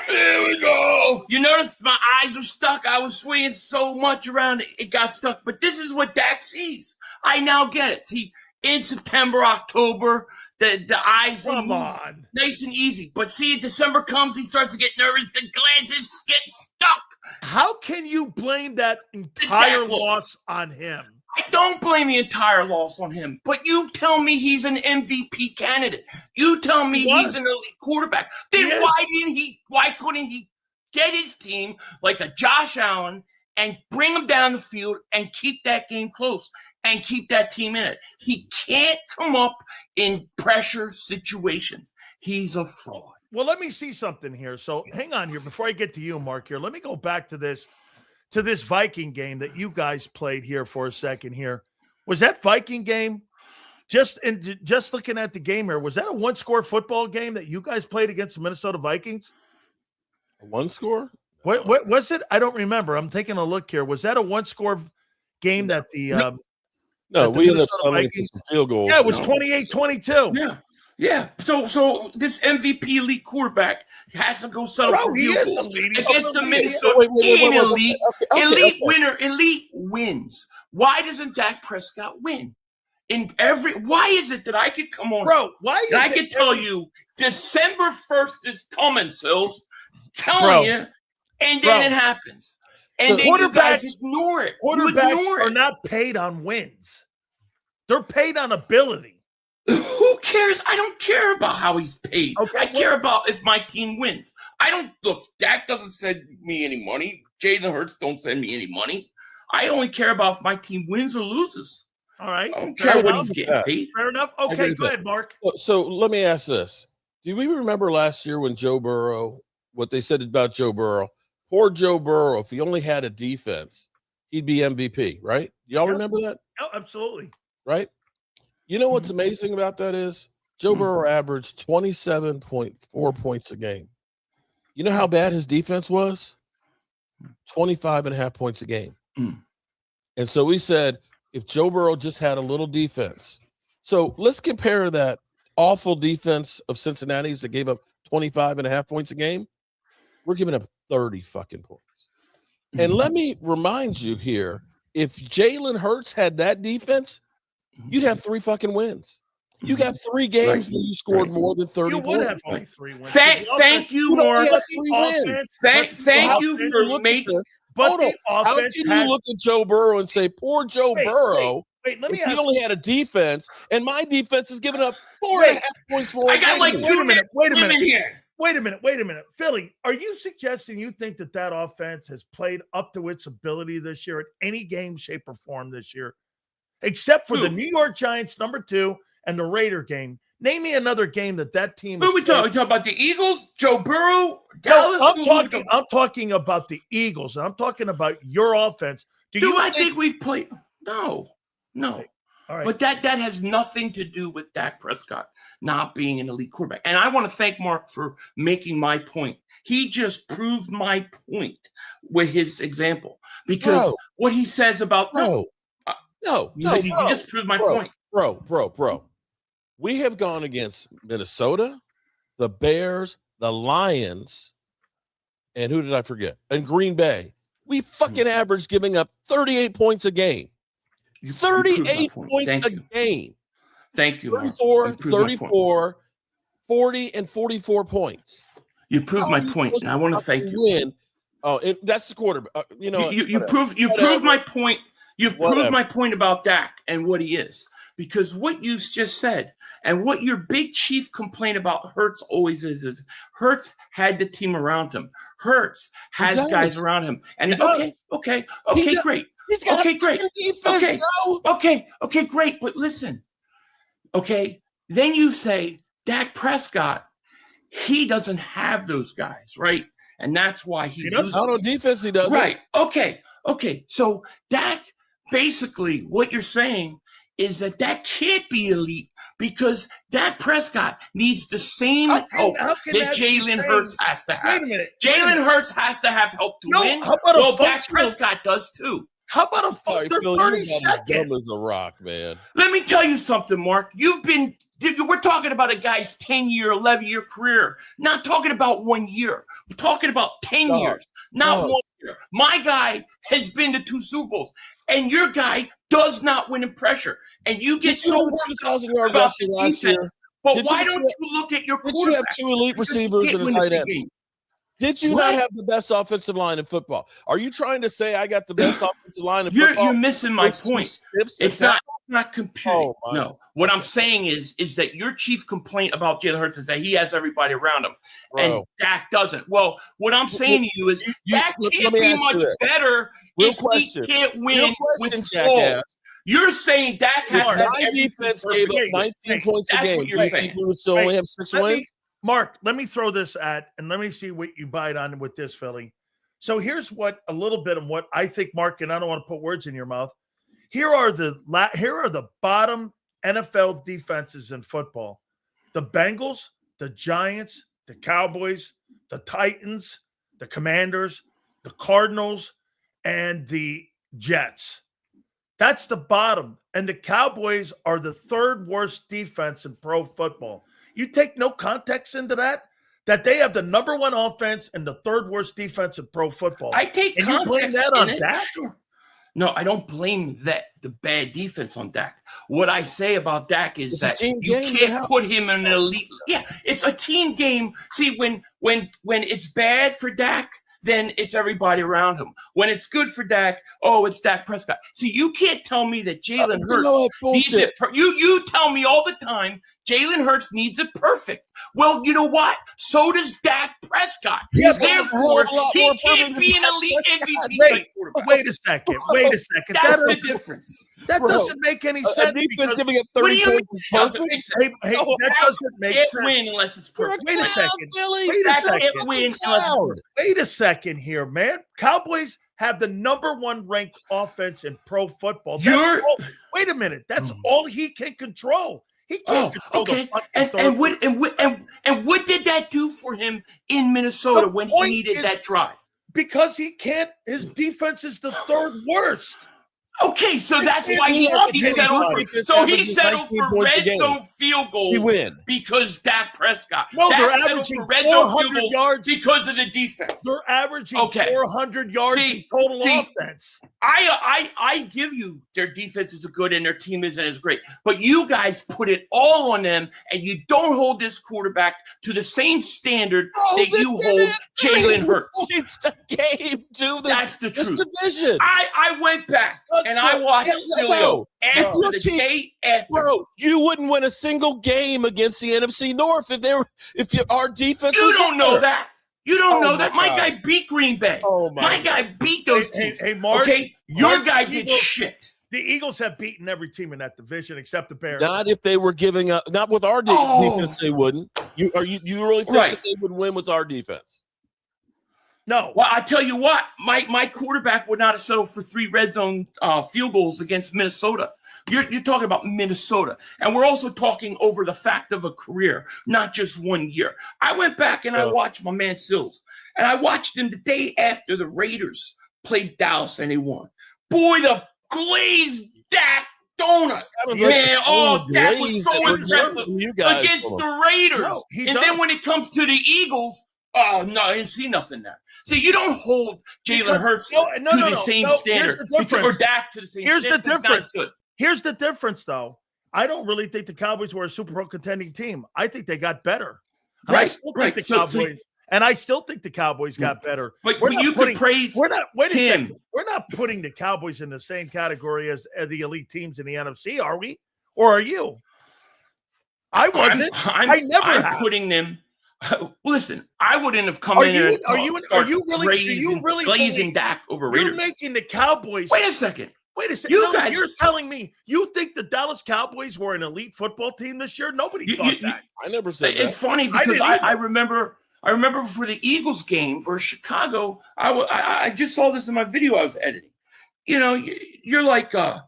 Here we go. You notice my eyes are stuck. I was swinging so much around it got stuck. But this is what Dak sees. I now get it. See, in September, October, the eyes Come move on. nice and easy. But see, December comes, he starts to get nervous. The glasses get stuck. How can you blame that entire loss on him? I don't blame the entire loss on him, but you tell me he's an MVP candidate. You tell me he's an elite quarterback. Then why couldn't he get his team like a Josh Allen and bring him down the field and keep that game close and keep that team in it? He can't come up in pressure situations. He's a fraud. Well, let me see something here. So hang on here before I get to you, Mark, here. Let me go back to this Viking game that you guys played here for a second here. Was that Viking game, just looking at the game here, was that a one-score football game that you guys played against the Minnesota Vikings? A one score? What was it? I don't remember. I'm taking a look here. Was that a one-score game that the No, that the we ended up Minnesota settling for Vikings? some field goals. Yeah, it was No. 28-22. Yeah. So this MVP elite quarterback has to go settle for He field is goals elite. He's against the elite. Minnesota. Wait, He ain't wait. elite. Okay, Elite winner. Elite wins. Why doesn't Dak Prescott win? Why is it that I could come on, Bro, why is and I it could tell you December 1st is coming, Sills, telling you, and then it happens. And then you guys ignore it. quarterbacks are not paid on wins. They're paid on ability. Who cares? I don't care about how he's paid. Okay, I care about if my team wins. Dak doesn't send me any money. Jalen Hurts don't send me any money. I only care about if my team wins or loses. All right. I don't care what he's getting paid. Fair enough. Okay, go ahead, Mark. So let me ask this. Do we remember last year when Joe Burrow, what they said about Joe Burrow? Poor Joe Burrow, if he only had a defense, he'd be MVP, right? Y'all remember that? Oh, absolutely. Right? You know what's amazing about that is Joe Burrow averaged 27.4 points a game. You know how bad his defense was? 25.5 points a game. And so we said, if Joe Burrow just had a little defense. So let's compare that awful defense of Cincinnati's that gave up 25.5 points a game. We're giving up 30 fucking points. And let me remind you here, if Jalen Hurts had that defense, you'd have 3 fucking wins. You got 3 games where you scored more than 30 points. You would have only 3 wins. Thank you, Mark. Thank you for making. But the How can you look at Joe Burrow and say, poor Joe Burrow? Wait, let me if ask he only had a defense, and my defense is giving up 4.5 points more. I got like 2 minutes. Wait a minute. Here. Wait a minute. Philly, are you suggesting you think that offense has played up to its ability this year at any game, shape, or form this year? Except for the New York Giants, number 2, and the Raider game. Name me another game that team. Who are we talking? We talking about the Eagles, Joe Burrow, Dallas? No, I'm talking about the Eagles, and I'm talking about your offense. Do I think we've played? No. All right. But that has nothing to do with Dak Prescott not being an elite quarterback. And I want to thank Mark for making my point. He just proved my point with his example. Because what he says about you just proved my point. Bro. We have gone against Minnesota, the Bears, the Lions, and who did I forget? And Green Bay. We fucking averaged giving up 38 points a game. 38 points a game. Thank you. 34, 34, 40, and 44 points. You proved my point, and I want to thank you. That's the quarterback. You proved my point. You've proved my point about Dak and what he is. Because what you just said and what your big chief complaint about Hertz always is Hertz had the team around him. Hertz has guys around him. And okay, great. He's got great. Defense, okay, great. But listen, then you say Dak Prescott, he doesn't have those guys, right? And that's why he loses. Not on defense, he doesn't. Right. Okay. So Dak, basically, what you're saying is that can't be elite because Dak Prescott needs the same help that Jalen Hurts has to have. Wait a minute. Jalen Hurts has to have help to win. Dak Prescott does too. How about a Sorry, Phil, 30 you're seconds? dumb as a rock, man. Let me tell you something, Mark. We're talking about a guy's 10-year, 11-year career. Not talking about 1 year. We're talking about 10 years, not 1 year. My guy has been to 2 Super Bowls, and your guy does not win in pressure. And you get so worked about the defense. But why don't you look at your quarterback? Did you have 2 elite receivers and a tight end? Did you not have the best offensive line in football? Are you trying to say I got the best offensive line in football? You're missing my point. It's not computing. No. What I'm saying is that your chief complaint about Jalen Hurts is that he has everybody around him, and Dak doesn't. Well, what I'm saying to you is Dak can't be much better if he can't win with flaws. You're saying Dak has to have defense gave up 19 points a game. You're saying. We would still only have 6 wins? Mark, let me throw this and let me see what you bite on with this, Philly. So here's a little bit of what I think, Mark, and I don't want to put words in your mouth. Here are the bottom NFL defenses in football: the Bengals, the Giants, the Cowboys, the Titans, the Commanders, the Cardinals, and the Jets. That's the bottom. And the Cowboys are the third worst defense in pro football. You take no context into that they have the number one offense and the third worst defense in pro football. I take and you blame context that on in it. Dak? Sure. No, I don't blame the bad defense on Dak. What I say about Dak is that you can't put him in an elite. Yeah, it's a team game. See, when it's bad for Dak, then it's everybody around him. When it's good for Dak, it's Dak Prescott. See, you can't tell me that Jalen Hurts needs it. You tell me all the time Jalen Hurts needs it perfect. Well, you know what? So does Dak Prescott. Yeah, therefore, he can't be an elite MVP quarterback. Wait a second. That's the difference. That doesn't make any sense. Defense giving it 30 points is perfect. That doesn't make sense. Win unless it's perfect. Wait a second. Win Wait a second here, man. Cowboys have the number one ranked offense in pro football. Wait a minute. That's all he can control. He can't control the fucking and what did that do for him in Minnesota when he needed that drive? Because he can't. His defense is the third worst. Okay, so that's why he settled for red zone field goals because Dak Prescott. No, they're averaging for red zone field goals yards because of the defense. They're averaging 400 yards in total offense. I give you their defense is good and their team isn't as great, but you guys put it all on them, and you don't hold this quarterback to the same standard that you hold Jalen Hurts. It's the game, dude. That's the truth. Division. I went back and I watched Sileo after the day after. Bro, you wouldn't win a single game against the NFC North if our defense. You don't know that. You don't know that. My guy beat Green Bay. My guy beat those teams. Hey, Mark. Okay, your guy did shit. The Eagles have beaten every team in that division except the Bears. Not if they were giving up. Not with our defense, they wouldn't. You really think that they would win with our defense? No. Well, I tell you what, my quarterback would not have settled for 3 red zone field goals against Minnesota. You're talking about Minnesota. And we're also talking over the fact of a career, not just 1 year. I went back and I watched my man Sills. And I watched him the day after the Raiders played Dallas and they won. Boy, the glazed Dak donut. Man, Dak was so impressive against the Raiders. No, and then when it comes to the Eagles, no, I didn't see nothing there. See, you don't hold Jalen Hurts to the same standard. Or Dak to the same standard. Here's the difference. Here's the difference, though. I don't really think the Cowboys were a Super Bowl contending team. I think they got better. And I still think the Cowboys got better. But you could praise him. We're not putting the Cowboys in the same category as the elite teams in the NFC, are we? Or are you? I wasn't. I never I'm putting them. Listen, I wouldn't have come in and glazing Dak over Raiders. You're making the Cowboys. Wait a second. You're telling me you think the Dallas Cowboys were an elite football team this year? Nobody thought that. I never said that. It's funny because I remember for the Eagles game versus Chicago, I just saw this in my video I was editing. You know, you're like the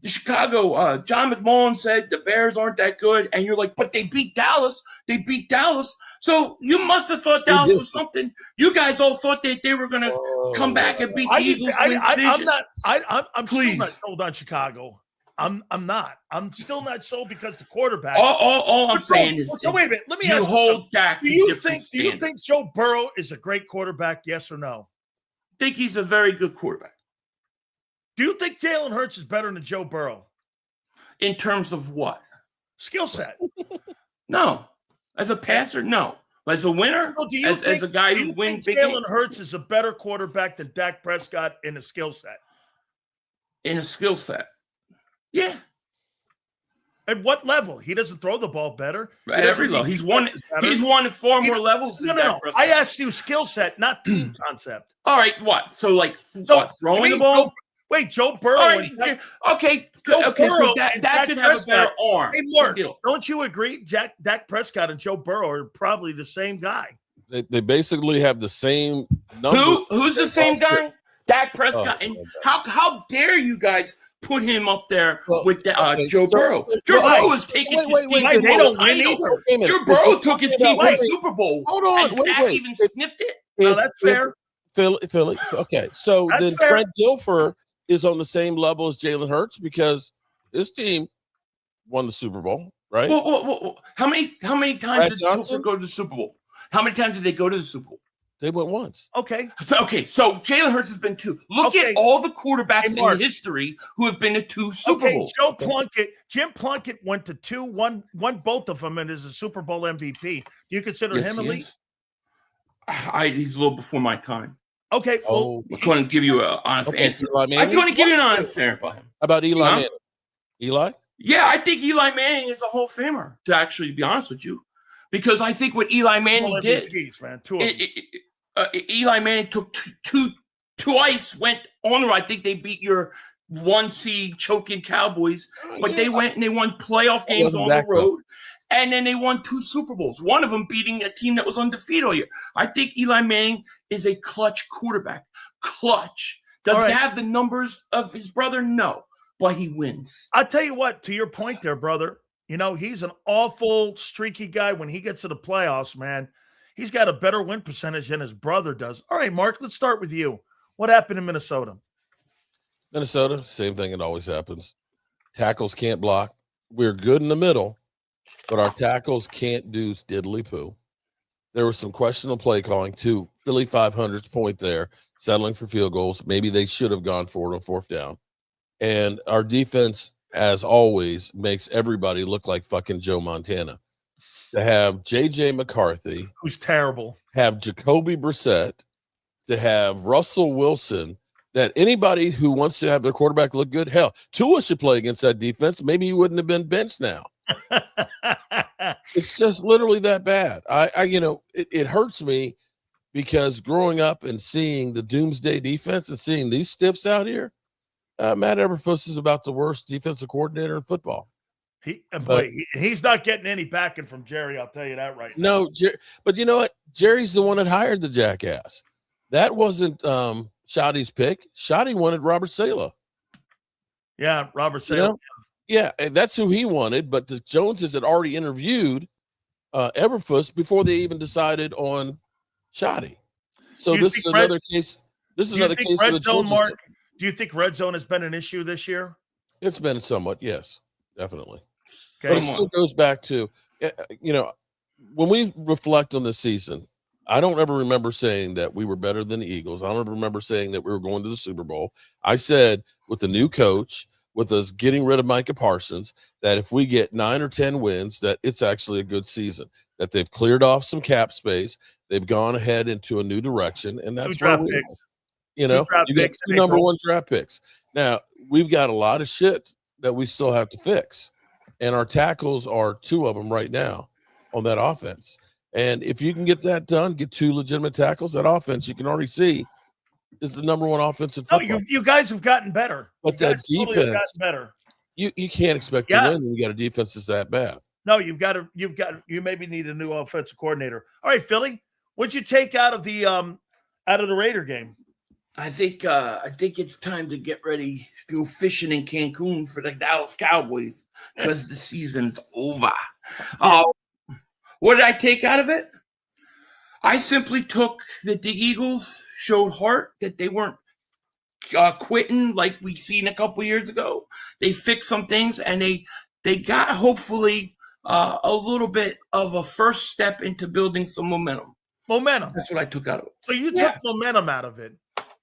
Chicago, John McMullen said the Bears aren't that good. And you're like, but they beat Dallas. So you must have thought Dallas was something. You guys all thought that they were going to come back and beat the Eagles. I'm still not sold on Chicago. I'm not. I'm still not sold because the quarterback. All I'm saying is, so wait a minute. Let me ask you hold Dak. Do you think Joe Burrow is a great quarterback? Yes or no? I think he's a very good quarterback. Do you think Jalen Hurts is better than Joe Burrow? In terms of what? Skill set. No. As a passer, no. As a winner, as a guy who wins big games. Jalen Hurts is a better quarterback than Dak Prescott in a skill set. In a skill set. Yeah. At what level? He doesn't throw the ball better. At every level. He's won at 4 more levels than Dak Prescott. I asked you skill set, not team concept. All right, what? So throwing the ball? Wait, Joe Burrow. Okay. So that could have a better arm. Hey, Mark, don't you agree? Dak Prescott and Joe Burrow are probably the same guy. They basically have the same number. Who's the same guy? Dak Prescott. And how dare you guys put him up there with Joe Burrow? Joe Burrow is taking his team to the title. Joe Burrow took his team to the Super Bowl. Hold on. Has Dak even sniffed it? No, that's fair. Philly. Okay, so That's then fair. Trent Dilfer is on the same level as Jalen Hurts because his team won the Super Bowl, right? Well, how many times Brad did Johnson? Topher go to the Super Bowl? How many times did they go to the Super Bowl? They went once. Okay. So Jalen Hurts has been 2. Look Okay. at all the quarterbacks Hey, Mark. in history who have been to 2 Super Bowls. Jim Plunkett went to 2, won both of them, and is a Super Bowl MVP. Do you consider Yes, him he elite? is. He's a little before my time. Okay. Well, I couldn't give you an honest answer. Eli I Manning? couldn't give you an honest answer about him. How about Eli Huh? Manning? Eli? Yeah, I think Eli Manning is a Hall of Famer, to actually be honest with you. Because I think what Eli Manning All did, MVPs, man. 2 of them. Eli Manning took twice, went on the road. I think they beat your 1 seed choking Cowboys, but they went and they won playoff games on the road. And then they won 2 Super Bowls, one of them beating a team that was undefeated all year. I think Eli Manning is a clutch quarterback. Clutch. Does he have the numbers of his brother? No, but he wins. I'll tell you what, to your point there, brother, he's an awful streaky guy when he gets to the playoffs, man. He's got a better win percentage than his brother does. All right, Mark, let's start with you. What happened in Minnesota? Minnesota, same thing. It always happens. Tackles can't block. We're good in the middle, but our tackles can't do diddly poo. There was some questionable play calling too. Philly 500's point there, settling for field goals. Maybe they should have gone for it on 4th down. And our defense, as always, makes everybody look like fucking Joe Montana. To have J.J. McCarthy, who's terrible, have Jacoby Brissett, to have Russell Wilson, that anybody who wants to have their quarterback look good, hell, Tua should play against that defense. Maybe he wouldn't have been benched now. It's just literally that bad. It hurts me because growing up and seeing the doomsday defense and seeing these stiffs out here, Matt Eberflus is about the worst defensive coordinator in football. He's not getting any backing from Jerry. I'll tell you that right now. No, but you know what? Jerry's the one that hired the jackass. That wasn't Shoddy's pick. Shoddy wanted Robert Saleh. Yeah, Robert Saleh. Yeah, and that's who he wanted. But the Joneses had already interviewed Eberflus before they even decided on Shoddy. So this is another case. This is another case of the Joneses. Mark, do you think red zone has been an issue this year? It's been somewhat, yes, definitely. Okay. But it still goes back to, when we reflect on this season, I don't ever remember saying that we were better than the Eagles. I don't ever remember saying that we were going to the Super Bowl. I said with the new coach, with us getting rid of Micah Parsons, that if we get 9 or 10 wins, that it's actually a good season, that they've cleared off some cap space. They've gone ahead into a new direction. And that's where we are. You got 2 number 1 draft picks. Now, we've got a lot of shit that we still have to fix. And our tackles are 2 of them right now on that offense. And if you can get that done, get 2 legitimate tackles, that offense, you can already see, is the number 1 offense in football. No, you guys have gotten better. But that defense, totally gotten better. You can't expect to win when you got a defense that's that bad. No, you maybe need a new offensive coordinator. All right, Philly, what'd you take out of the Raider game? I think it's time to get ready to go fishing in Cancun for the Dallas Cowboys because the season's over. What did I take out of it? I simply took that the Eagles showed heart, that they weren't quitting like we seen a couple years ago. They fixed some things, and they got hopefully a little bit of a first step into building some momentum. Momentum. That's what I took out of it. So you took momentum out of it.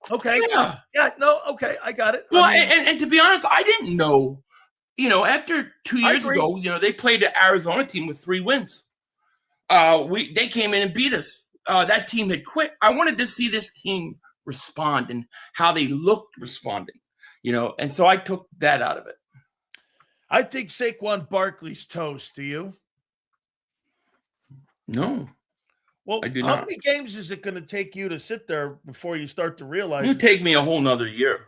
Okay. Yeah. No. Okay. I got it. Well, and to be honest, I didn't know. After 2 years ago, they played the Arizona team with 3 wins. They came in and beat us. That team had quit. I wanted to see this team respond and how they looked responding. And so I took that out of it. I think Saquon Barkley's toast. Do you? No. Well, I do how not. many games is it going to take you to sit there before you start to realize? It would take me a whole nother year.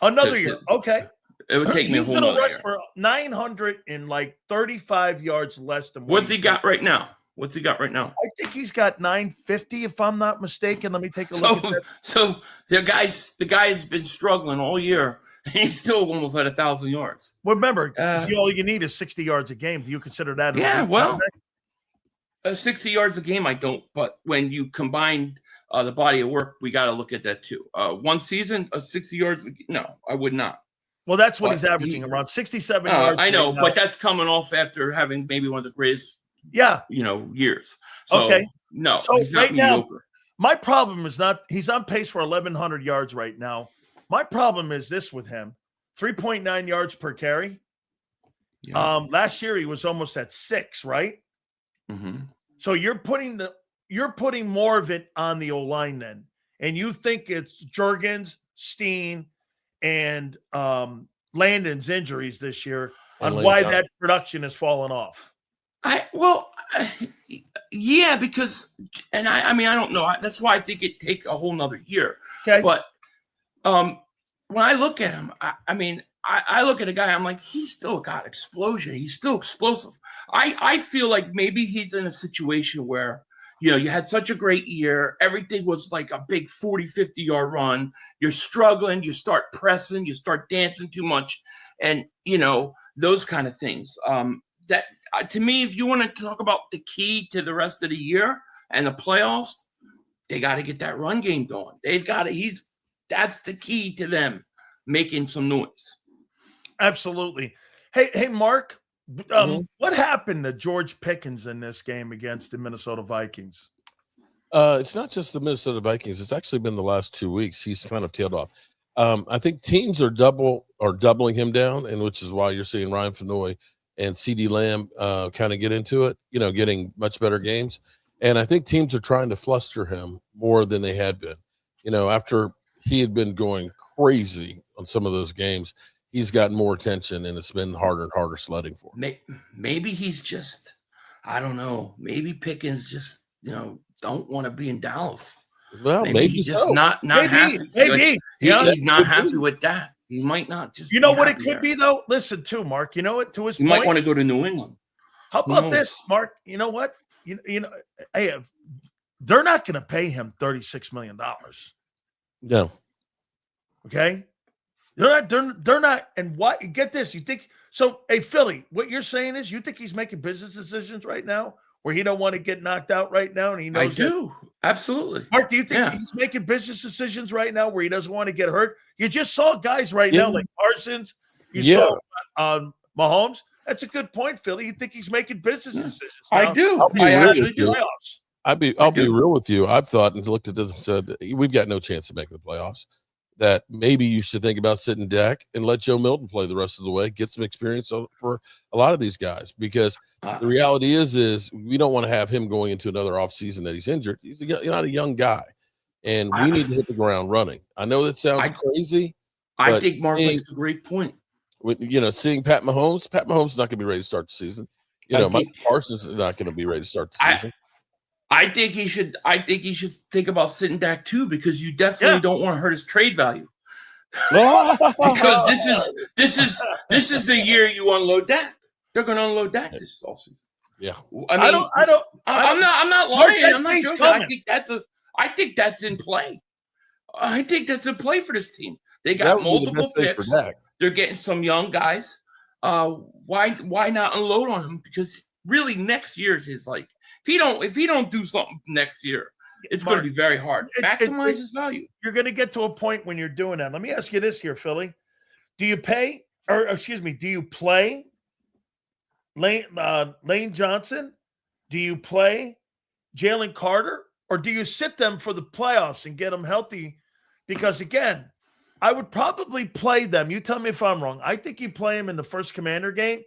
Another year. Okay. It would take me a whole nother year. He's going to rush for 900 and 35 yards less than what's he got right now? I think he's got 950, if I'm not mistaken. Let me take a look at that. So the guy's been struggling all year, and he's still almost at 1,000 yards. Well, remember, all you need is 60 yards a game. Do you consider that? Yeah, 60 yards a game, I don't. But when you combine the body of work, we got to look at that too. One season, 60 yards. No, I would not. Well, that's what he's averaging, around 67 yards. I know, right but that's coming off after having maybe one of the greatest, years. So, okay. No, so he's not mediocre. Now, my problem is not he's on pace for 1,100 yards right now. My problem is this with him: 3.9 yards per carry. Yeah. Last year he was almost at 6, right? Mm-hmm. So you're putting more of it on the O-line then, and you think it's Juergens, Steen, and Landon's injuries this year on why that production has fallen off. Yeah, because, and I mean, I don't know. That's why I think it'd take a whole nother year. Okay. But when I look at him, I look at a guy, I'm like, he's still got explosion. He's still explosive. I feel like maybe he's in a situation where, you had such a great year. Everything was like a big 40, 50-yard run. You're struggling. You start pressing. You start dancing too much. And, those kind of things. That to me, if you want to talk about the key to the rest of the year and the playoffs, they got to get that run game going. They've got to. That's the key to them making some noise. Absolutely. Hey, Mark. What happened to George Pickens in this game against the Minnesota Vikings? It's not just the Minnesota Vikings. It's actually been the last 2 weeks. He's kind of tailed off. I think teams are doubling him down, and which is why you're seeing Ryan Fennoy and CeeDee Lamb kind of get into it, getting much better games. And I think teams are trying to fluster him more than they had been. After he had been going crazy on some of those games, he's gotten more attention, and it's been harder and harder sledding for him. Maybe he's just, I don't know. Maybe Pickens just, don't want to be in Dallas. Well, maybe he's just not happy. Maybe. He's not happy with that. He might not just. What it could be though? Listen, too, Mark. You know what? To his point, might want to go to New England. How about this, Mark? You know what? Hey, they're not going to pay him $36 million. No. Okay. They're not. And why? Get this. You think so? Hey, Philly, what you're saying is you think he's making business decisions right now where he don't want to get knocked out right now, and he knows. I do. Absolutely. Mark, do you think he's making business decisions right now where he doesn't want to get hurt? You just saw guys right now like Parsons. You saw Mahomes. That's a good point, Philly. You think he's making business decisions now? I do. I actually do. I'll be real with you. I've thought and looked at this and said, we've got no chance of making the playoffs. That maybe you should think about sitting Dak and let Joe Milton play the rest of the way, get some experience for a lot of these guys, because the reality is we don't want to have him going into another offseason that he's injured. He's not a young guy, and we need to hit the ground running. I know that sounds crazy. I think Mark makes a great point. Seeing Pat Mahomes is not going to be ready to start the season. Mike Parsons is not going to be ready to start the season. I think he should think about sitting Dak too, because you definitely don't want to hurt his trade value. Because this is the year you unload Dak. They're going to unload Dak this offseason. Yeah, I'm not lying. I'm not joking. I think that's in play. I think that's in play for this team. They got multiple picks. They're getting some young guys. Why not unload on him? Because really, next year's is like. If he don't do something next year, it's going to be very hard. Maximize his value. You're going to get to a point when you're doing that. Let me ask you this here, Philly. Do you play Lane Johnson? Do you play Jalen Carter? Or do you sit them for the playoffs and get them healthy? Because, again, I would probably play them. You tell me if I'm wrong. I think you play them in the first Commander game,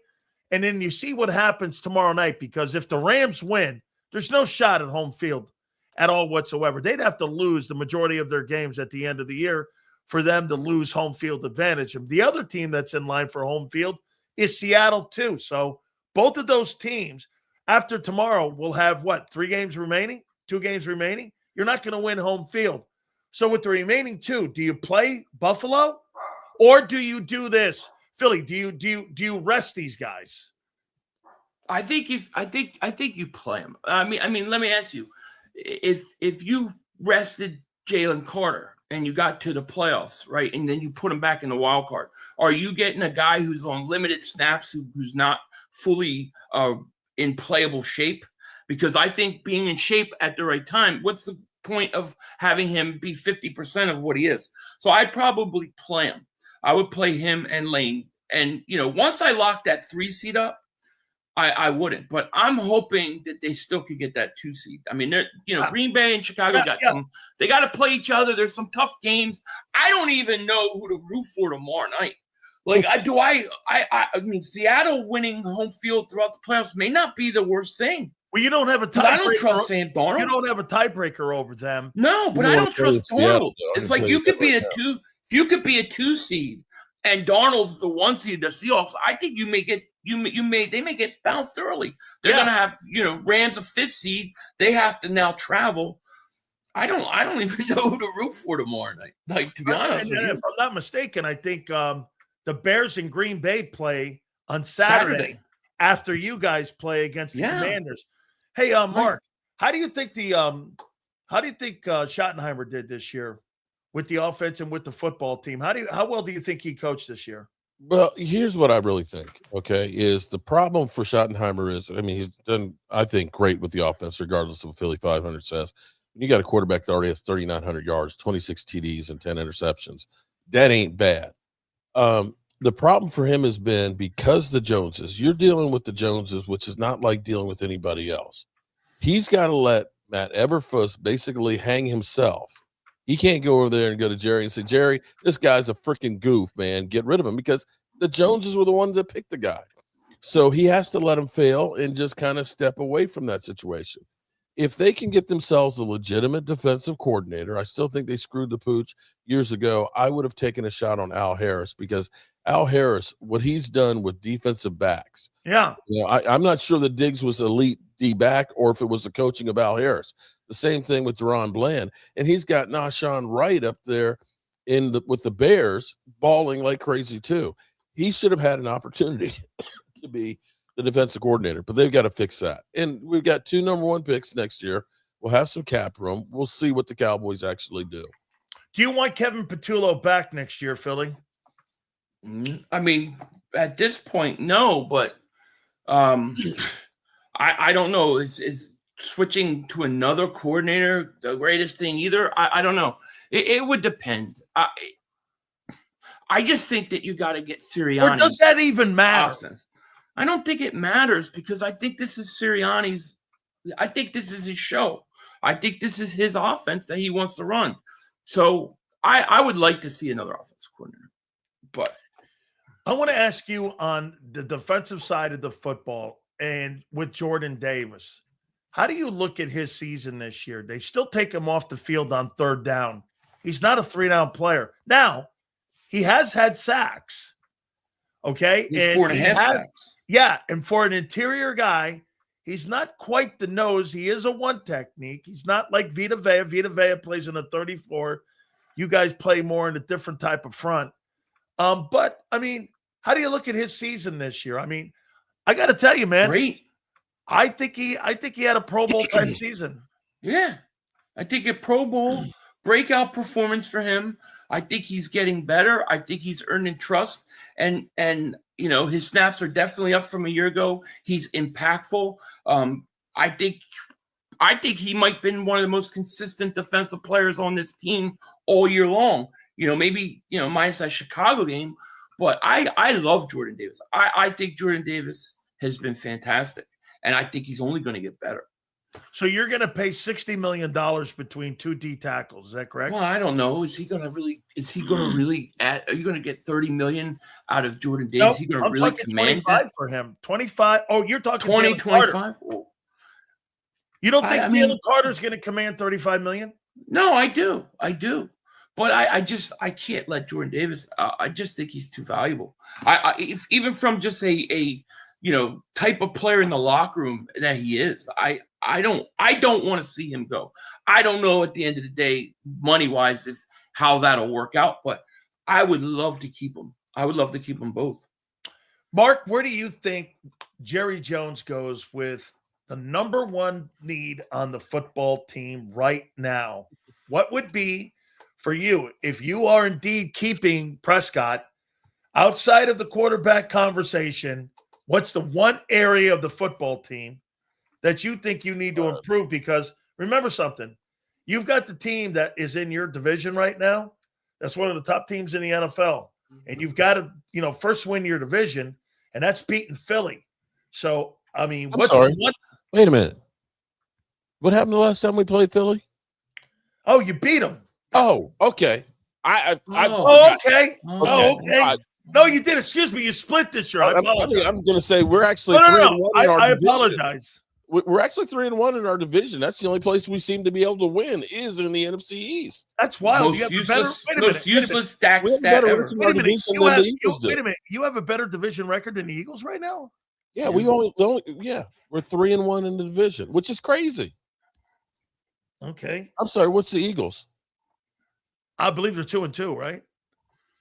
and then you see what happens tomorrow night. Because if the Rams win, there's no shot at home field at all whatsoever. They'd have to lose the majority of their games at the end of the year for them to lose home field advantage. And the other team that's in line for home field is Seattle too. So both of those teams after tomorrow will have 2 games remaining? You're not going to win home field. So with the remaining 2, do you play Buffalo or do you do this? Philly, do you rest these guys? I think you play him. I mean, let me ask you, if you rested Jalen Carter and you got to the playoffs, right, and then you put him back in the wild card, are you getting a guy who's on limited snaps, who's not fully in playable shape? Because I think being in shape at the right time, what's the point of having him be 50% of what he is. So I'd probably play him. I would play him and Lane. And, once I lock that 3 seed up, I wouldn't. But I'm hoping that they still could get that 2 seed. I mean, Green Bay and Chicago they got to play each other. There's some tough games. I don't even know who to root for tomorrow night. Like, I mean, Seattle winning home field throughout the playoffs may not be the worst thing. Well, you don't have a tiebreaker. I don't trust Sam Darnold. You don't have a tiebreaker over them. No, but I don't trust Darnold. It's like you could be a 2. If you could be a 2 seed and Darnold's the 1 seed, the Seahawks, I think they may get bounced early. They're gonna have Rams a 5th seed. They have to now travel. I don't even know who to root for tomorrow night. Like, to be honest with you. If I'm not mistaken, I think the Bears and Green Bay play on Saturday. After you guys play against the Commanders. Hey, Mark, how do you think Schottenheimer did this year with the offense and with the football team? How well do you think he coached this year? Well, here's what I really think, okay, is the problem for Schottenheimer is, I mean, he's done, I think, great with the offense, regardless of what Philly 500 says. When you got a quarterback that already has 3,900 yards, 26 TDs, and 10 interceptions, that ain't bad. The problem for him has been because the Joneses, you're dealing with the Joneses, which is not like dealing with anybody else. He's got to let Matt Everfuss basically hang himself. He can't go over there and go to Jerry and say, Jerry, this guy's a freaking goof, man. Get rid of him, because the Joneses were the ones that picked the guy. So he has to let him fail and just kind of step away from that situation. If they can get themselves a legitimate defensive coordinator, I still think they screwed the pooch years ago. I would have taken a shot on Al Harris, because Al Harris, what he's done with defensive backs. Yeah. I'm not sure that Diggs was elite D back or if it was the coaching of Al Harris. The same thing with Deron Bland. And he's got Nashawn Wright up there with the Bears balling like crazy too. He should have had an opportunity to be the defensive coordinator, but they've got to fix that. And we've got 2 number 1 picks next year. We'll have some cap room. We'll see what the Cowboys actually do. Do you want Kevin Patullo back next year, Philly? I mean, at this point, no, but I don't know. Is switching to another coordinator the greatest thing either? I don't know. It would depend. I just think that you got to get Sirianni. Or does that even matter? Offense. I don't think it matters, because I think this is Sirianni's. I think this is his show. I think this is his offense that he wants to run. So I would like to see another offensive coordinator. But I want to ask you on the defensive side of the football and with Jordan Davis. How do you look at his season this year? They still take him off the field on 3rd down. He's not a 3-down player. Now, he has had sacks. Okay. He's 4.5 sacks. Yeah. And for an interior guy, he's not quite the nose. He is a 1 technique. He's not like Vita Vea. Vita Vea plays in a 34. You guys play more in a different type of front. But, I mean, how do you look at his season this year? I mean, I got to tell you, man. Great. I think he had a Pro Bowl type season. Yeah. I think a Pro Bowl breakout performance for him. I think he's getting better. I think he's earning trust. And his snaps are definitely up from a year ago. He's impactful. I think he might have been one of the most consistent defensive players on this team all year long. Maybe, minus that Chicago game. But I love Jordan Davis. I think Jordan Davis has been fantastic. And I think he's only going to get better. So you're going to pay $60 million between 2 D tackles. Is that correct? Well, I don't know. Are you going to get $30 million out of Jordan Davis? Nope, Is he going to really command 25 that? for him? 25. Oh, you're talking 25? You don't think Jalen Carter's going to command $35 million? No, I do. But I can't let Jordan Davis. I just think he's too valuable. Even from just a type of player in the locker room that he is, I don't want to see him go. I don't know at the end of the day, money wise, how that'll work out. But I would love to keep him. I would love to keep them both. Mark, where do you think Jerry Jones goes with the number 1 need on the football team right now? What would be for you if you are indeed keeping Prescott outside of the quarterback conversation? What's the one area of the football team that you think you need to improve? Because remember something, You've got the team that is in your division right now. That's one of the top teams in the NFL. And you've got to, first win your division, and that's beating Philly. So, I mean, Wait a minute. What happened the last time we played Philly? Oh, you beat them. Oh, okay. Okay. No, you did. Excuse me. You split this year. I apologize. I'm going to say we're actually no. I apologize. We're actually 3-1 in our division. That's the only place we seem to be able to win is in the NFC East. That's wild. Most useless Dak stat ever. Wait a minute. You have a better division record than the Eagles right now? Yeah, we're 3-1 in the division, which is crazy. Okay. I'm sorry. What's the Eagles? I believe they're 2-2, right?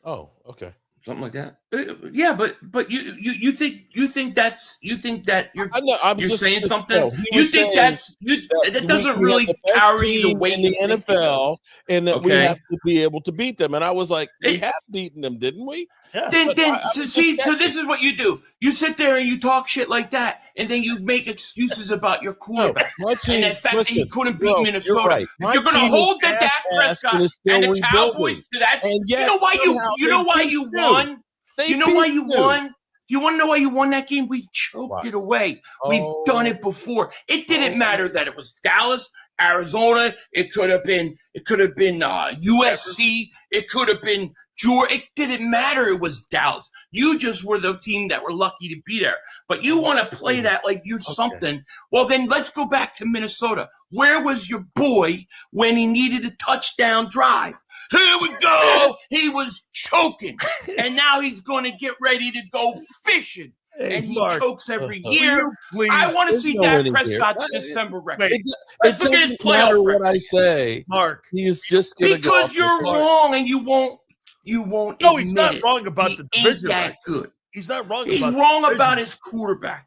Oh, okay. Something like that. Yeah, but you think that you're saying something. No, you think that doesn't really carry the weight in the NFL, and that we have to be able to beat them. And I was like, we have beaten them, didn't we? Yeah. So this is what you do. You sit there and you talk shit like that, and then you make excuses about your quarterback and the fact that he couldn't beat Minnesota. Right. If you're going to hold the Dak Prescott and the Cowboys to that, you know why you won. You know why you won? You want to know why you won that game? We choked it away. We've done it before. It didn't matter that it was Dallas, Arizona. It could have been USC. It could have been Georgia. It didn't matter. It was Dallas. You just were the team that were lucky to be there. But you want to play that like you're something. Well, then let's go back to Minnesota. Where was your boy when he needed a touchdown drive? Here we go. He was choking, and now he's going to get ready to go fishing. And he chokes every year. I want to see Dak Prescott's December record. Let's look at his playoff record. What I say, Mark, he is just going to go because you're wrong, and you won't. No, he's not wrong about the division. That good. He's not wrong. He's wrong about his quarterback.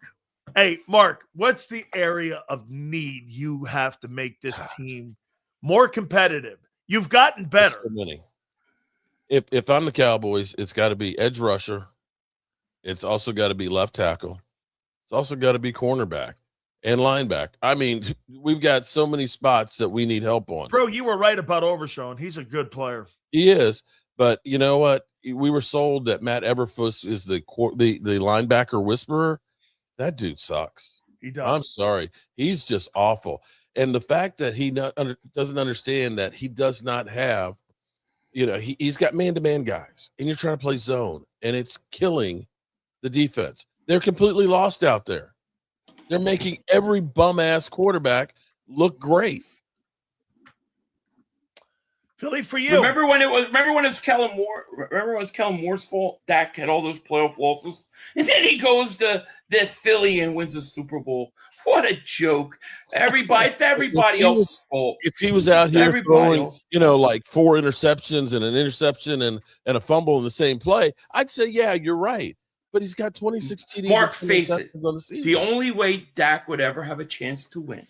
Hey, Mark, what's the area of need you have to make this team more competitive? You've gotten better. If I'm the Cowboys, it's got to be edge rusher. It's also got to be left tackle. It's also got to be cornerback and linebacker. I mean, we've got so many spots that we need help on. Bro, you were right about Overshown. He's a good player. He is. But you know what? We were sold that Matt Everfuss is the linebacker whisperer. That dude sucks. He does. I'm sorry. He's just awful. And the fact that he doesn't understand that he does not have, he's got man-to-man guys, and you're trying to play zone, and it's killing the defense. They're completely lost out there. They're making every bum-ass quarterback look great. Philly for you. Remember when it was Kellen Moore? Remember when it was Kellen Moore's fault? Dak had all those playoff losses, and then he goes to the Philly and wins the Super Bowl. What a joke! It's everybody else's fault. If he was out here throwing, like 4 interceptions and an interception and a fumble in the same play, I'd say, yeah, you're right. But he's got 26 TDs. Mark, face it. The only way Dak would ever have a chance to win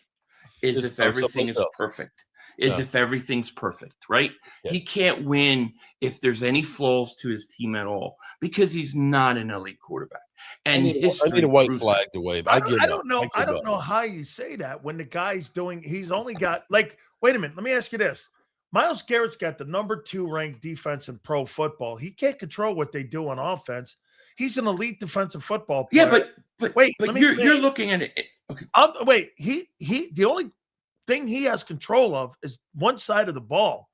is if everything is perfect. If everything's perfect, right? Yeah. He can't win if there's any flaws to his team at all because he's not an elite quarterback. And I need a white flag to wave. I don't know how you say that when the guy's he's only got wait a minute. Let me ask you this. Myles Garrett's got the number 2 ranked defense in pro football. He can't control what they do on offense. He's an elite defensive football player. Yeah, but you're looking at it. Okay. The only thing he has control of is one side of the ball.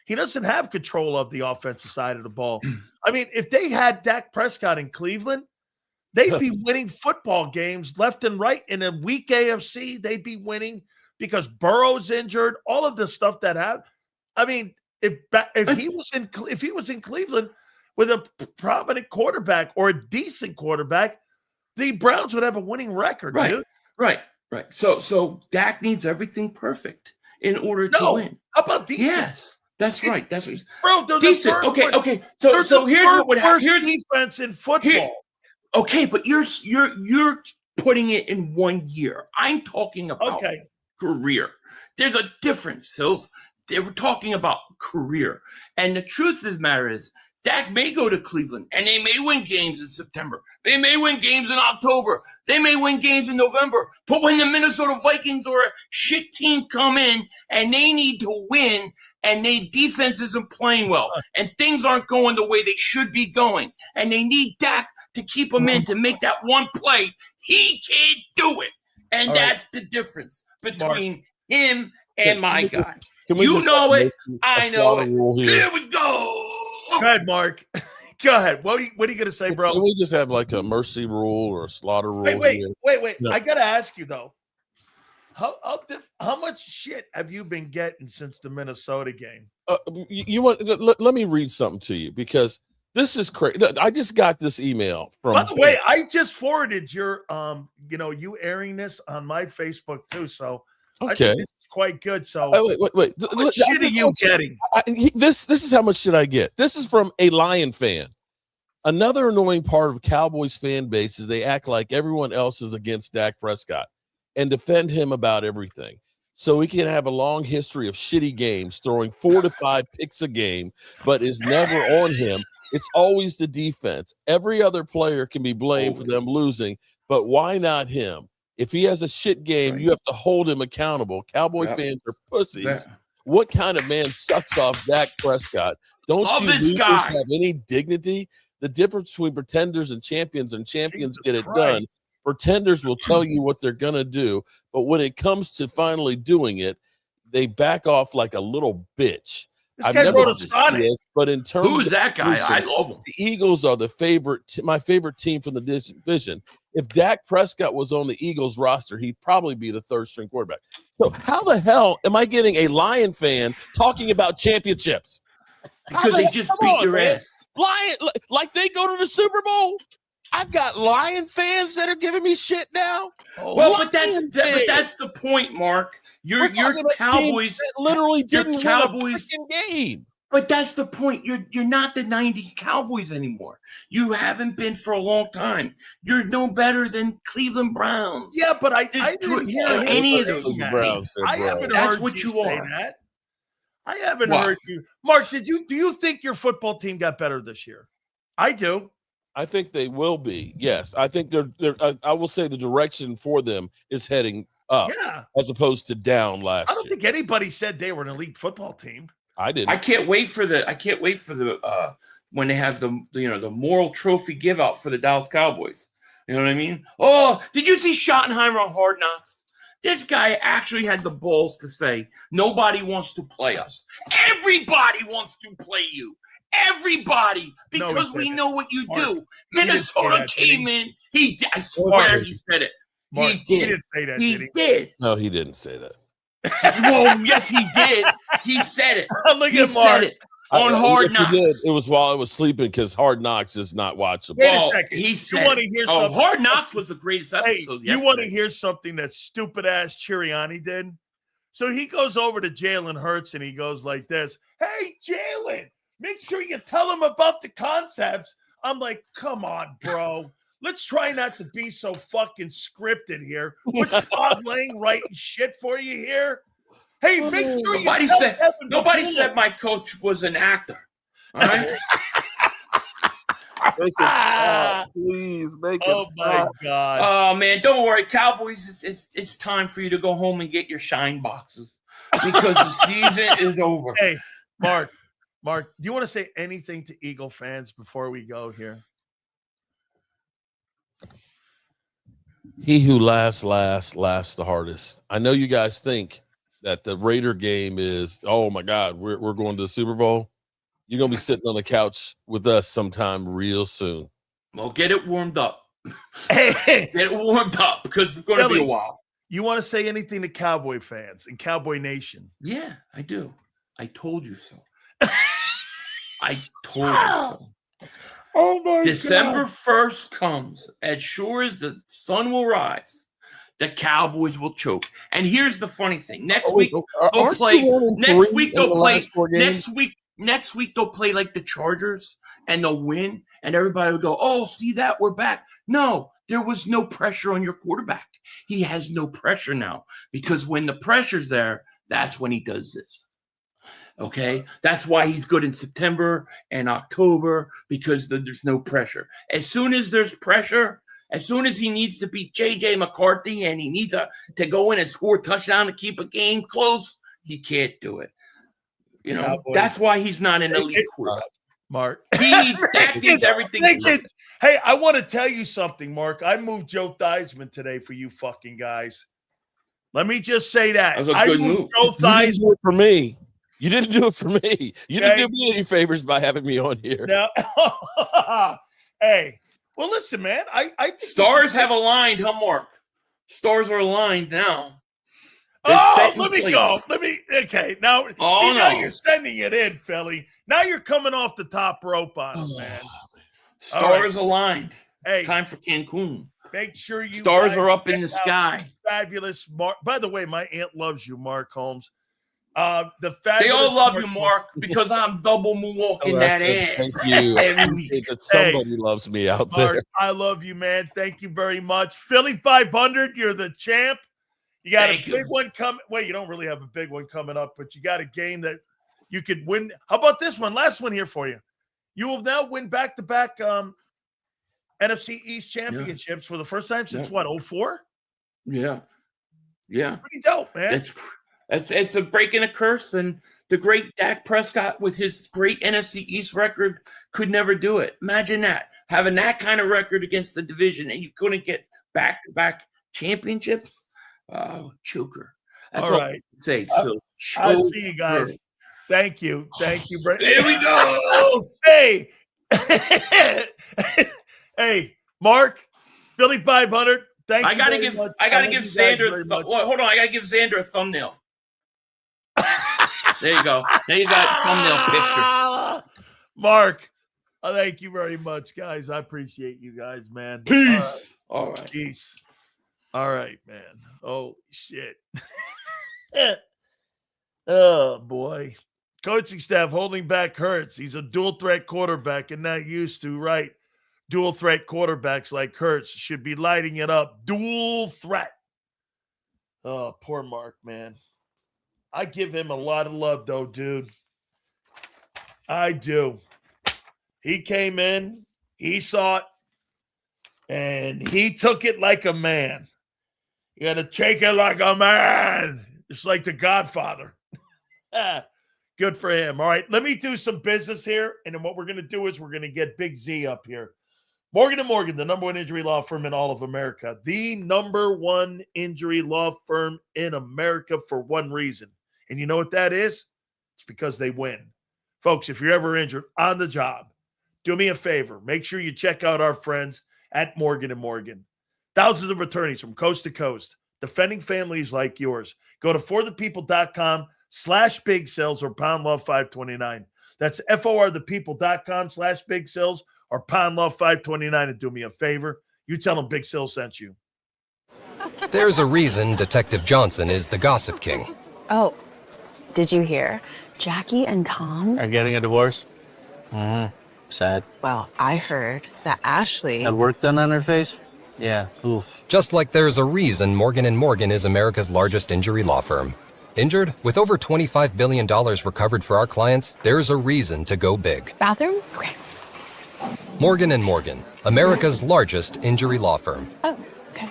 He doesn't have control of the offensive side of the ball. I mean, if they had Dak Prescott in Cleveland, they'd be winning football games left and right. In a weak AFC, they'd be winning because Burrow's injured, all of the stuff that happened. I mean, if he was in Cleveland with a prominent quarterback or a decent quarterback, the Browns would have a winning record, dude. Right. So Dak needs everything perfect in order to win. How about decent? Yes, that's right. That's what bro. Decent. Okay. So here's what would happen. Here's defense in football. Okay, but you're putting it in 1 year. I'm talking about career. There's a difference. So they were talking about career, and the truth of the matter is Dak may go to Cleveland, and they may win games in September. They may win games in October. They may win games in November. But when the Minnesota Vikings or a shit team come in and they need to win and their defense isn't playing well and things aren't going the way they should be going and they need Dak to keep them in to make that one play, he can't do it. And that's the difference between him and my guy. You know it. I know it. Here we go. Go ahead, Mark. Go ahead. What are you going to say, bro? Can we just have like a mercy rule or a slaughter rule? Wait. No. I got to ask you, though. How much shit have you been getting since the Minnesota game? You want? Let me read something to you because this is crazy. I just got this email from. By the way, I just forwarded your, you airing this on my Facebook too. So okay, I think this is quite good. So wait. How much shit are you getting? This is how much shit I get. This is from a Lion fan. Another annoying part of Cowboys fan base is they act like everyone else is against Dak Prescott and defend him about everything. So we can have a long history of shitty games, throwing 4 to 5 picks a game, but is never on him. It's always the defense. Every other player can be blamed for them losing, but why not him? If he has a shit game, you have to hold him accountable. Cowboy fans are pussies. What kind of man sucks off Dak Prescott? Don't you losers have any dignity? The difference between pretenders and champions get it done. Pretenders will tell you what they're going to do, but when it comes to finally doing it, they back off like a little bitch. This guy wrote a sonnet. But in terms who is that guy? I love him. The Eagles are the my favorite team from the division. If Dak Prescott was on the Eagles roster, he'd probably be the third string quarterback. So how the hell am I getting a Lion fan talking about championships? Because they just beat your ass. Lion, like they go to the Super Bowl. I've got Lion fans that are giving me shit now. But that's the point, Mark. Your Cowboys literally didn't win a freaking game. But that's the point. You're not the 90 Cowboys anymore. You haven't been for a long time. You're no better than Cleveland Browns. Yeah, but I didn't hear any of those Browns. I haven't heard what you say that. I haven't heard you. Mark, do you think your football team got better this year? I do. I think they will be. Yes, I think they're. I will say the direction for them is heading up, as opposed to down last year. I don't think anybody said they were an elite football team. I didn't. I can't wait for the when they have the moral trophy give out for the Dallas Cowboys. You know what I mean? Oh, did you see Schottenheimer on Hard Knocks? This guy actually had the balls to say nobody wants to play us. Everybody wants to play you. Everybody, because we know what you do. Minnesota came in. I swear he said it. Mark, he did. He didn't say that. He did. No, he didn't say that. Well, yes, he did. He said it. Look he at Mark. said it on Hard Knocks. He did. It was while I was sleeping because Hard Knocks is not watchable. Wait a second. He said, you want to hear something? Hard Knocks was the greatest episode. You want to hear something that stupid ass Chiriani did? So he goes over to Jalen Hurts and he goes like this: "Hey, Jalen, make sure you tell him about the concepts." I'm like, come on, bro. Let's try not to be so fucking scripted here. What's Bob Lang writing shit for you here? Hey, make sure nobody said my coach was an actor. All right? Make it stop, please. Make it stop. My God. Oh man, don't worry, Cowboys. It's time for you to go home and get your shine boxes because the season is over. Hey, Mark, do you want to say anything to Eagle fans before we go here? He who laughs the hardest. I know you guys think that the Raider game is, oh my God, we're going to the Super Bowl. You're going to be sitting on the couch with us sometime real soon. Well, get it warmed up. Hey, get it warmed up because it's going to be a while. You want to say anything to Cowboy fans and Cowboy Nation? Yeah, I do. I told you so. I told you so. Oh my December God. 1st comes. As sure as the sun will rise, the Cowboys will choke. And here's the funny thing. Next week they'll play like the Chargers and they'll win and everybody will go, "Oh, see that? We're back." No, there was no pressure on your quarterback. He has no pressure now because when the pressure's there, that's when he does this. Okay, that's why he's good in September and October, because there's no pressure. As soon as there's pressure, as soon as he needs to beat J.J. McCarthy and he needs to go in and score a touchdown to keep a game close, he can't do it. You know, Cowboys. That's why he's not an elite quarterback. Mark. That needs everything. Hey, I want to tell you something, Mark. I moved Joe Thiesmann today for you fucking guys. Let me just say that. That was a good move. Joe Thiesmann. You didn't do it for me. You didn't do it for me. You didn't do me any favors by having me on here. Now, hey, well, listen, man. I think Stars have aligned, huh, Mark? Stars are aligned now. Let me go. Okay. Now, now you're sending it in, Philly. Now you're coming off the top rope on it, man. Stars aligned. Hey, it's time for Cancun. Make sure you stars are up in the sky. Fabulous Mark. By the way, my aunt loves you, Mark Holmes. They all love you, Mark, because I'm double moonwalking that ass. Thank you. Every week. Somebody loves me out Mark, there. I love you, man. Thank you very much. Philly 500, you're the champ. You got a big one coming. Wait, you don't really have a big one coming up, but you got a game that you could win. How about this one? Last one here for you. You will now win back-to-back NFC East championships for the first time since what, 04? Yeah. Pretty dope, man. It's a break in a curse, and the great Dak Prescott with his great NFC East record could never do it. Imagine that, having that kind of record against the division, and you couldn't get back-to-back championships. Oh, choker. That's all right. I say. So I'll see you guys. Thank you, Brett. There we go. Hey, hey, Mark, Philly 500. Thank you. I gotta give Xander. Hold on, I gotta give Xander a thumbnail. There you go. There you got a thumbnail picture. Mark, thank you very much, guys. I appreciate you guys, man. Peace. All right. Peace. All right, man. Oh, shit. Oh, boy. Coaching staff holding back Hertz. He's a dual-threat quarterback and not used to, right? Dual-threat quarterbacks like Hertz should be lighting it up. Dual threat. Oh, poor Mark, man. I give him a lot of love, though, dude. I do. He came in, he saw it, and he took it like a man. You got to take it like a man. It's like the Godfather. Good for him. All right, let me do some business here. And then what we're going to do is we're going to get Big Z up here. Morgan & Morgan, the number one injury law firm in all of America. The number one injury law firm in America for one reason. And you know what that is? It's because they win. Folks, if you're ever injured on the job, do me a favor. Make sure you check out our friends at Morgan & Morgan. Thousands of attorneys from coast to coast, defending families like yours. Go to forthepeople.com/big sales or pound law 529. That's forthepeople.com/big sales or pound law 529. And do me a favor. You tell them Big Sales sent you. There's a reason Detective Johnson is the gossip king. Oh, did you hear? Jackie and Tom are getting a divorce? Mm-hmm. Sad. Well, I heard that Ashley had work done on her face? Yeah, oof. Just like there's a reason Morgan & Morgan is America's largest injury law firm. Injured? With over $25 billion recovered for our clients, there's a reason to go big. Bathroom? Okay. Morgan & Morgan, America's largest injury law firm. Oh, okay.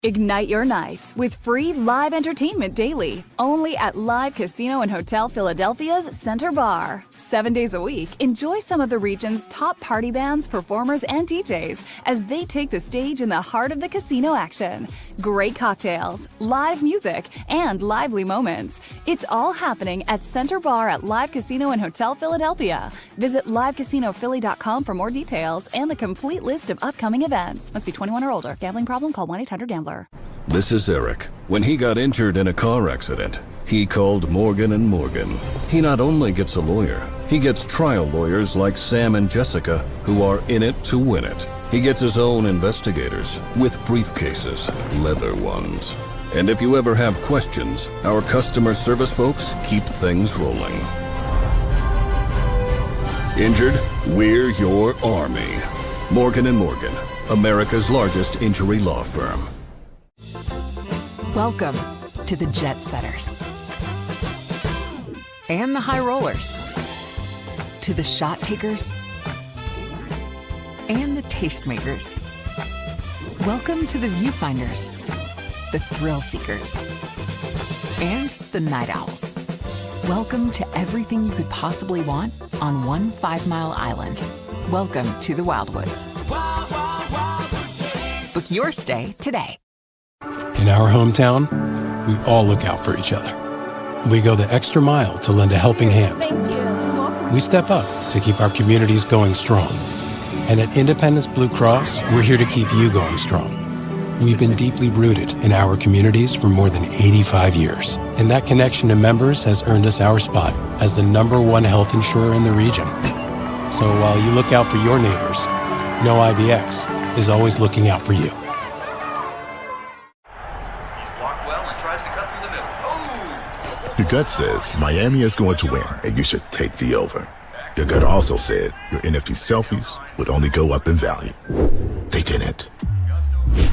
Ignite your nights with free live entertainment daily, only at Live Casino and Hotel Philadelphia's Center Bar. 7 days a week, enjoy some of the region's top party bands, performers, and DJs as they take the stage in the heart of the casino action. Great cocktails, live music, and lively moments. It's all happening at Center Bar at Live Casino and Hotel Philadelphia. Visit livecasinophilly.com for more details and the complete list of upcoming events. Must be 21 or older. Gambling problem? Call 1-800-GAMBLER. This is Eric. When he got injured in a car accident, he called Morgan & Morgan. He not only gets a lawyer, he gets trial lawyers like Sam and Jessica, who are in it to win it. He gets his own investigators with briefcases, leather ones. And if you ever have questions, our customer service folks keep things rolling. Injured? We're your army. Morgan & Morgan, America's largest injury law firm. Welcome to the Jet Setters. and the high rollers, to the shot takers and the tastemakers. Welcome to the viewfinders, the thrill seekers, and the night owls. Welcome to everything you could possibly want on one 5-mile island. Welcome to the Wildwoods. Book your stay today. In our hometown, we all look out for each other. We go the extra mile to lend a helping hand. We step up to keep our communities going strong. And at Independence Blue Cross, we're here to keep you going strong. We've been deeply rooted in our communities for more than 85 years. And that connection to members has earned us our spot as the #1 health insurer in the region. So while you look out for your neighbors, know IBX is always looking out for you. Your gut says Miami is going to win, and you should take the over. Your gut also said your NFT selfies would only go up in value. They didn't.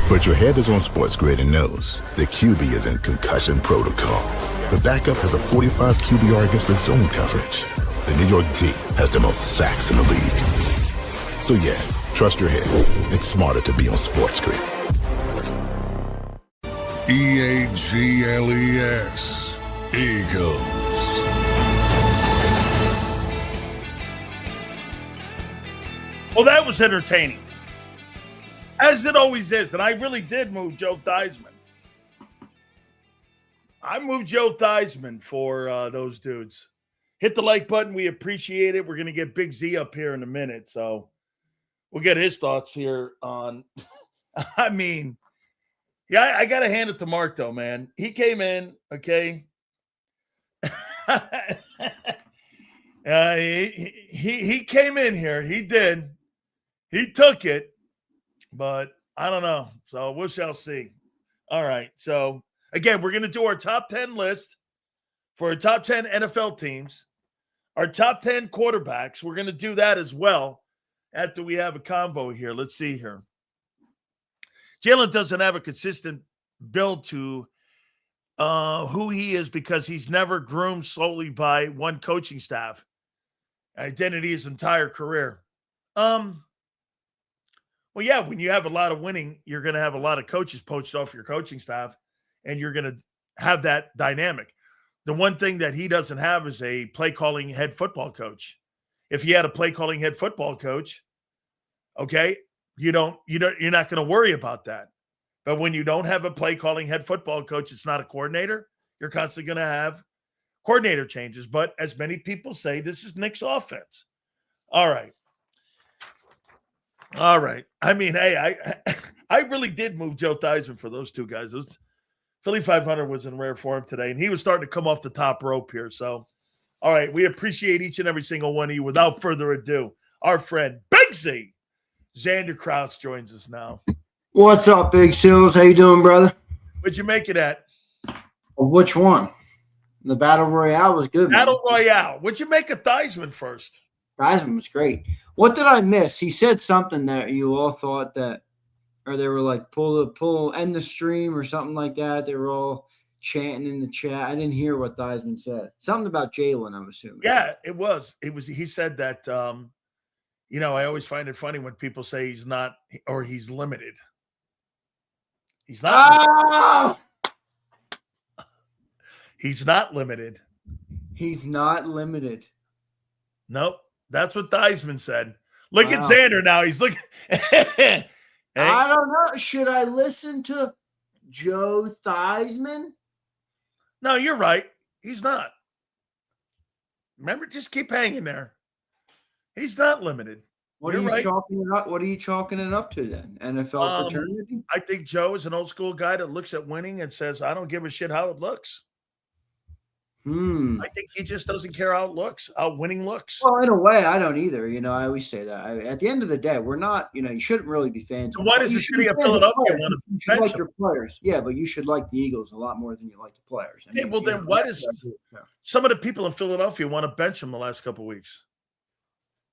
But your head is on Sports Grid and knows the QB is in concussion protocol. The backup has a 45 QBR against the zone coverage. The New York D has the most sacks in the league. So yeah, trust your head. It's smarter to be on Sports Grid. EAGLES. Eagles. Well, that was entertaining, as it always is. And I really did move Joe Thiesmann. I moved Joe Thiesmann for those dudes. Hit the like button. We appreciate it. We're going to get Big Z up here in a minute. So we'll get his thoughts here on, I mean, yeah, I got to hand it to Mark, though, man. He came in, okay. He came in here. He did. He took it, but I don't know. So we shall see. All right. So again, we're going to do our top 10 list for our top 10 NFL teams, our top 10 quarterbacks. We're going to do that as well after we have a convo here. Let's see here. Jalen doesn't have a consistent build to who he is because he's never groomed solely by one coaching staff identity his entire career. Well, yeah, when you have a lot of winning, you're going to have a lot of coaches poached off your coaching staff, and you're going to have that dynamic. The one thing that he doesn't have is a play calling head football coach. If you had a play calling head football coach, okay, you're not going to worry about that. But when you don't have a play calling head football coach, it's not a coordinator. You're constantly going to have coordinator changes. But as many people say, this is Nick's offense. All right. I mean, hey, I really did move Joe Thiesmann for those two guys. Philly 500 was in rare form today, and he was starting to come off the top rope here. So, all right, we appreciate each and every single one of you. Without further ado, our friend Big Z, Xander Krause, joins us now. What's up, Big Sills? How you doing, brother? What'd you make it at? Which one? The Battle Royale was good. Battle Royale. What'd you make of Thiesmann first? Thiesmann was great. What did I miss? He said something that you all thought that, or they were like, end the stream or something like that. They were all chanting in the chat. I didn't hear what Thiesmann said. Something about Jalen, I'm assuming. Yeah, it was. He said that, I always find it funny when people say he's not or he's limited. He's not. He's not limited. He's not limited. Nope. That's what Thiesmann said. Look at Xander now. He's looking. Hey. I don't know. Should I listen to Joe Thiesmann? No, you're right. He's not. Remember, just keep hanging there. He's not limited. What are you chalking it up? What are you chalking it up to then? NFL fraternity? I think Joe is an old school guy that looks at winning and says, I don't give a shit how it looks. I think he just doesn't care how it looks, how winning looks. Well, in a way, I don't either. I always say that. at the end of the day, we're not, you shouldn't really be fans. So why does the city of Philadelphia want to bench like your players? Yeah, but you should like the Eagles a lot more than you like the players. Okay, well, then why does some of the people in Philadelphia want to bench them the last couple of weeks?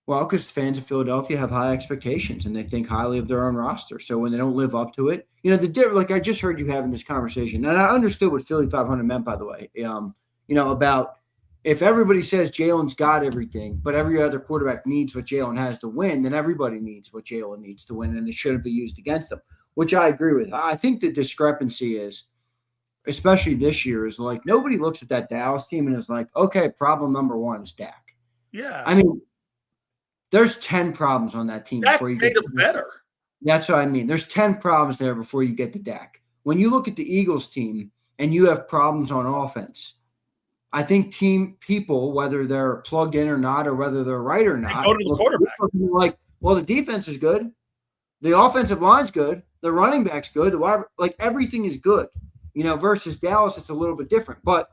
Well, because fans of Philadelphia have high expectations and they think highly of their own roster. So when they don't live up to it, like I just heard you having this conversation, and I understood what Philly 500 meant, by the way. About if everybody says Jalen's got everything, but every other quarterback needs what Jalen has to win, then everybody needs what Jalen needs to win, and it shouldn't be used against them, which I agree with. I think the discrepancy is, especially this year, is like nobody looks at that Dallas team and is like, okay, problem number one is Dak. Yeah. I mean, there's 10 problems on that team Dak before you made get them better. That's what I mean. There's 10 problems there before you get to Dak. When you look at the Eagles team and you have problems on offense, I think team people, whether they're plugged in or not, or whether they're right or not, go to the quarterback. Like, well, the defense is good, the offensive line's good, the running back's good, like everything is good. Versus Dallas, it's a little bit different. But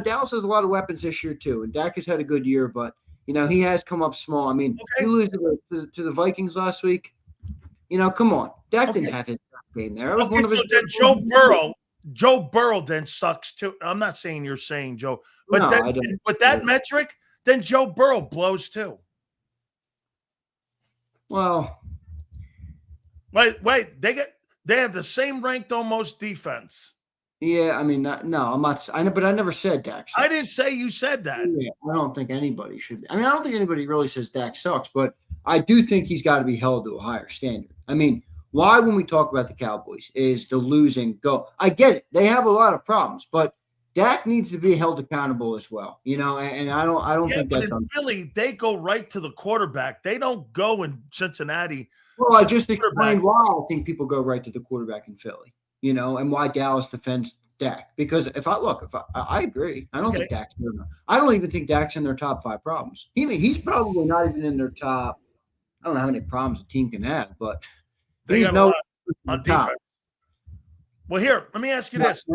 Dallas has a lot of weapons this year too, and Dak has had a good year, but he has come up small. I mean, you lose to the Vikings last week. Come on, Dak didn't have his game there. It was one of his. Then Joe Burrow then sucks too. I'm not saying you're saying Joe, but No, then, with that metric, then Joe Burrow blows too. Well, wait, they have the same ranked almost defense. Yeah, I mean, no, I'm not. But I never said Dak sucks. I didn't say you said that. Yeah, I don't think anybody should. I mean, I don't think anybody really says Dak sucks, but I do think he's got to be held to a higher standard. I mean, why, when we talk about the Cowboys, is the losing go? I get it; they have a lot of problems, but Dak needs to be held accountable as well. And I don't think that's in Philly. They go right to the quarterback. They don't go in Cincinnati. Well, I just explained why I think people go right to the quarterback in Philly. And why Dallas defends Dak. Because I agree. I don't think Dak's in there. I don't even think Dak's in their top 5 problems. He's probably not even in their top. I don't know how many problems a team can have, but he's no on defense. Well, here, let me ask you this.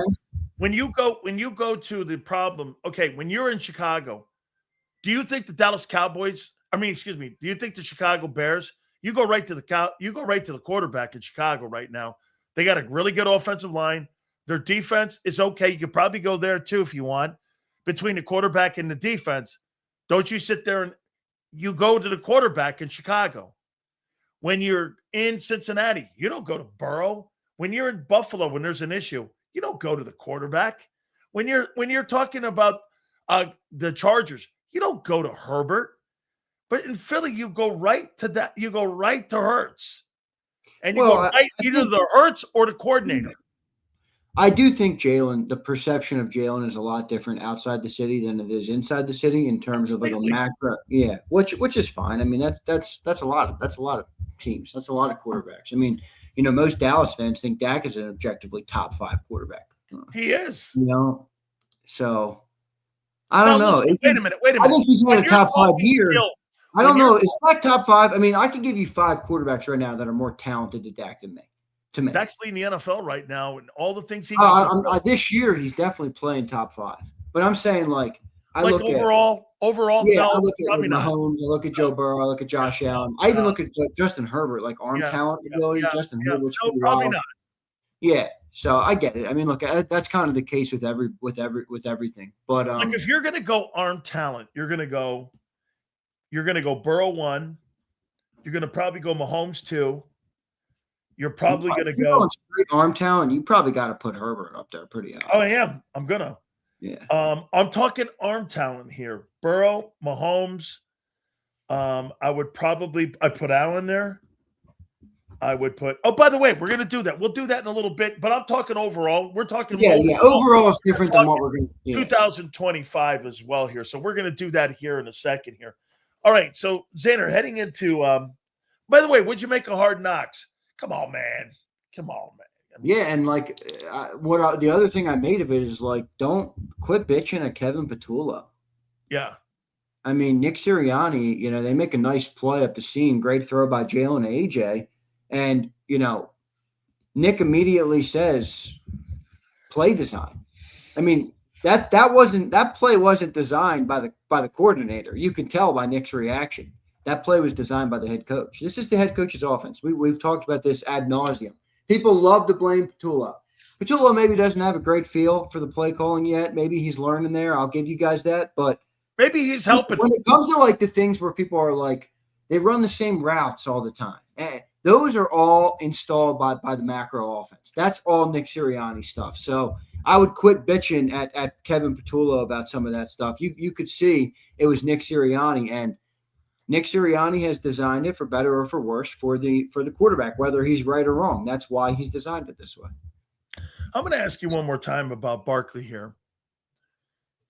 When you go to the problem, okay, when you're in Chicago, do you think the Dallas Cowboys, do you think the Chicago Bears, you go right to the quarterback in Chicago right now. They got a really good offensive line. Their defense is okay. You could probably go there too if you want. Between the quarterback and the defense, don't you sit there and you go to the quarterback in Chicago. When you're in Cincinnati, you don't go to Burrow. When you're in Buffalo, when there's an issue, you don't go to the quarterback. When you're talking about the Chargers, you don't go to Herbert. But in Philly, you go right to that. You go right to Hertz. And you go right either the Hertz or the coordinator. I do think the perception of Jalen is a lot different outside the city than it is inside the city in terms of like a macro. Yeah, which is fine. I mean, that's a lot of teams. That's a lot of quarterbacks. I mean, most Dallas fans think Dak is an objectively top 5 quarterback. He is. So I don't know. Listen, wait a minute. I think he's had a top 5 year. I don't know. Is Dak top 5? I mean, I could give you 5 quarterbacks right now that are more talented than Dak than me. To me, Dak's leading the NFL right now, and all the things he. This year, he's definitely playing top 5. But I'm saying, look overall. Yeah, no, I look at probably not. Mahomes. I look at Joe Burrow. I look at Josh Allen. I even look at Justin Herbert, like arm talent ability. Justin Herbert's probably not. Yeah, so I get it. I mean, look, that's kind of the case with everything. But if you're going to go arm talent, you're going to go Burrow 1. You're going to probably go Mahomes 2. You're probably going to go straight arm talent. You probably got to put Herbert up there pretty high. Oh, I am. I'm gonna. Yeah. I'm talking arm talent here. Burrow, Mahomes. I put Allen there. I would put. Oh, by the way, we're gonna do that. We'll do that in a little bit. But I'm talking overall. We're talking. Yeah. Overall, it's different than what we're going to. 2025 as well here. So we're gonna do that here in a second here. All right. So Xander, heading into. By the way, would you make a Hard Knocks? Come on, man. I mean, and the other thing I made of it is don't quit bitching at Kevin Petullo. Yeah. I mean, Nick Sirianni, they make a nice play up the seam, great throw by Jalen to AJ. And, Nick immediately says play design. I mean, that play wasn't designed by the coordinator. You can tell by Nick's reaction. That play was designed by the head coach. This is the head coach's offense. We've talked about this ad nauseum. People love to blame Petullo. Petullo maybe doesn't have a great feel for the play calling yet. Maybe he's learning there. I'll give you guys that. But maybe he's helping. When it comes to the things where people are they run the same routes all the time. And those are all installed by the macro offense. That's all Nick Sirianni stuff. So I would quit bitching at Kevin Petullo about some of that stuff. You could see it was Nick Sirianni, and Nick Sirianni has designed it for better or for worse for the quarterback, whether he's right or wrong. That's why he's designed it this way. I'm going to ask you one more time about Barkley here.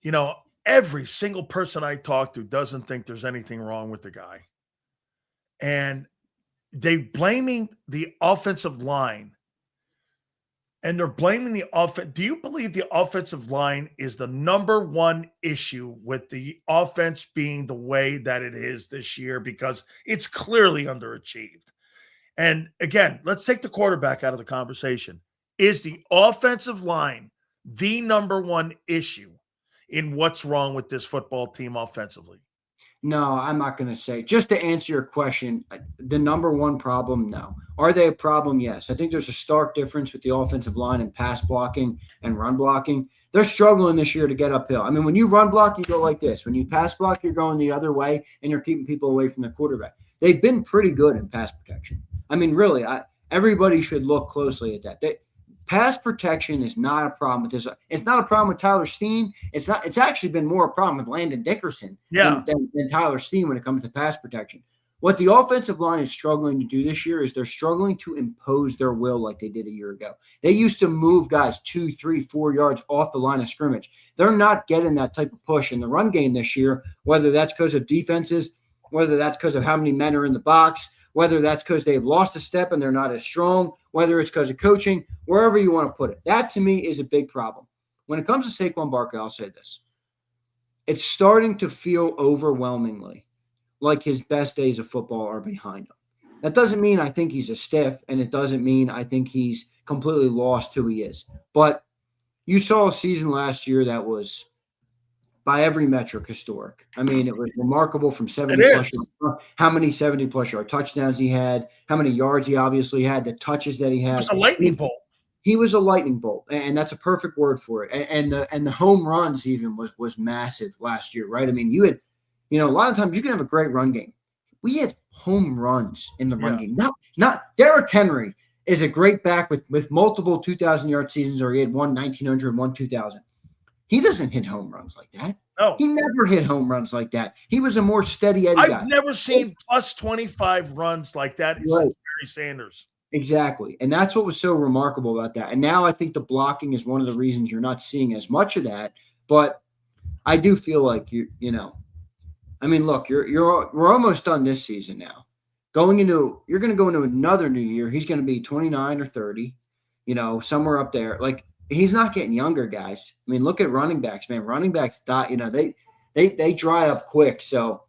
You know, every single person I talk to doesn't think there's anything wrong with the guy. And they blaming the offensive line. And they're blaming the offense. Do you believe the offensive line is the number one issue with the offense being the way that it is this year? Because it's clearly underachieved. And again, let's take the quarterback out of the conversation. Is the offensive line the number one issue in what's wrong with this football team offensively? No, I'm not going to say. Just to answer your question, the number one problem, no. Are they a problem? Yes. I think there's a stark difference with the offensive line and pass blocking and run blocking. They're struggling this year to get uphill. I mean, when you run block, you go like this. When you pass block, you're going the other way, and you're keeping people away from the quarterback. They've been pretty good in pass protection. I mean, really, everybody should look closely at that. Pass protection is not a problem with this. It's not a problem with Tyler Steen. It's not. It's actually been more a problem with Landon Dickerson than Tyler Steen when it comes to pass protection. What the offensive line is struggling to do this year is they're struggling to impose their will like they did a year ago. They used to move guys 2, 3, 4 yards off the line of scrimmage. They're not getting that type of push in the run game this year, whether that's because of defenses, whether that's because of how many men are in the box, whether that's because they've lost a step and they're not as strong, whether it's because of coaching, wherever you want to put it. That, to me, is a big problem. When it comes to Saquon Barkley, I'll say this. It's starting to feel overwhelmingly like his best days of football are behind him. That doesn't mean I think he's a stiff, and it doesn't mean I think he's completely lost who he is. But you saw a season last year that was, by every metric, historic. I mean, it was remarkable from 70-plus yards, how many 70-plus yard touchdowns he had, how many yards he obviously had, the touches that he had. It was a lightning bolt. He was a lightning bolt, and that's a perfect word for it. And the home runs even was massive last year, right? I mean, you had, a lot of times you can have a great run game. We had home runs in the run game. Not Derrick Henry is a great back with multiple 2,000-yard seasons, or he had one 1,900, one 2,000. He doesn't hit home runs like that. No. He never hit home runs like that. He was a more steady Eddie guy. I've never seen plus 25 runs like that since Barry Sanders. Exactly. And that's what was so remarkable about that. And now I think the blocking is one of the reasons you're not seeing as much of that. But I do feel like we're almost done this season now. You're going to go into another new year. He's going to be 29 or 30, somewhere up there. Like, he's not getting younger, guys. I mean, look at running backs, man. Running backs die, they dry up quick. So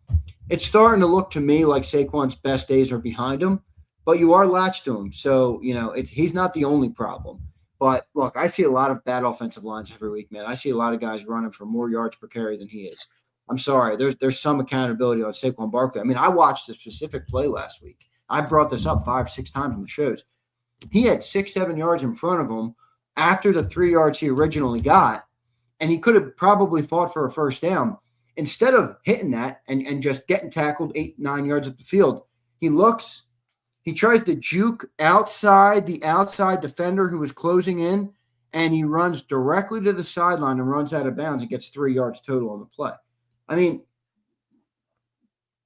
it's starting to look to me like Saquon's best days are behind him, but you are latched to him. So, he's not the only problem. But look, I see a lot of bad offensive lines every week, man. I see a lot of guys running for more yards per carry than he is. I'm sorry. There's some accountability on Saquon Barkley. I mean, I watched a specific play last week. I brought this up 5-6 times on the shows. He had 6-7 yards in front of him after the 3 yards he originally got, and he could have probably fought for a first down. Instead of hitting that and just getting tackled 8-9 yards up the field, he tries to juke the outside defender who was closing in, and he runs directly to the sideline and runs out of bounds and gets 3 yards total on the play. I mean,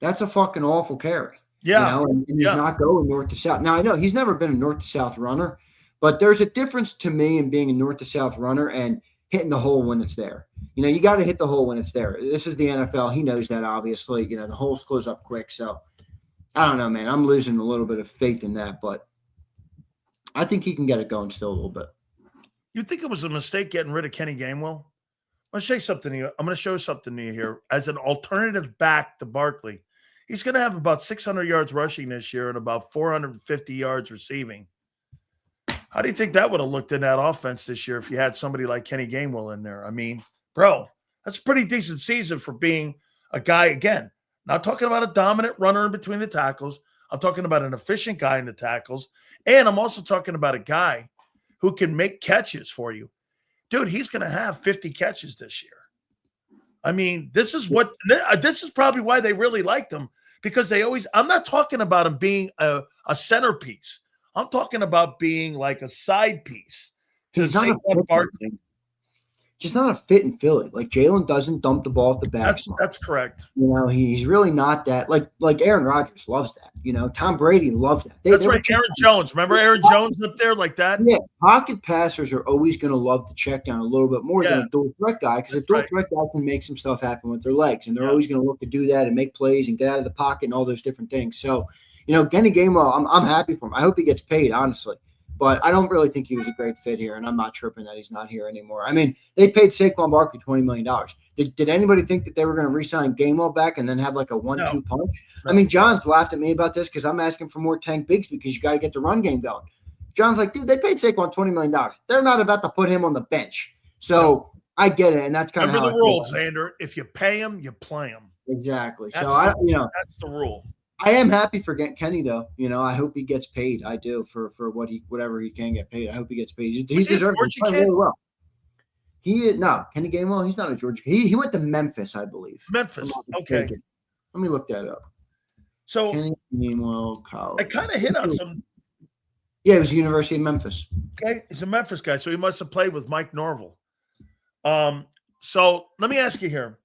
that's a fucking awful carry. Yeah. And he's not going north to south. Now, I know he's never been a north to south runner, but there's a difference to me in being a north to south runner and hitting the hole when it's there. You got to hit the hole when it's there. This is the NFL. He knows that, obviously. The holes close up quick. So, I don't know, man. I'm losing a little bit of faith in that, but I think he can get it going still a little bit. You think it was a mistake getting rid of Kenny Gainwell? I'm going to say something to you. I'm going to show something to you here. As an alternative back to Barkley, he's going to have about 600 yards rushing this year and about 450 yards receiving. How do you think that would have looked in that offense this year if you had somebody like Kenny Gainwell in there? I mean, bro, that's a pretty decent season for being a guy, again, not talking about a dominant runner in between the tackles. I'm talking about an efficient guy in the tackles. And I'm also talking about a guy who can make catches for you. Dude, he's going to have 50 catches this year. I mean, this is probably why they really liked him, because I'm not talking about him being a centerpiece. I'm talking about being like a side piece to Saquon Barkley. just not a fit in Philly. Like Jalen doesn't dump the ball at the back. That's correct. You know, he's really not that. Like Aaron Rodgers loves that. You know, Tom Brady loved that. That's right. Aaron Jones. Remember Aaron Jones up there like that? Yeah. Pocket passers are always going to love the check down a little bit more than a dual threat guy, because a dual threat guy can make some stuff happen with their legs, and they're always going to look to do that and make plays and get out of the pocket and all those different things. So, you know, Kenny Gainwell, I'm happy for him. I hope he gets paid, honestly. But I don't really think he was a great fit here, and I'm not tripping that he's not here anymore. I mean, they paid Saquon Barkley $20 million. Did anybody think that they were going to re-sign Gainwell back and then have like a 1-2 punch? No. I mean, John's laughed at me about this because I'm asking for more Tank Bigsby because you got to get the run game going. John's like, dude, they paid Saquon $20 million. They're not about to put him on the bench. So I get it, and that's kind of how the rules, Xander. If you pay him, you play him. Exactly. That's that's the rule. I am happy for Kenny, though. You know, I hope he gets paid. I do for whatever he can get paid. I hope he gets paid. He's deserving. He's playing really well. Kenny Gainwell. He's not a Georgia. He went to Memphis, I believe. Memphis. Okay. Let me look that up. So Kenny Gainwell College. I kind of hit on some. Yeah, it was the University of Memphis. Okay, he's a Memphis guy, so he must have played with Mike Norvell. So let me ask you here: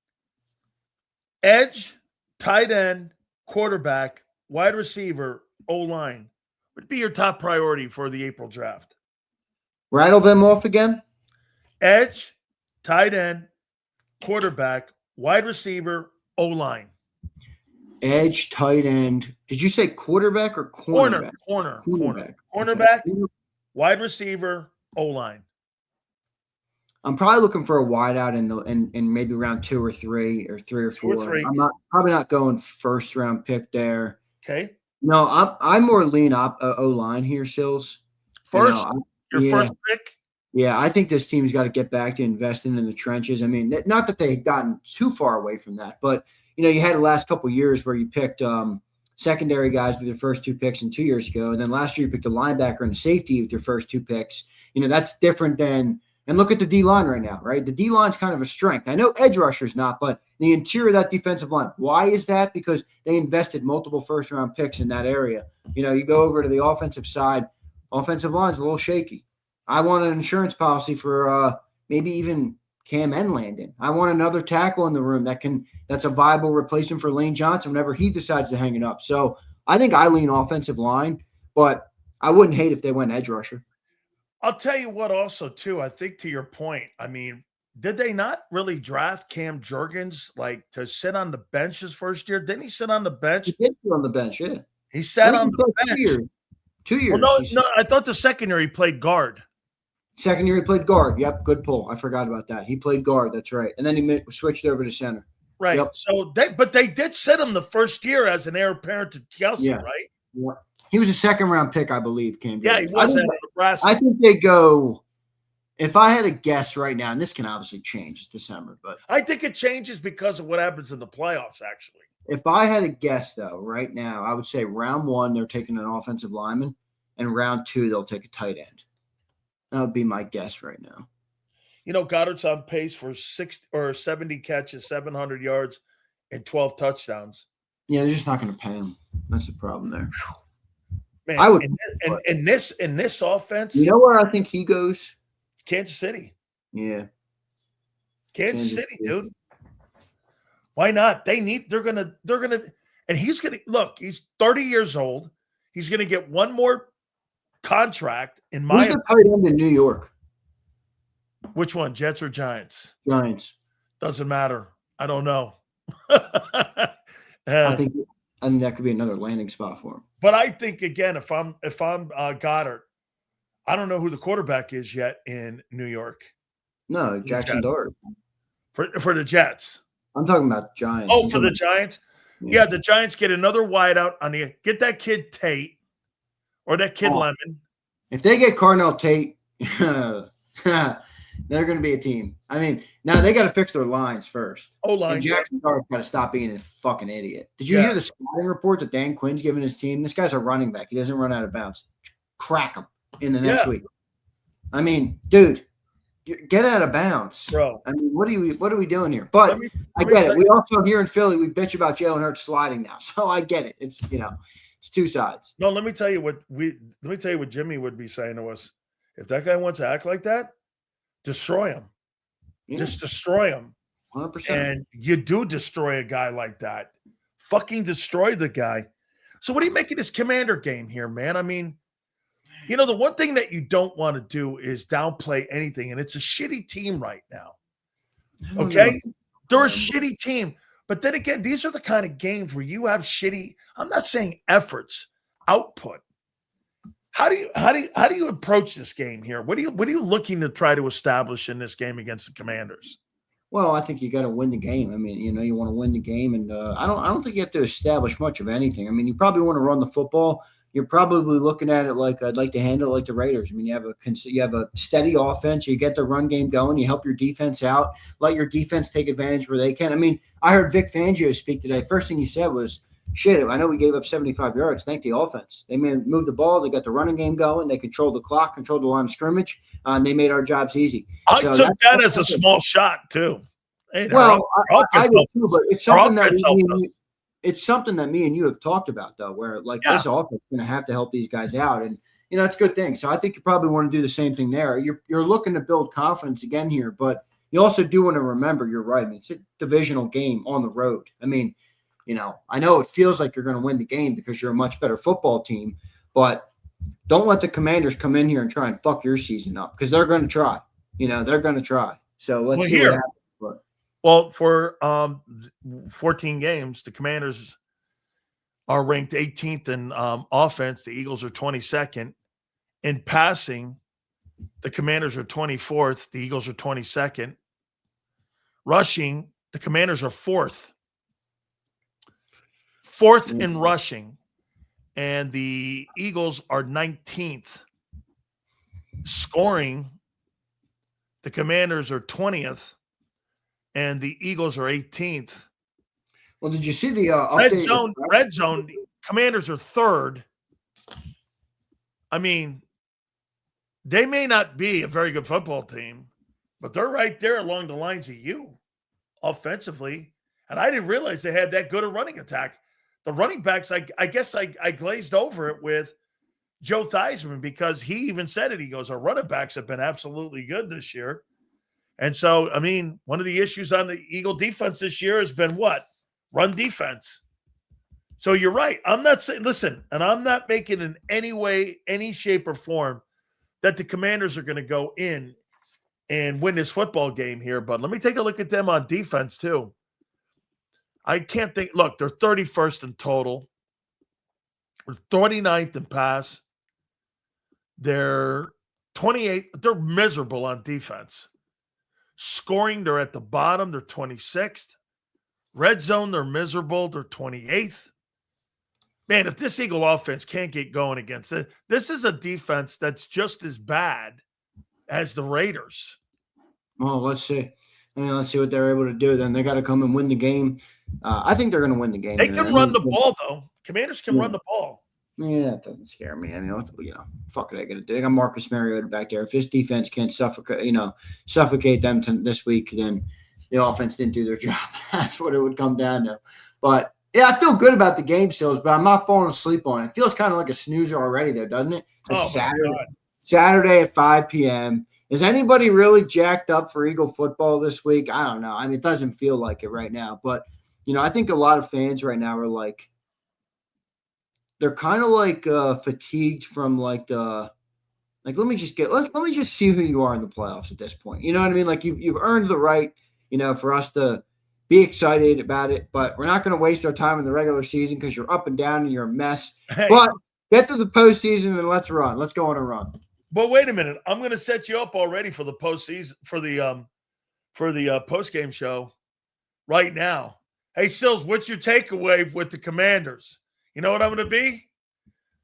edge, tight end, quarterback, wide receiver, O-line would be your top priority for the April draft. Rattle them off again. Edge, tight end, quarterback, wide receiver, O-line. Edge, tight end. Did you say quarterback or cornerback? Cornerback, wide receiver, O-line. I'm probably looking for a wideout in maybe round 2 or 3 or 3 or 4. I'm probably not going first round pick there. Okay. No, I'm more lean O-line here, Sills. First pick. Yeah, I think this team's got to get back to investing in the trenches. I mean, not that they've gotten too far away from that, but you know, you had the last couple of years where you picked secondary guys with your first 2 picks and 2 years ago, and then last year you picked a linebacker and a safety with your first 2 picks. You know, that's different than. And look at the D-line right now, right? The D-line's kind of a strength. I know edge rusher's not, but the interior of that defensive line. Why is that? Because they invested multiple first-round picks in that area. You know, you go over to the offensive side, offensive line's a little shaky. I want an insurance policy for maybe even Cam and Landon. I want another tackle in the room that's a viable replacement for Lane Johnson whenever he decides to hang it up. So I think I lean offensive line, but I wouldn't hate if they went edge rusher. I'll tell you what also, too, I think to your point, I mean, did they not really draft Cam Jurgens like to sit on the bench his first year? Didn't he sit on the bench? He did sit on the bench, yeah. He sat on the bench. 2 years. Well, no, I thought the second year he played guard. Second year he played guard. Yep, good pull. I forgot about that. He played guard, that's right. And then he switched over to center. Right. Yep. So they did sit him the first year as an heir apparent to Kelsey, right? Yeah. He was a second-round pick, I believe, Cam. Yeah, he was at Nebraska. I think they go – if I had a guess right now, and this can obviously change, it's December, but – I think it changes because of what happens in the playoffs, actually. If I had a guess, though, right now, I would say round 1, they're taking an offensive lineman, and round 2, they'll take a tight end. That would be my guess right now. You know, Goddard's on pace for 60 or 70 catches, 700 yards, and 12 touchdowns. Yeah, they're just not going to pay him. That's the problem there. Man, I would in this offense. You know where I think he goes? Kansas City. Yeah. Kansas City, dude. Why not? They're gonna, and he's gonna look, he's 30 years old. He's gonna get one more contract in my. Who's the tight end in New York? Which one? Jets or Giants? Giants. Doesn't matter. I don't know. I think that could be another landing spot for him. But I think again, if I'm Goddard, I don't know who the quarterback is yet in New York. No, Jackson Dart. For the Jets. I'm talking about Giants. Oh, for the Giants? Yeah, the Giants get another wideout on the get that kid Tate or that kid Lemon. If they get Cardinal Tate, they're going to be a team. I mean, now they got to fix their lines first. O-line. And Jackson Dart's got to stop being a fucking idiot. Did you hear the scouting report that Dan Quinn's giving his team? This guy's a running back. He doesn't run out of bounds. Crack him in the next week. I mean, dude, get out of bounds, bro. I mean, what are we doing here? But I get it. We also here in Philly, we bitch about Jalen Hurts sliding now, so I get it. It's it's two sides. No, let me tell you what Jimmy would be saying to us. If that guy wants to act like that, destroy him. Just destroy him. 100%. And you do destroy a guy like that. Fucking destroy the guy. So what are you making this Commander game here, man? I mean, the one thing that you don't want to do is downplay anything, and it's a shitty team right now. Okay? They're a shitty team. But then again, these are the kind of games where you have shitty, I'm not saying efforts, output. How do you approach this game here? What are you looking to try to establish in this game against the Commanders? Well, I think you got to win the game. I mean, you want to win the game, and I don't think you have to establish much of anything. I mean, you probably want to run the football. You're probably looking at it like I'd like to handle it like the Raiders. I mean, you have a steady offense. You get the run game going. You help your defense out. Let your defense take advantage where they can. I mean, I heard Vic Fangio speak today. First thing he said was, "Shit, I know we gave up 75 yards. Thank the offense. They moved the ball. They got the running game going. They controlled the clock, controlled the line of scrimmage, and they made our jobs easy." I took that as a small shot too. Hey, well, I do too, but it's something it's something that me and you have talked about, though, where this offense is going to have to help these guys out, and it's a good thing. So I think you probably want to do the same thing there. You're looking to build confidence again here, but you also do want to remember, you're right. I mean, it's a divisional game on the road. I mean, I know it feels like you're going to win the game because you're a much better football team, but don't let the Commanders come in here and try and fuck your season up because they're going to try. They're going to try. So let's see what happens. Well, for 14 games, the Commanders are ranked 18th in offense. The Eagles are 22nd. In passing, the Commanders are 24th. The Eagles are 22nd. Rushing, the Commanders are 4th. 4th in rushing. And the Eagles are 19th. Scoring, the Commanders are 20th. And the Eagles are 18th. Well, did you see the update? Red zone, the Commanders are 3rd. I mean, they may not be a very good football team, but they're right there along the lines of you offensively. And I didn't realize they had that good a running attack. The running backs, I guess I glazed over it with Joe Thiesmann because he even said it. He goes, our running backs have been absolutely good this year. And so, I mean, one of the issues on the Eagle defense this year has been what? Run defense. So you're right. I'm not saying, listen, and I'm not making in any way, any shape or form that the Commanders are going to go in and win this football game here. But let me take a look at them on defense too. I can't think. Look, they're 31st in total. They're 39th in pass. They're 28th. They're miserable on defense. Scoring, they're at the bottom. They're 26th. Red zone, they're miserable. They're 28th. Man, if this Eagle offense can't get going against it, this is a defense that's just as bad as the Raiders. Well, let's see. Let's see what they're able to do. Then they got to come and win the game. I think they're going to win the game. They can run the ball, though. Commanders can run the ball. Yeah, that doesn't scare me. I mean, fuck are they going to do? They got Marcus Mariota back there. If this defense can't suffocate them this week, then the offense didn't do their job. That's what it would come down to. But yeah, I feel good about the game still, but I'm not falling asleep on it. It feels kind of like a snoozer already there, doesn't it? It's like Saturday at 5 p.m. Is anybody really jacked up for Eagle football this week? I don't know. I mean, it doesn't feel like it right now. But, I think a lot of fans right now are they're kind of fatigued from let me just see who you are in the playoffs at this point. You know what I mean? Like you've earned the right, for us to be excited about it, but we're not going to waste our time in the regular season because you're up and down and you're a mess. Hey. But get to the postseason and let's run. Let's go on a run. But wait a minute. I'm going to set you up already for the postseason, for the post-game show right now. Hey, Sills, what's your takeaway with the Commanders? You know what I'm going to be?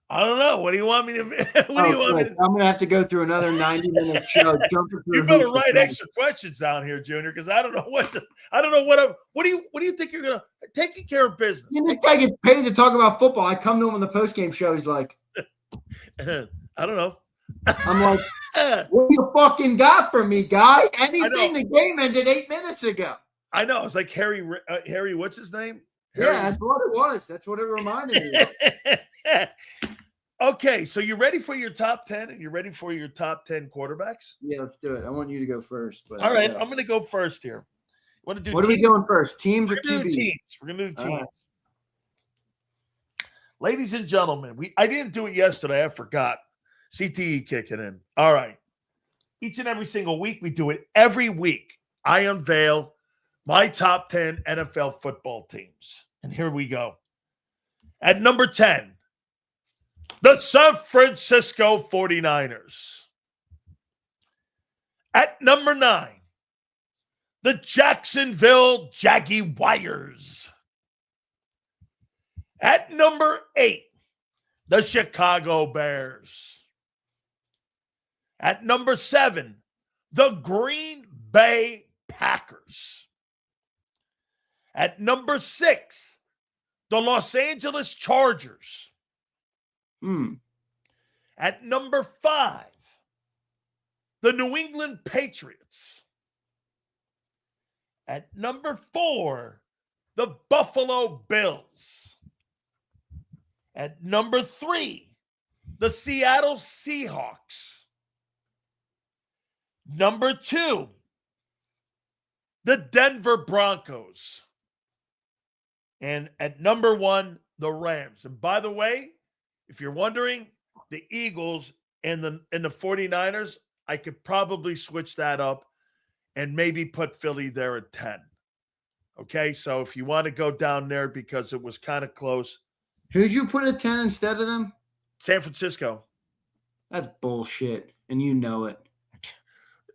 I don't know. What do you want me to be? I'm going to have to go through another 90-minute show. You better write extra questions down here, Junior, because I don't know what do you think you're going to taking care of business? This guy gets paid to talk about football. I come to him on the post-game show. He's like, I don't know. I'm like, what do you fucking got for me, guy? Anything? The game ended 8 minutes ago. I know. It's like Harry, what's his name? Yeah, that's what it was. That's what it reminded me of. Okay, so you ready for your top 10 and you're ready for your top 10 quarterbacks? Yeah, let's do it. I want you to go first. But All right, I'm going to go first here. What are we doing first? Teams or QBs? Teams. We're going to do teams. Ladies and gentlemen, I didn't do it yesterday. I forgot. CTE kicking in. All right. Each and every single week, we do it every week. I unveil my top 10 NFL football teams. And here we go. At number 10, the San Francisco 49ers. At number 9, the Jacksonville Jaguars. At number 8, the Chicago Bears. At number 7, the Green Bay Packers. At number 6, the Los Angeles Chargers. At number 5, the New England Patriots. At number 4, the Buffalo Bills. At number 3, the Seattle Seahawks. Number 2, the Denver Broncos. And at number 1, the Rams. And by the way, if you're wondering, the Eagles and the 49ers, I could probably switch that up and maybe put Philly there at 10. Okay, so if you want to go down there because it was kind of close. Who'd you put at 10 instead of them? San Francisco. That's bullshit, and you know it.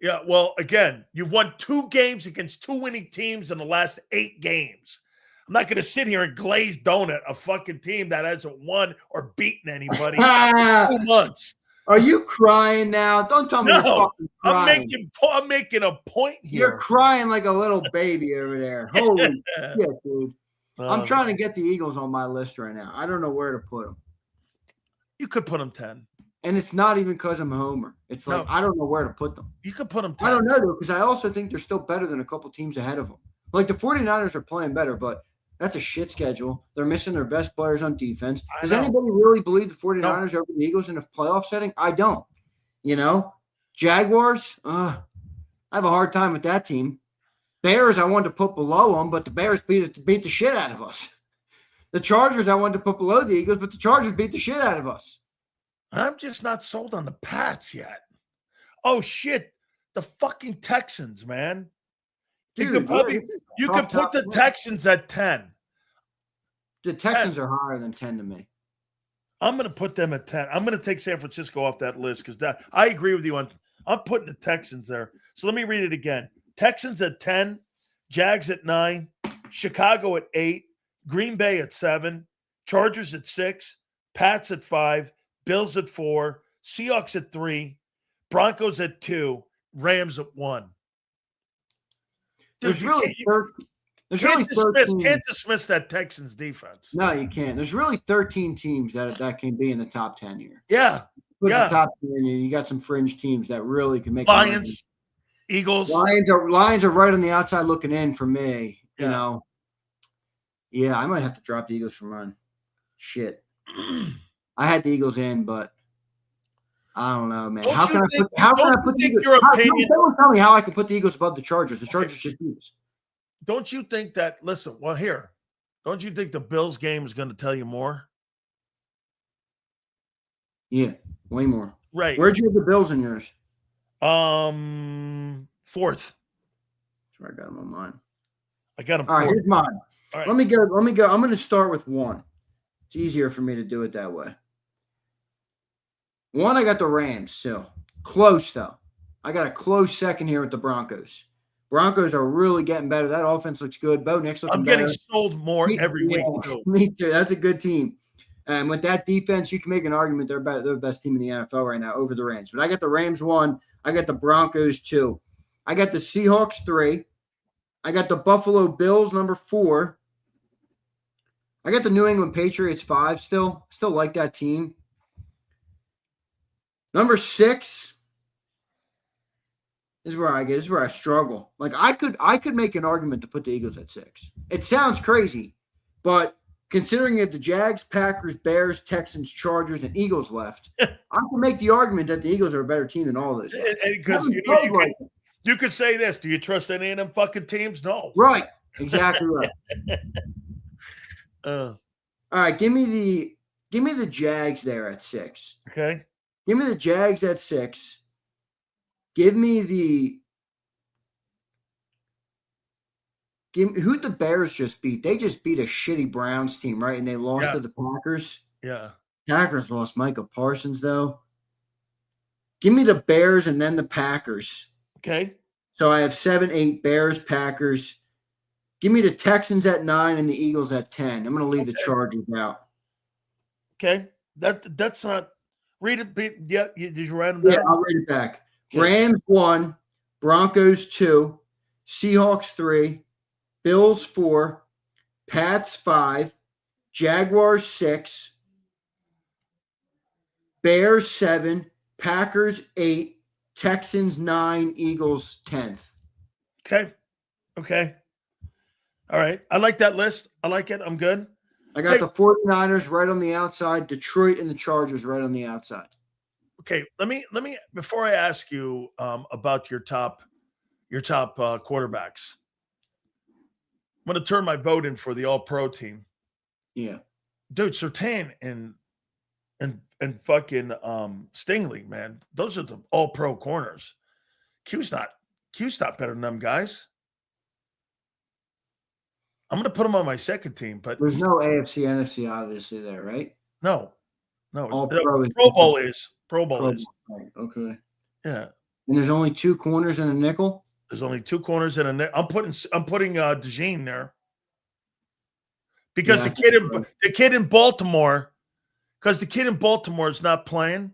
Yeah, well, again, you've won 2 games against 2 winning teams in the last 8 games. I'm not going to sit here and glaze donut a fucking team that hasn't won or beaten anybody in 2 months. Are you crying now? Don't tell me you're fucking crying. I'm making a point here. You're crying like a little baby over there. Holy shit, dude. I'm trying to get the Eagles on my list right now. I don't know where to put them. You could put them 10. And it's not even because I'm a homer. It's like, I don't know where to put them. You could put them 10. I don't know, though, because I also think they're still better than a couple teams ahead of them. Like the 49ers are playing better, but that's a shit schedule. They're missing their best players on defense. Does anybody really believe the 49ers over the Eagles in a playoff setting? I don't. You know? Jaguars, I have a hard time with that team. Bears, I wanted to put below them, but the Bears beat the shit out of us. The Chargers, I wanted to put below the Eagles, but the Chargers beat the shit out of us. I'm just not sold on the Pats yet. Oh, shit. The fucking Texans, man. Dude, you could put the Texans at 10. The Texans are higher than 10 to me. I'm going to put them at 10. I'm going to take San Francisco off that list because I agree with you on. I'm putting the Texans there. So let me read it again. Texans at 10, Jags at 9, Chicago at 8, Green Bay at 7, Chargers at 6, Pats at 5, Bills at 4, Seahawks at 3, Broncos at 2, Rams at 1. There's really can't dismiss that Texans defense. No, you can't. There's really 13 teams that can be in the top 10 here. Yeah. Put the top 10, you got some fringe teams that really can make Lions, Eagles. Lions are right on the outside looking in for me. You know. Yeah, I might have to drop the Eagles from mine. Shit. I had the Eagles in, but I don't know, man. How can I put the Eagles? Tell me how I can put the Eagles above the Chargers. The Chargers just beat us. Don't you think that? Listen, well, here. Don't you think the Bills game is going to tell you more? Yeah, way more. Right. Where'd you have the Bills in yours? 4th. That's where I got them on mine. I got them. All right, here's mine. All right. Let me go. I'm going to start with 1. It's easier for me to do it that way. 1, I got the Rams still. Close, though. I got a close second here with the Broncos. Broncos are really getting better. That offense looks good. Bo Nix looking better. I'm getting sold more every week. Me too. That's a good team. And with that defense, you can make an argument they're the best team in the NFL right now over the Rams. But I got the Rams 1. I got the Broncos 2. I got the Seahawks 3. I got the Buffalo Bills number 4. I got the New England Patriots 5 still. Still like that team. Number 6 is where I struggle. Like I could make an argument to put the Eagles at 6. It sounds crazy, but considering if the Jags, Packers, Bears, Texans, Chargers, and Eagles left, I can make the argument that the Eagles are a better team than all those. Because you could say this: do you trust any of them fucking teams? No. Right. Exactly right. All right, give me the Jags there at 6. Okay. Give me the Jags at 6. Give me who'd the Bears just beat? They just beat a shitty Browns team, right? And they lost to the Packers. Yeah. Packers lost Micah Parsons, though. Give me the Bears and then the Packers. Okay. So I have 7, 8, Bears, Packers. Give me the Texans at 9 and the Eagles at 10. I'm going to leave the Chargers out. Okay. That's not – read it. Yeah, did you write them down? Yeah, I'll read it back. Okay. Rams 1, Broncos 2, Seahawks 3, Bills 4, Pats 5, Jaguars 6, Bears 7, Packers 8, Texans 9, Eagles 10th. Okay. All right. I like that list. I like it. I'm good. I got the 49ers right on the outside, Detroit and the Chargers right on the outside. Okay. Let me before I ask you about your top quarterbacks. I'm going to turn my vote in for the All-Pro team. Yeah. Dude, Surtain and fucking Stingley, man. Those are the All-Pro corners. Q's not better than them guys. I'm going to put him on my second team, but there's no AFC, NFC obviously there, right? No. All-Pro Pro Bowl is. Right. Okay. Yeah. And there's only 2 corners and a nickel? There's only 2 corners and a nickel. I'm putting DeJean there. Because the kid in Baltimore, because the kid in Baltimore is not playing.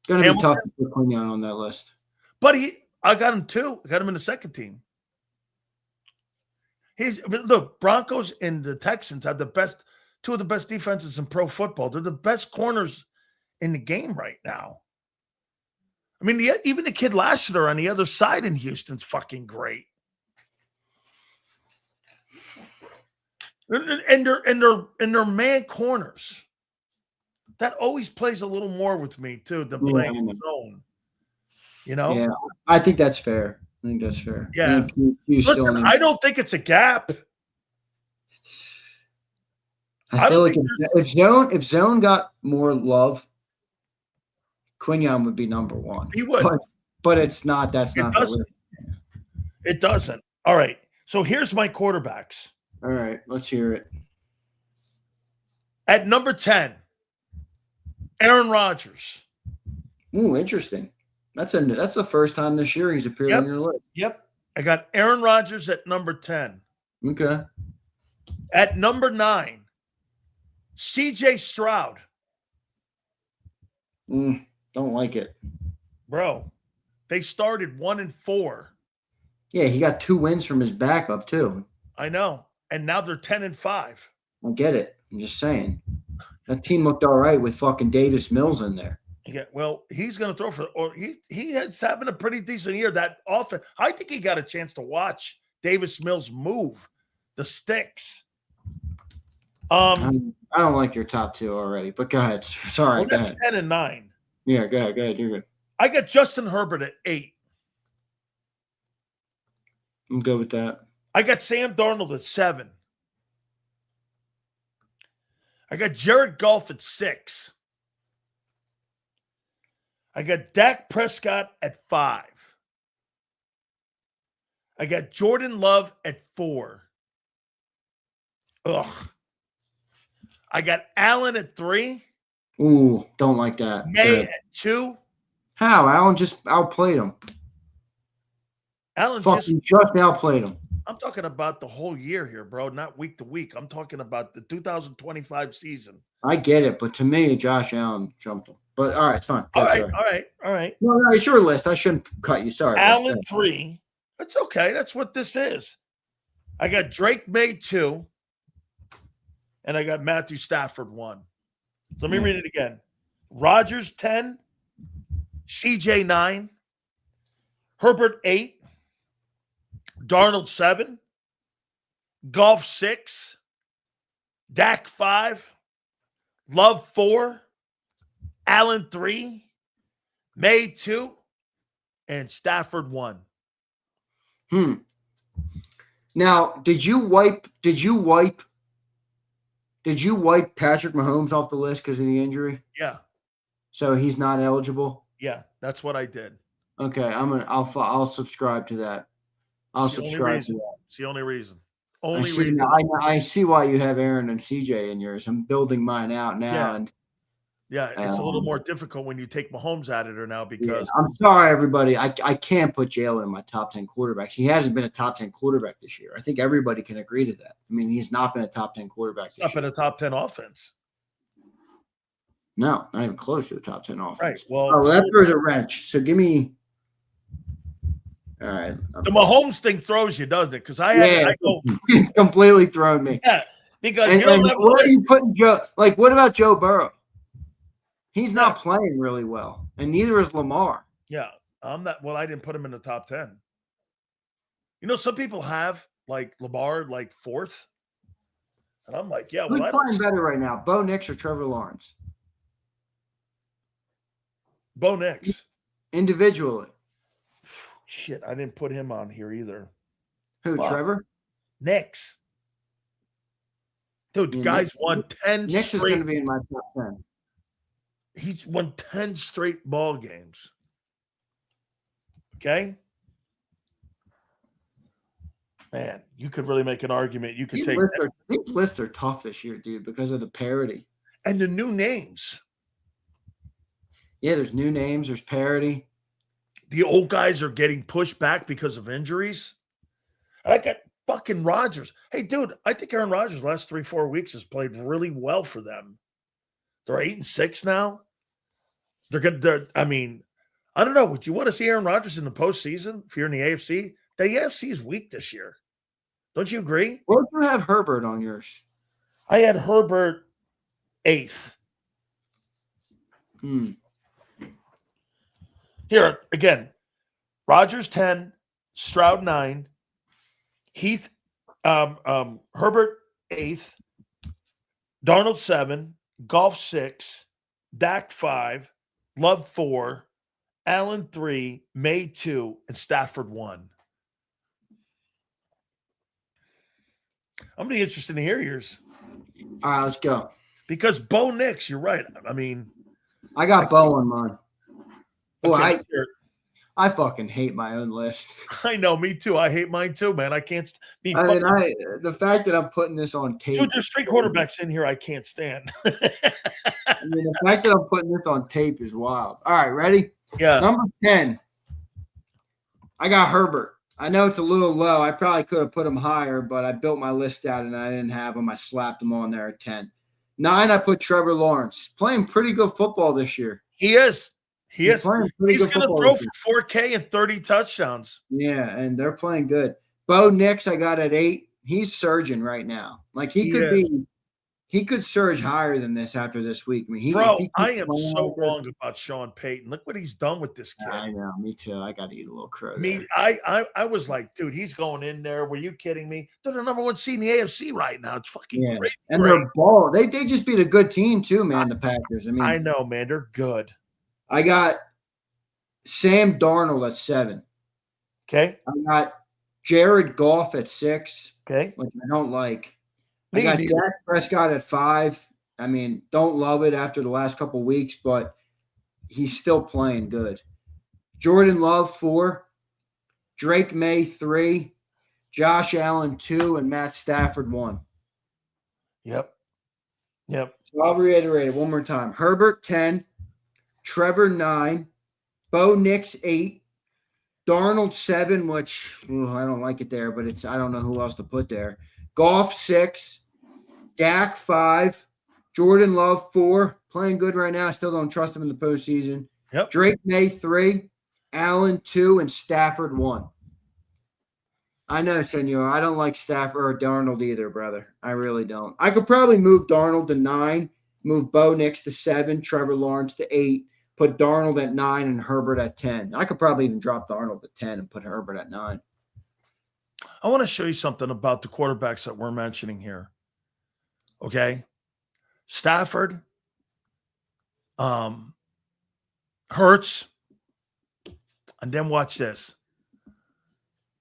It's going to be tough to put Quinion on that list. But I got him too. I got him in the second team. Look, Broncos and the Texans have 2 of the best defenses in pro football. They're the best corners in the game right now. I mean, even the kid Lassiter on the other side in Houston's fucking great. And they're man corners. That always plays a little more with me too than playing in zone. You know? Yeah, I think that's fair. Yeah. Listen, I don't think it's a gap. I feel like if zone got more love, Quinion would be number 1. He would. But it's not. That's not the list. It doesn't. All right. So here's my quarterbacks. All right. Let's hear it. At number 10, Aaron Rodgers. Ooh, interesting. That's the first time this year he's appeared on your list. Yep. I got Aaron Rodgers at number 10. Okay. At number 9, CJ Stroud. Don't like it. Bro, they started 1-4. Yeah, he got 2 wins from his backup too. I know. And now they're 10-5. I get it. I'm just saying. That team looked all right with fucking Davis Mills in there. Yeah, well, he's going to throw he has having a pretty decent year. That offense, I think he got a chance to watch Davis Mills move the sticks. I don't like your top 2 already, but go ahead. Sorry, well, that's 10 and 9. Yeah, go ahead. You're good. I got Justin Herbert at 8. I'm good with that. I got Sam Darnold at 7. I got Jared Goff at 6. I got Dak Prescott at 5. I got Jordan Love at 4. Ugh. I got Allen at 3. Ooh, don't like that. May at 2. How? Allen just outplayed him. Allen just outplayed him. I'm talking about the whole year here, bro, not week to week. I'm talking about the 2025 season. I get it, but to me, Josh Allen jumped him. But all right, it's fine. All right. No, it's your list. I shouldn't cut you. Sorry. Allen 3. That's okay. That's what this is. I got Drake May 2. And I got Matthew Stafford 1. Let me read it again. Rodgers 10. CJ 9. Herbert 8. Darnold 7. Goff 6. Dak 5, Love 4, Allen 3, May 2, and Stafford 1. Now, did you wipe Patrick Mahomes off the list because of the injury? Yeah. So he's not eligible? Yeah, that's what I did. Okay, I'll subscribe to that. I'll subscribe to that. It's the only reason. I see why you have Aaron and CJ in yours. I'm building mine out now, and it's a little more difficult when you take Mahomes out of there now because I'm sorry, everybody. I can't put Jalen in my top 10 quarterbacks. He hasn't been a top 10 quarterback this year. I think everybody can agree to that. I mean, he's not been a top 10 quarterback this year. Not been a top 10 offense. No, not even close to the top 10 offense. Right. Well, that throws a wrench. So give me. All right. The Mahomes thing throws you, doesn't it? Because I go, it's completely thrown me. Yeah, because and what are you putting Joe? Like, what about Joe Burrow? He's not playing really well, and neither is Lamar. Yeah, I'm not. Well, I didn't put him in the top 10. You know, some people have like Lamar like 4th, and I'm like, yeah. Who's playing better right now, Bo Nix or Trevor Lawrence? Bo Nix. Individually. Shit, I didn't put him on here either. Who, Trevor? Nix. Dude, the guy's won 10 Nix straight. is going to be in my top 10. He's won 10 straight ball games. Okay? Man, you could really make an argument. You could These lists are tough this year, dude, because of the parity. And the new names. Yeah, there's new names. There's parity. The old guys are getting pushed back because of injuries. I got fucking Rodgers. Hey, dude, I think Aaron Rodgers last 3-4 weeks has played really well for them. They're 8-6 now. I mean, I don't know. Would you want to see Aaron Rodgers in the postseason if you're in the AFC? The AFC is weak this year. Don't you agree? Where do you have Herbert on yours? I had Herbert 8th. Here, again, Rodgers 10, Stroud 9, Herbert 8th, Darnold 7, Goff 6, Dak 5, Love 4, Allen 3, May 2, and Stafford 1. I'm going to be interested to hear yours. All right, let's go. Because Bo Nix, you're right. I mean, I got Bo on mine. Okay, I fucking hate my own list. I know, me too. I hate mine too, man. I can't. The fact that I'm putting this on tape. Dude, there's 3 quarterbacks in here I can't stand. I mean, the fact that I'm putting this on tape is wild. All right, ready? Yeah. Number 10. I got Herbert. I know it's a little low. I probably could have put him higher, but I built my list out and I didn't have him. I slapped him on there at 10. 9, I put Trevor Lawrence. Playing pretty good football this year. He is. He's going to throw for 4K and 30 touchdowns. Yeah, and they're playing good. Bo Nix, I got at 8. He's surging right now. Like he could surge higher than this after this week. I mean, I am so wrong about Sean Payton. Look what he's done with this kid. I know, me too. I got to eat a little crow. I was like, dude, he's going in there. Were you kidding me? They're the number 1 seed in the AFC right now. It's fucking great. And they're ball. They just beat a good team too, man. The Packers. I mean, I know, man. They're good. I got Sam Darnold at 7. Okay. I got Jared Goff at 6. Okay. Which I don't like. I got Dak Prescott at 5. I mean, don't love it after the last couple of weeks, but he's still playing good. Jordan Love 4. Drake May 3. Josh Allen 2. And Matt Stafford 1. Yep. So I'll reiterate it one more time. Herbert 10. Trevor 9, Bo Nix 8, Darnold 7, which I don't like it there, but I don't know who else to put there. Goff 6, Dak 5, Jordan Love 4, playing good right now. I still don't trust him in the postseason. Yep. Drake May 3, Allen 2, and Stafford 1. I know, Senor. I don't like Stafford or Darnold either, brother. I really don't. I could probably move Darnold to 9, move Bo Nix to 7, Trevor Lawrence to 8, put Darnold at 9 and Herbert at 10. I could probably even drop Darnold to 10 and put Herbert at 9. I want to show you something about the quarterbacks that we're mentioning here. Okay. Stafford, Hertz, and then watch this.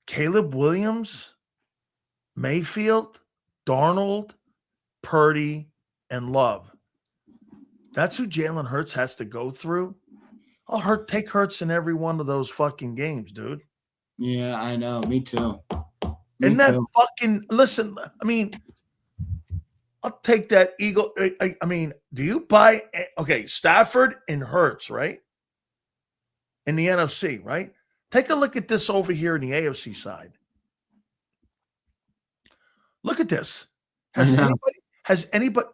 Caleb Williams, Mayfield, Darnold, Purdy, and Love. That's who Jalen Hurts has to go through. I'll take Hurts in every one of those fucking games, dude. Yeah, I know. Me too. And that fucking listen, I mean, I'll take that Eagle. I mean, do you buy Stafford and Hertz, right? In the NFC, right? Take a look at this over here in the AFC side. Look at this.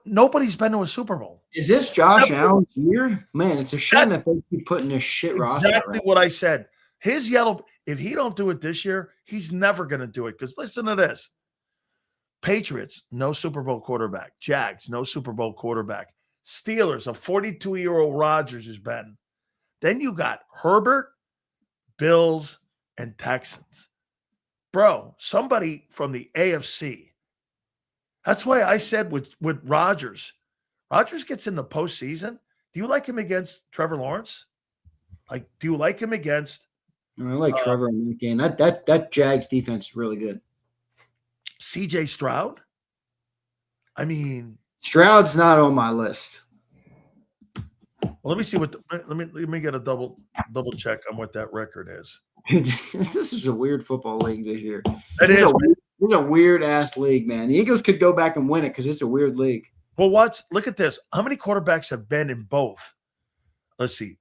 Nobody's been to a Super Bowl. Is this Josh Allen's year? Man, it's a shame that they keep putting this shit roster. Exactly what I said. His yellow, if he don't do it this year, he's never going to do it. Because listen to this. Patriots, no Super Bowl quarterback. Jags, no Super Bowl quarterback. Steelers, a 42-year-old Rodgers has been. Then you got Herbert, Bills, and Texans. Bro, somebody from the AFC. That's why I said with Rodgers gets in the postseason. Do you like him against Trevor Lawrence? Like, do you like him against? I like Trevor in that game. That Jags defense is really good. CJ Stroud? I mean, Stroud's not on my list. Well, let me see let me get a double check on what that record is. This is a weird football league this year. It's a weird ass league, man. The Eagles could go back and win it because it's a weird league. Well, look at this. How many quarterbacks have been in both? Let's see.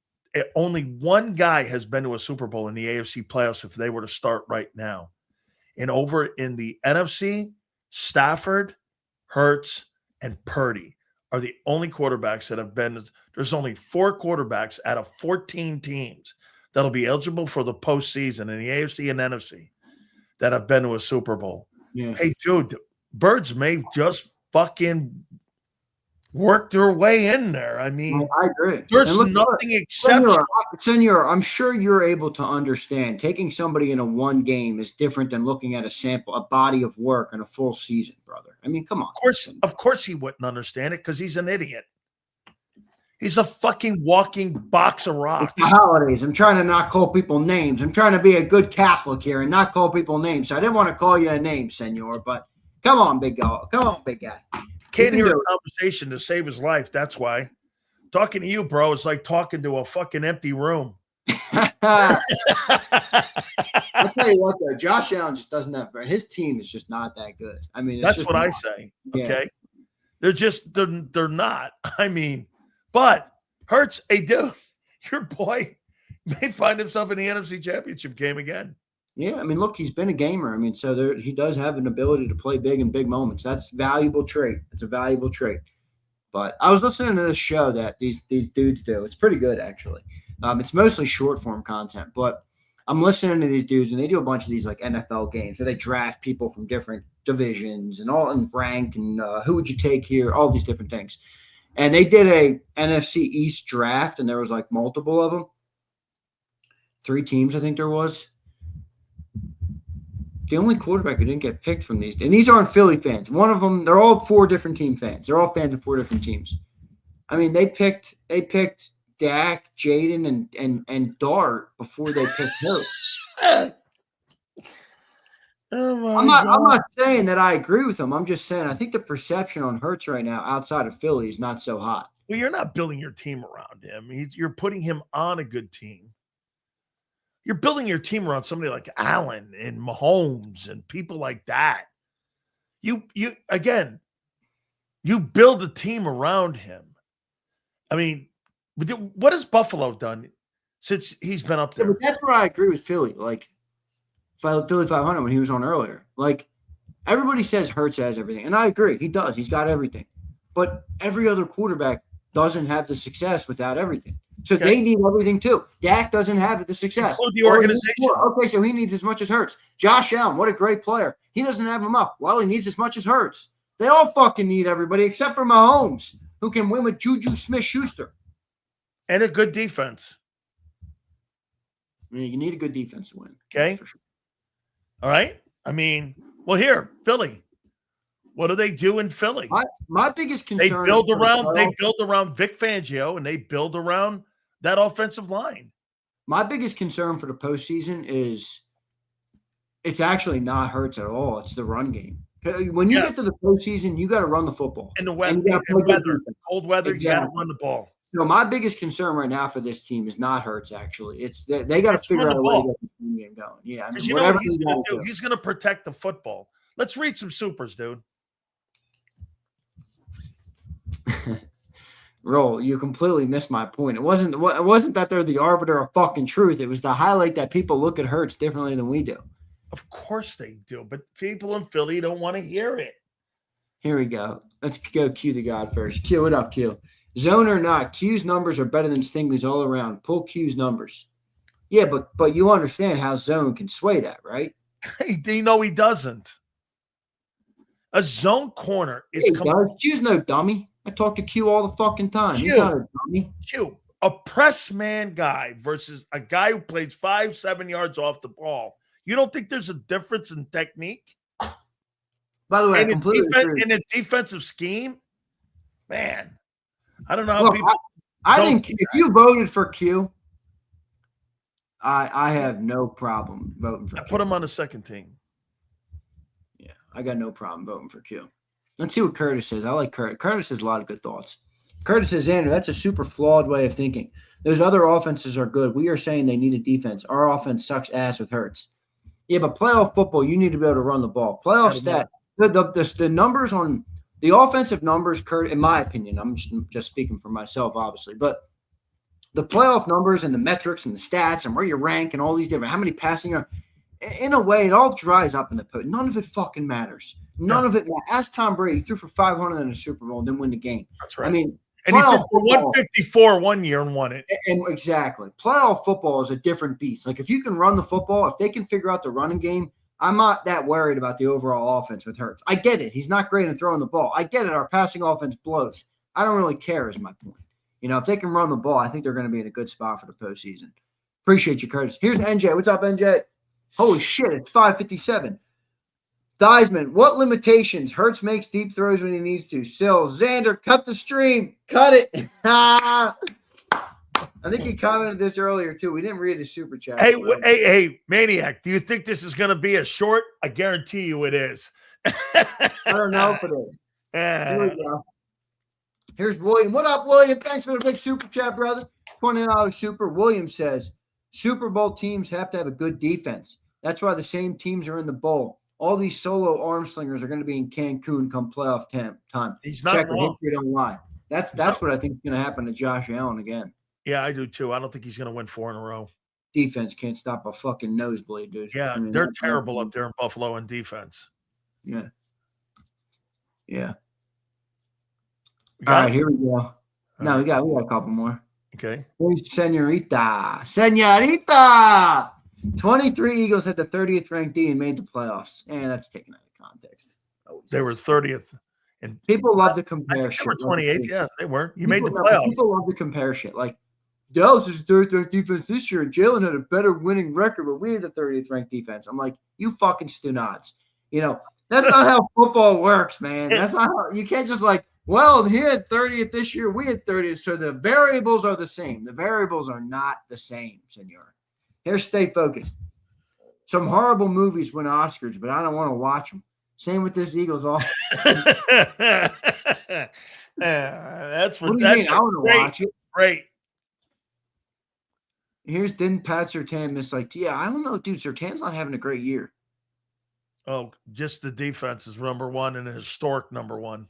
Only one guy has been to a Super Bowl in the AFC playoffs if they were to start right now. And over in the NFC, Stafford, Hertz, and Purdy are the only quarterbacks that have been. There's only 4 quarterbacks out of 14 teams that'll be eligible for the postseason in the AFC and NFC that have been to a Super Bowl. Yeah. Hey, dude, birds may just fucking work their way in there. I mean, I agree. There's nothing exceptional. Senor, I'm sure you're able to understand taking somebody in a one game is different than looking at a body of work in a full season, brother. I mean, come on. Of course he wouldn't understand it because he's an idiot. He's a fucking walking box of rocks. It's the holidays. I'm trying to not call people names. I'm trying to be a good Catholic here and not call people names. So I didn't want to call you a name, senor, but come on, big guy. Come on, big guy. Can't hear a conversation to save his life. That's why. Talking to you, bro, is like talking to a fucking empty room. I'll tell you what, though, Josh Allen just doesn't have his team is just not that good. I mean, that's what I say. Okay. Yeah. They're not. I mean, but Hurts, hey, dude, your boy may find himself in the NFC Championship game again. Yeah, I mean, look, he's been a gamer. I mean, so he does have an ability to play big in big moments. That's a valuable trait. It's a valuable trait. But I was listening to this show that these dudes do. It's pretty good, actually. It's mostly short form content, but I'm listening to these dudes, and they do a bunch of these like NFL games where they draft people from different divisions and rank and who would you take here, all these different things. And they did a NFC East draft, and there was like multiple of them. 3 teams, I think there was. The only quarterback who didn't get picked from these, and these aren't Philly fans. One of them, they're all 4 different team fans. They're all fans of 4 different teams. I mean, they picked Dak, Jaden, and Dart before they picked Herz. I'm not saying that I agree with them. I'm just saying I think the perception on Hertz right now outside of Philly is not so hot. Well, you're not building your team around him. You're putting him on a good team. You're building your team around somebody like Allen and Mahomes and people like that. You build a team around him. I mean, what has Buffalo done since he's been up there? Yeah, but that's where I agree with Philly. Like Philly 500 when he was on earlier. Like everybody says Hertz has everything, and I agree. He does. He's got everything. But every other quarterback doesn't have the success without everything. So they need everything too. Dak doesn't have the success. The organization. Okay, so he needs as much as Hertz. Josh Allen, what a great player. He doesn't have enough. Well, he needs as much as Hertz. They all fucking need everybody except for Mahomes, who can win with Juju Smith-Schuster. And a good defense. I mean, you need a good defense to win. Okay. For sure. All right. I mean, well, here, Philly. What do they do in Philly? My biggest concern. They build around Vic Fangio, and they build around that offensive line. My biggest concern for the postseason is it's actually not Hurts at all. It's the run game. When you get to the postseason, you got to run the football. In the weather, cold weather, you got to run the ball. So my biggest concern right now for this team is not Hurts. Actually, it's they got to figure out a way to get this game going. Yeah, I mean, you know what he's going to do? He's going to protect the football. Let's read some supers, dude. Roll, you completely missed my point. It wasn't that they're the arbiter of fucking truth. It was the highlight that people look at Hurts differently than we do. Of course they do, but people in Philly don't want to hear it. Here we go. Let's go Q the God first. Q it up, Q. Zone or not, Q's numbers are better than Stingley's all around. Pull Q's numbers. Yeah, but you understand how zone can sway that, right? Hey, no, he doesn't. A zone corner is Q's no dummy. I talk to Q all the fucking time. He's not a dummy. Q, a press man guy versus a guy who plays 5-7 yards off the ball. You don't think there's a difference in technique? By the way, in a defensive scheme, man, I don't know how people. I think if you voted for Q, I have no problem voting for Q. Put him on the second team. Yeah, I got no problem voting for Q. Let's see what Curtis says. I like Curtis. Curtis has a lot of good thoughts. Curtis says, Andrew, that's a super flawed way of thinking. Those other offenses are good. We are saying they need a defense. Our offense sucks ass with Hurts. Yeah, but playoff football, you need to be able to run the ball. Playoff stat, the numbers on the offensive numbers, Kurt, in my opinion, I'm just speaking for myself, obviously, but the playoff numbers and the metrics and the stats and where you rank and all these different, how many passing are, in a way, it all dries up in the post. None of it fucking matters. None of it. Ask Tom Brady. He threw for 500 in a Super Bowl and didn't win the game. That's right. I mean, and he threw for 154 one year and won it. And exactly. Playoff football is a different beast. Like, if you can run the football, if they can figure out the running game, I'm not that worried about the overall offense with Hurts. I get it. He's not great at throwing the ball. I get it. Our passing offense blows. I don't really care is my point. You know, if they can run the ball, I think they're going to be in a good spot for the postseason. Appreciate you, Curtis. Here's NJ. What's up, NJ? Holy shit, it's 5:57. Thiesmann, what limitations? Hurts makes deep throws when he needs to. Sill, Xander, cut the stream. Cut it. I think he commented this earlier, too. We didn't read his super chat. Hey, Maniac, do you think this is going to be a short? I guarantee you it is. I don't know if it is. Here we go. Here's William. What up, William? Thanks for the big super chat, brother. $20 super. William says, Super Bowl teams have to have a good defense. That's why the same teams are in the bowl. All these solo arm slingers are going to be in Cancun come playoff time. He's not wrong. History don't lie. That's what I think is going to happen to Josh Allen again. Yeah, I do too. I don't think he's going to win 4 in a row. Defense can't stop a fucking nosebleed, dude. Yeah, I mean, they're terrible up there in Buffalo in defense. Yeah. Yeah. All right, here we go. No, we got a couple more. Okay. Senorita. 23 Eagles had the 30th ranked D and made the playoffs. And that's taken out of context. They were 30th. And people love to compare shit. 28th, yeah, they were. You made the playoffs. People love to compare shit. Like, Dallas is the 30th ranked defense this year, and Jalen had a better winning record, but we had the 30th ranked defense. I'm like, you fucking stunads. You know, that's not how football works, man. That's not how you can't just like, well, he had 30th this year, we had 30th. So the variables are the same. The variables are not the same, senor. Here, stay focused. Some horrible movies win Oscars, but I don't want to watch them. Same with this Eagles offense. That's what do you mean? I want to watch it. Great. Didn't Pat Surtain miss I don't know, dude. Surtain's not having a great year. Oh, just the defense is number one and a historic number one.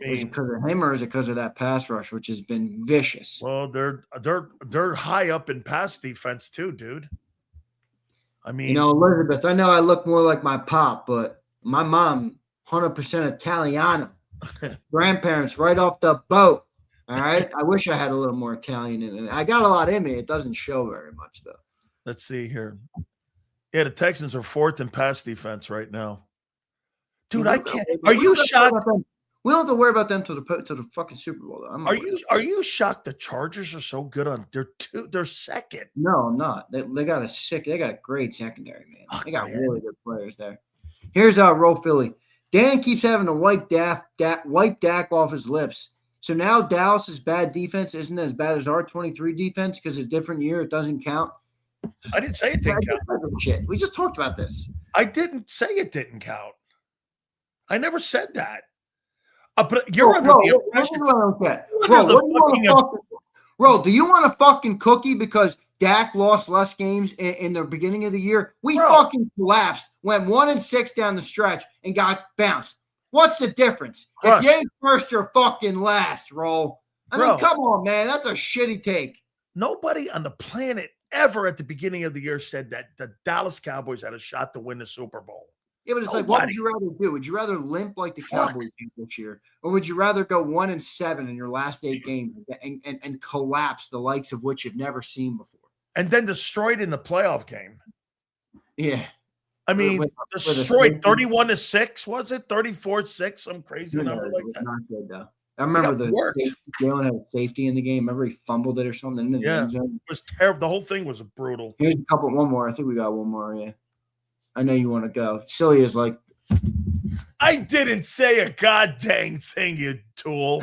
Is it because of him or is it because of that pass rush, which has been vicious? Well, they're high up in pass defense too, dude. I mean, you know, Elizabeth, I know I look more like my pop, but my mom, 100% Italiano. Grandparents right off the boat. All right. I wish I had a little more Italian in it. I got a lot in me. It doesn't show very much, though. Let's see here. Yeah, the Texans are 4th in pass defense right now. Dude, I can't. Are you shocked? We don't have to worry about them to the fucking Super Bowl, though. Are you shocked the Chargers are so good on they're second? No, I'm not. They got a great secondary, man. They got really good players there. Here's Roll Philly. Dan keeps having to wipe Dak off his lips. So now Dallas's bad defense isn't as bad as our 23 defense because it's a different year. It doesn't count. I didn't say it didn't count. Shit. We just talked about this. I didn't say it didn't count. I never said that. But you're under the impression. Bro, do you want a fucking cookie because Dak lost less games in the beginning of the year? We fucking collapsed, went 1-6 down the stretch, and got bounced. What's the difference? If you ain't first, you're fucking last, Roll. I mean, come on, man. That's a shitty take. Nobody on the planet ever at the beginning of the year said that the Dallas Cowboys had a shot to win the Super Bowl. Yeah, but it's like, what would you rather do? Would you rather limp like the Cowboys did this year? Or would you rather go 1-7 in your last 8 games and collapse the likes of which you've never seen before? And then destroyed in the playoff game. Yeah. I mean, destroyed 31-6, was it? 34-6, some crazy number like that. Not good, though. I remember Jalen had a safety in the game. Remember he fumbled it or something in the end zone? It was terrible. The whole thing was brutal. Here's one more. I think we got one more, yeah. I know you want to go. Sileo's like, I didn't say a goddamn thing, you tool.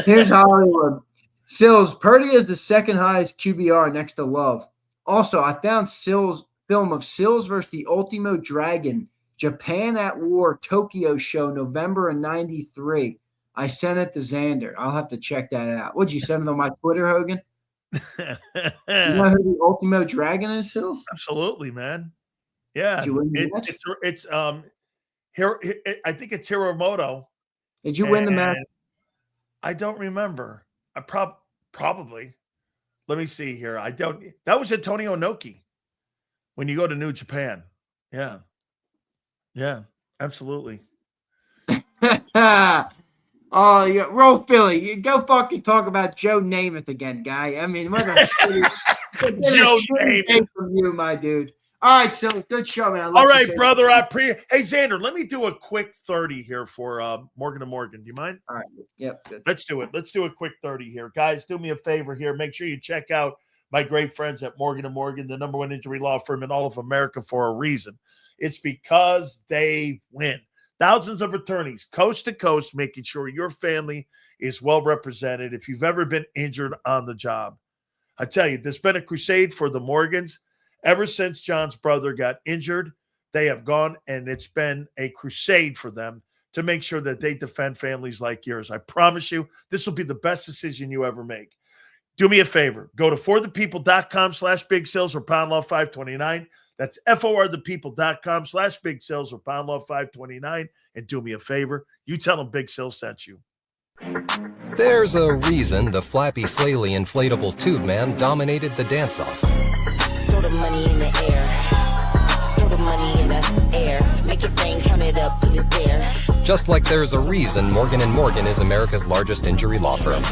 Here's Hollywood. Sills, Purdy is the second highest QBR next to Love. Also, I found film of Sills versus the Ultimo Dragon, Japan at War, Tokyo show, November of 93. I sent it to Xander. I'll have to check that out. Would you send it on my Twitter, Hogan? You know who the Ultimo Dragon is, Sills? Absolutely, man. Yeah, it's here. I think it's Hiromoto. Did you win the match? I don't remember. I probably. Let me see here. I don't. That was Antonio Inoki. When you go to New Japan, yeah, absolutely. Oh, yeah, Roll Philly. You go fucking talk about Joe Namath again, guy. I mean, what a shitty day from you, my dude. All right, so good show, man. All right, brother. Hey, Xander, let me do a quick 30 here for Morgan and Morgan. Do you mind? All right. Yep. Good. Let's do it. Let's do a quick 30 here. Guys, do me a favor here. Make sure you check out my great friends at Morgan & Morgan, the #1 injury law firm in all of America for a reason. It's because they win. Thousands of attorneys, coast to coast, making sure your family is well represented if you've ever been injured on the job. I tell you, there's been a crusade for the Morgans. Ever since John's brother got injured, they have gone, and it's been a crusade for them to make sure that they defend families like yours. I promise you, this will be the best decision you ever make. Do me a favor. Go to forthepeople.com/big sales or pound law 529. That's forthepeople.com/big sales or pound law 529. And do me a favor. You tell them Big Sales sent you. There's a reason the flappy, flaily, inflatable tube man dominated the dance-off. Throw the money in the air. Throw the money in the air. Make your brain count it up, put it there. Just like there's a reason Morgan & Morgan is America's largest injury law firm.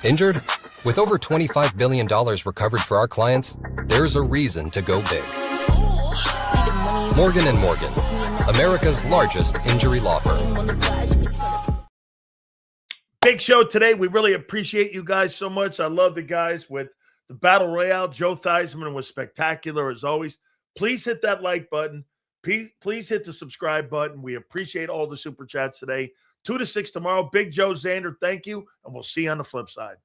Injured? With over $25 billion recovered for our clients, there's a reason to go big. Morgan & Morgan, America's largest injury law firm. Big show today. We really appreciate you guys so much. I love the guys with the Battle Royale. Joe Thiesmann was spectacular as always. Please hit that like button. Please hit the subscribe button. We appreciate all the super chats today. 2 to 6 tomorrow. Big Joe, Xander, thank you, and we'll see you on the flip side.